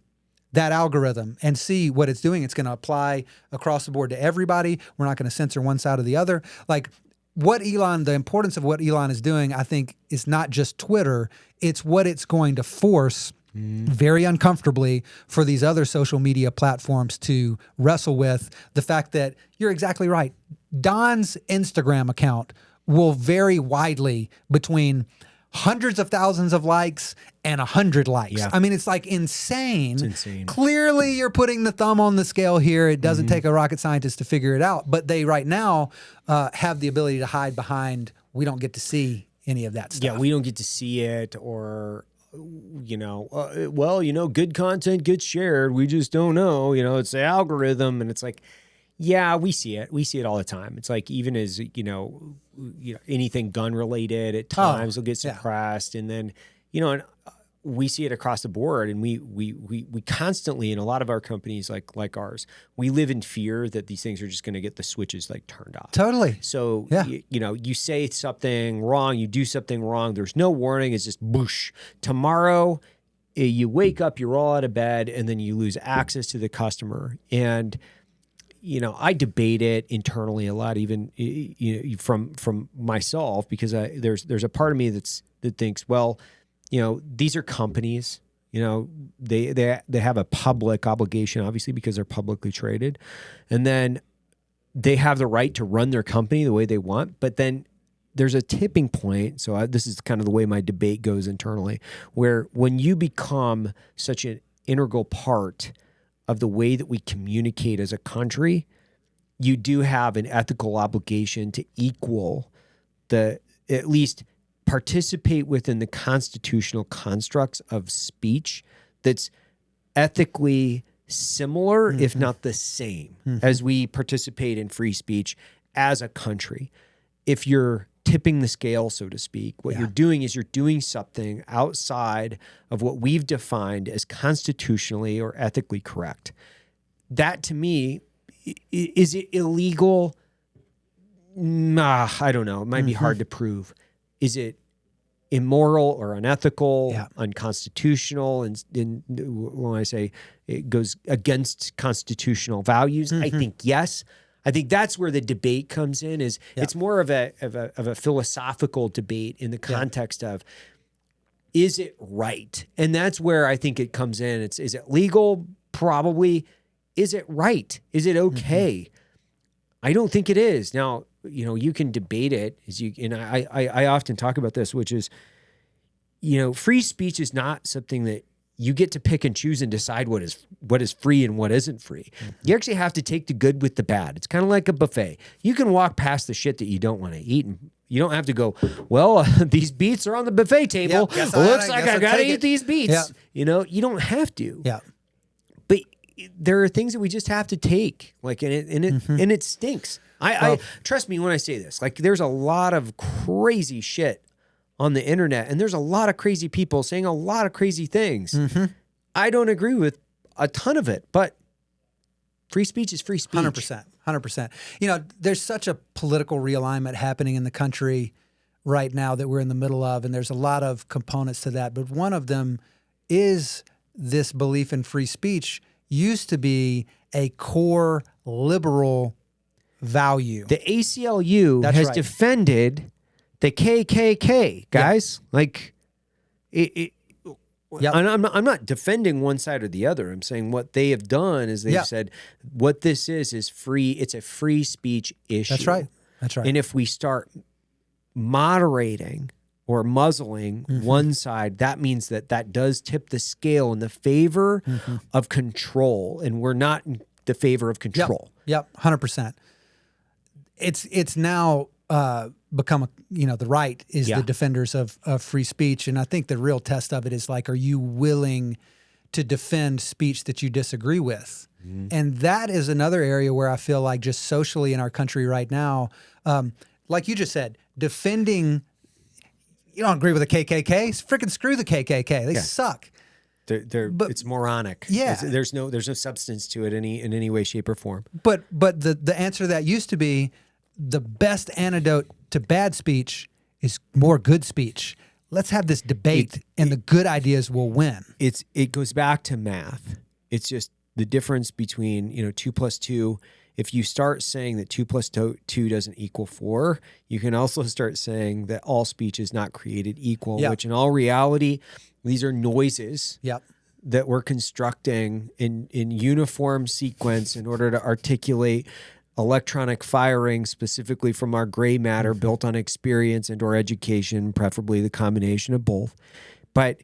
that algorithm and see what it's doing. It's going to apply across the board to everybody. We're not going to censor one side or the other. Like, the importance of what Elon is doing, I think, is not just Twitter. It's what it's going to force very uncomfortably for these other social media platforms to wrestle with. The fact that you're exactly right. Don's Instagram account will vary widely between hundreds of thousands of likes and 100 likes. I mean, it's like insane. It's insane. Clearly, you're putting the thumb on the scale here. It doesn't take a rocket scientist to figure it out. But they right now have the ability to hide behind, we don't get to see any of that stuff. Yeah, we don't get to see it, or, good content gets shared. We just don't know. It's the algorithm. And it's like, yeah, we see it. We see it all the time. It's like, even as, anything gun related at times will get suppressed. And then, and we see it across the board, and we constantly, in a lot of our companies like ours, we live in fear that these things are just going to get the switches turned off. Totally. So, you say something wrong, you do something wrong, there's no warning, it's just boosh. Tomorrow, you wake up, you're all out of bed, and then you lose access to the customer. And I debate it internally a lot, even from myself, because there's a part of me that thinks, well, these are companies. You know, they have a public obligation, obviously, because they're publicly traded. And then they have the right to run their company the way they want. But then there's a tipping point. So this is kind of the way my debate goes internally, where when you become such an integral part of the way that we communicate as a country, you do have an ethical obligation to equal at least participate within the constitutional constructs of speech that's ethically similar, if not the same, as we participate in free speech as a country. If you're tipping the scale, so to speak, what you're doing is you're doing something outside of what we've defined as constitutionally or ethically correct. That, to me, is it illegal? I don't know. It might be hard to prove. Is it immoral or unethical, unconstitutional? And when I say it goes against constitutional values, I think yes. I think that's where the debate comes in. It's more of a philosophical debate in the context of, is it right? And that's where I think it comes in. Is it legal? Probably. Is it right? Is it okay? I don't think it is. Now, you know, you can debate it, and I often talk about this, which is, you know, free speech is not something that you get to pick and choose and decide what is free and what isn't free. You actually have to take the good with the bad. It's kind of like a buffet. You can walk past the shit that you don't want to eat, and you don't have to go, well, these beets are on the buffet table. Looks like I got to eat these beets. Yeah. You know, you don't have to. Yeah. But there are things that we just have to take, like, and it stinks. I trust me when I say this. Like, there's a lot of crazy shit on the internet, and there's a lot of crazy people saying a lot of crazy things. I don't agree with a ton of it, but free speech is free speech. 100%. You know, there's such a political realignment happening in the country right now that we're in the middle of, and there's a lot of components to that. But one of them is this belief in free speech used to be a core liberal value. The ACLU has defended the KKK, guys. Like, and I'm not defending one side or the other. I'm saying what they have done is they've said what this is free. It's a free speech issue. That's right. And if we start moderating or muzzling one side, that means that does tip the scale in the favor of control, and we're not in the favor of control. Yep, 100%. It's now become the right is the defenders of free speech, and I think the real test of it is, like, are you willing to defend speech that you disagree with? And that is another area where I feel like just socially in our country right now, like you just said, defending. You don't agree with the KKK? Freaking screw the KKK. They suck. It's moronic. Yeah. There's no substance to it in any way, shape, or form. But the answer to that used to be the best antidote to bad speech is more good speech. Let's have this debate, and the good ideas will win. It goes back to math. It's just the difference between 2 + 2. If you start saying that 2 + 2 doesn't equal 4, you can also start saying that all speech is not created equal, which in all reality, these are noises that we're constructing in uniform sequence in order to articulate electronic firing, specifically from our gray matter built on experience and or education, preferably the combination of both. But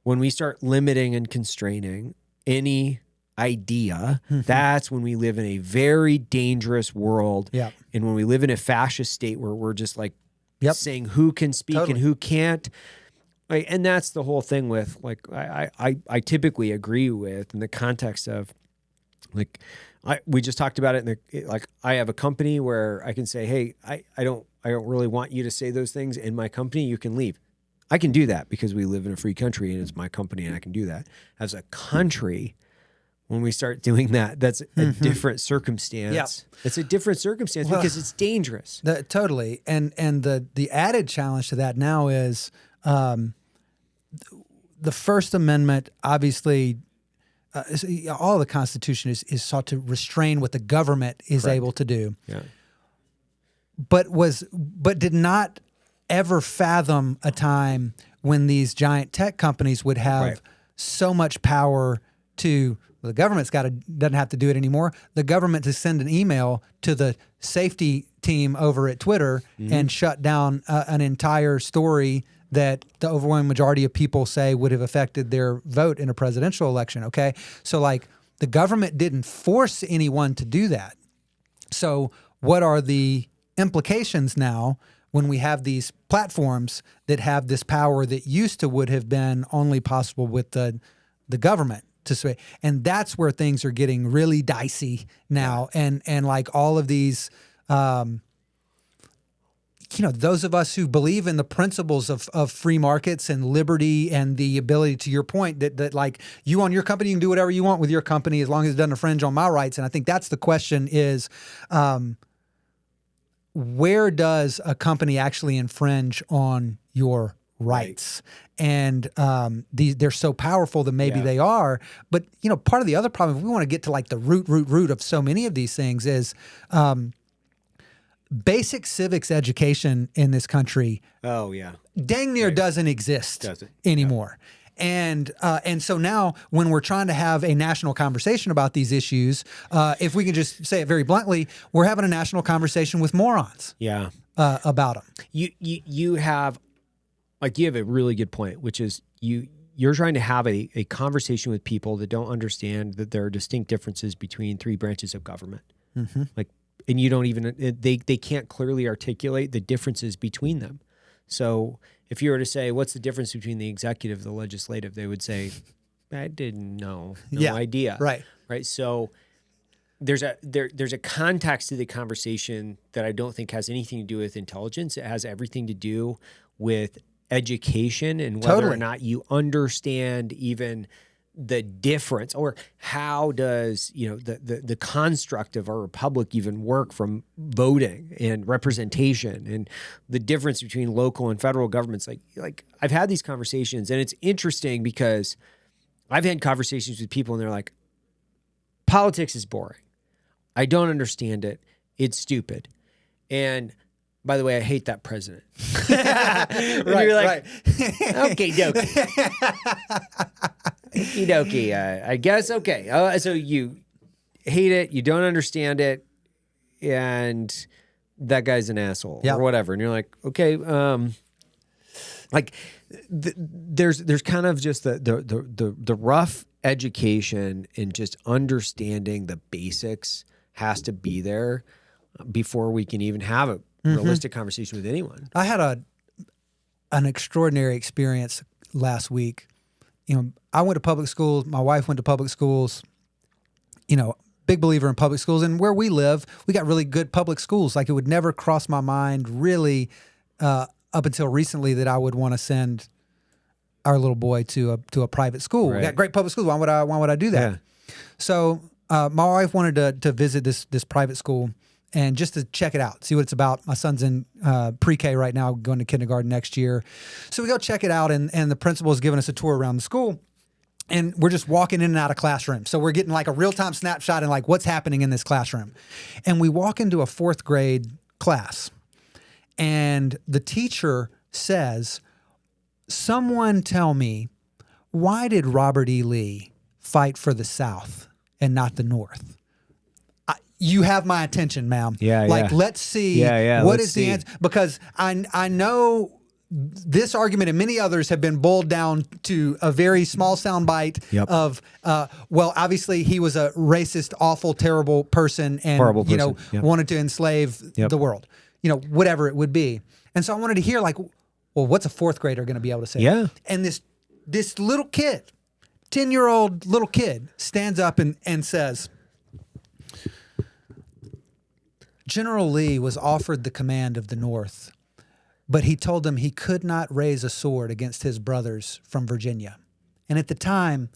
when we start limiting and constraining any idea, that's when we live in a very dangerous world. And when we live in a fascist state where we're just like saying who can speak and who can't. Right? And that's the whole thing with, like, I typically agree with in the context of, like, we just talked about it like, I have a company where I can say, hey, I don't really want you to say those things in my company. You can leave. I can do that because we live in a free country and it's my company and I can do that. As a country, when we start doing that, that's a different circumstance. It's a different circumstance because it's dangerous. Totally. And the added challenge to that now is the First Amendment, obviously, all the Constitution is sought to restrain what the government is able to do. But did not ever fathom a time when these giant tech companies would have so much power to the government's doesn't have to do it anymore. The government to send an email to the safety team over at Twitter and shut down an entire story that the overwhelming majority of people say would have affected their vote in a presidential election. Okay. So like the government didn't force anyone to do that. So what are the implications now when we have these platforms that have this power that used to would have been only possible with the government to sway? And that's where things are getting really dicey now. And like all of these, those of us who believe in the principles of free markets and liberty and the ability, to your point, that like you own your company, you can do whatever you want with your company as long as it doesn't infringe on my rights. And I think that's the question is, where does a company actually infringe on your rights? And they're so powerful that maybe they are. But, part of the other problem, if we want to get to like the root of so many of these things is basic civics education in this country. Oh, yeah. Dang near doesn't exist anymore. Yeah. And so now when we're trying to have a national conversation about these issues, if we can just say it very bluntly, we're having a national conversation with morons. Yeah. About them. You have a really good point, which is you're trying to have a conversation with people that don't understand that there are distinct differences between three branches of government. Mm-hmm. And you don't even, they can't clearly articulate the differences between them. So if you were to say, what's the difference between the executive and the legislative? They would say, I didn't know. No idea. Right. Right. So there's a context to the conversation that I don't think has anything to do with intelligence. It has everything to do with education and whether or not you understand even the difference, or how does the construct of our republic even work from voting and representation, and the difference between local and federal governments. Like I've had these conversations, and it's interesting because I've had conversations with people and they're like, politics is boring. I don't understand it. It's stupid. And by the way, I hate that president. Right, you're like, okay, dokie. Okie dokie. I guess, okay. So you hate it, you don't understand it, and that guy's an asshole or whatever. And you're like, okay, there's kind of just the rough education and just understanding the basics has to be there before we can even have a realistic conversation with anyone. I had an extraordinary experience last week. I went to public schools. My wife went to public schools. Big believer in public schools. And where we live, we got really good public schools. Like it would never cross my mind really up until recently that I would want to send our little boy to a private school. Right. We got great public schools. Why would I do that? Yeah. So my wife wanted to visit this private school and just to check it out, see what it's about. My son's in pre-K right now, going to kindergarten next year. So we go check it out, and the principal is giving us a tour around the school. And we're just walking in and out of classrooms. So we're getting like a real-time snapshot and like what's happening in this classroom. And we walk into a 4th grade class, and the teacher says, someone tell me, why did Robert E. Lee fight for the South and not the North? You have my attention, ma'am. Let's see what is the answer. Because I know this argument and many others have been boiled down to a very small soundbite of, obviously he was a racist, awful, terrible person and, wanted to enslave the world, whatever it would be. And so I wanted to hear what's a 4th grader going to be able to say? Yeah. And this little kid, 10-year-old little kid stands up and says, General Lee was offered the command of the North, but he told them he could not raise a sword against his brothers from Virginia. And at the time,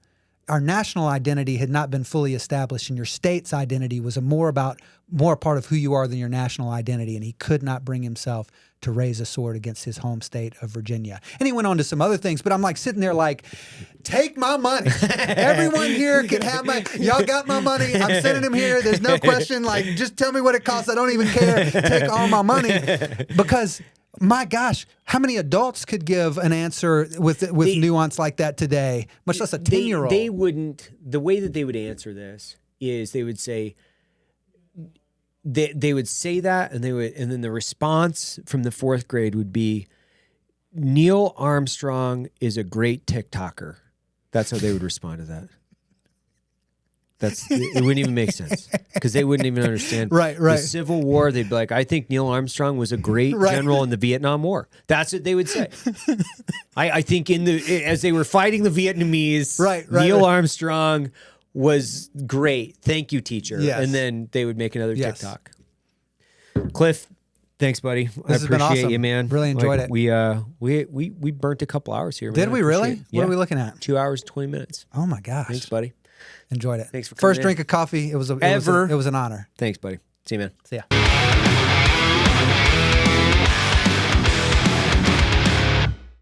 our national identity had not been fully established, and your state's identity was more a part of who you are than your national identity, and he could not bring himself to raise a sword against his home state of Virginia. And he went on to some other things, but I'm like sitting there like, take my money. Everyone here can have y'all got my money. I'm sending him here. There's no question. Like, just tell me what it costs. I don't even care. Take all my money. Because my gosh, how many adults could give an answer with nuance like that today? Much less a 10-year-old. They wouldn't. The way that they would answer this is they would say. They would say that, and then the response from the fourth grade would be, Neil Armstrong is a great TickToker. That's how they would respond to that. It wouldn't even make sense because they wouldn't even understand. Right. The Civil War, they'd be like, I think Neil Armstrong was a great general in the Vietnam War. That's what they would say. I think as they were fighting the Vietnamese, Neil Armstrong was great. Thank you, teacher. Yes. And then they would make another TikTok. Cliff, thanks, buddy. I appreciate awesome. you, man. Really enjoyed it. We burnt a couple hours here. Did Man. we really? Yeah. What are we looking at? 2 hours, 20 minutes. Oh my gosh. Thanks, buddy. Enjoyed it. Thanks for coming First in. drink of coffee. It was an honor. Thanks, buddy. See you, man. See ya.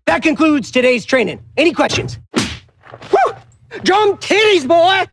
That concludes today's training. Any questions? Woo! Drum titties, boy!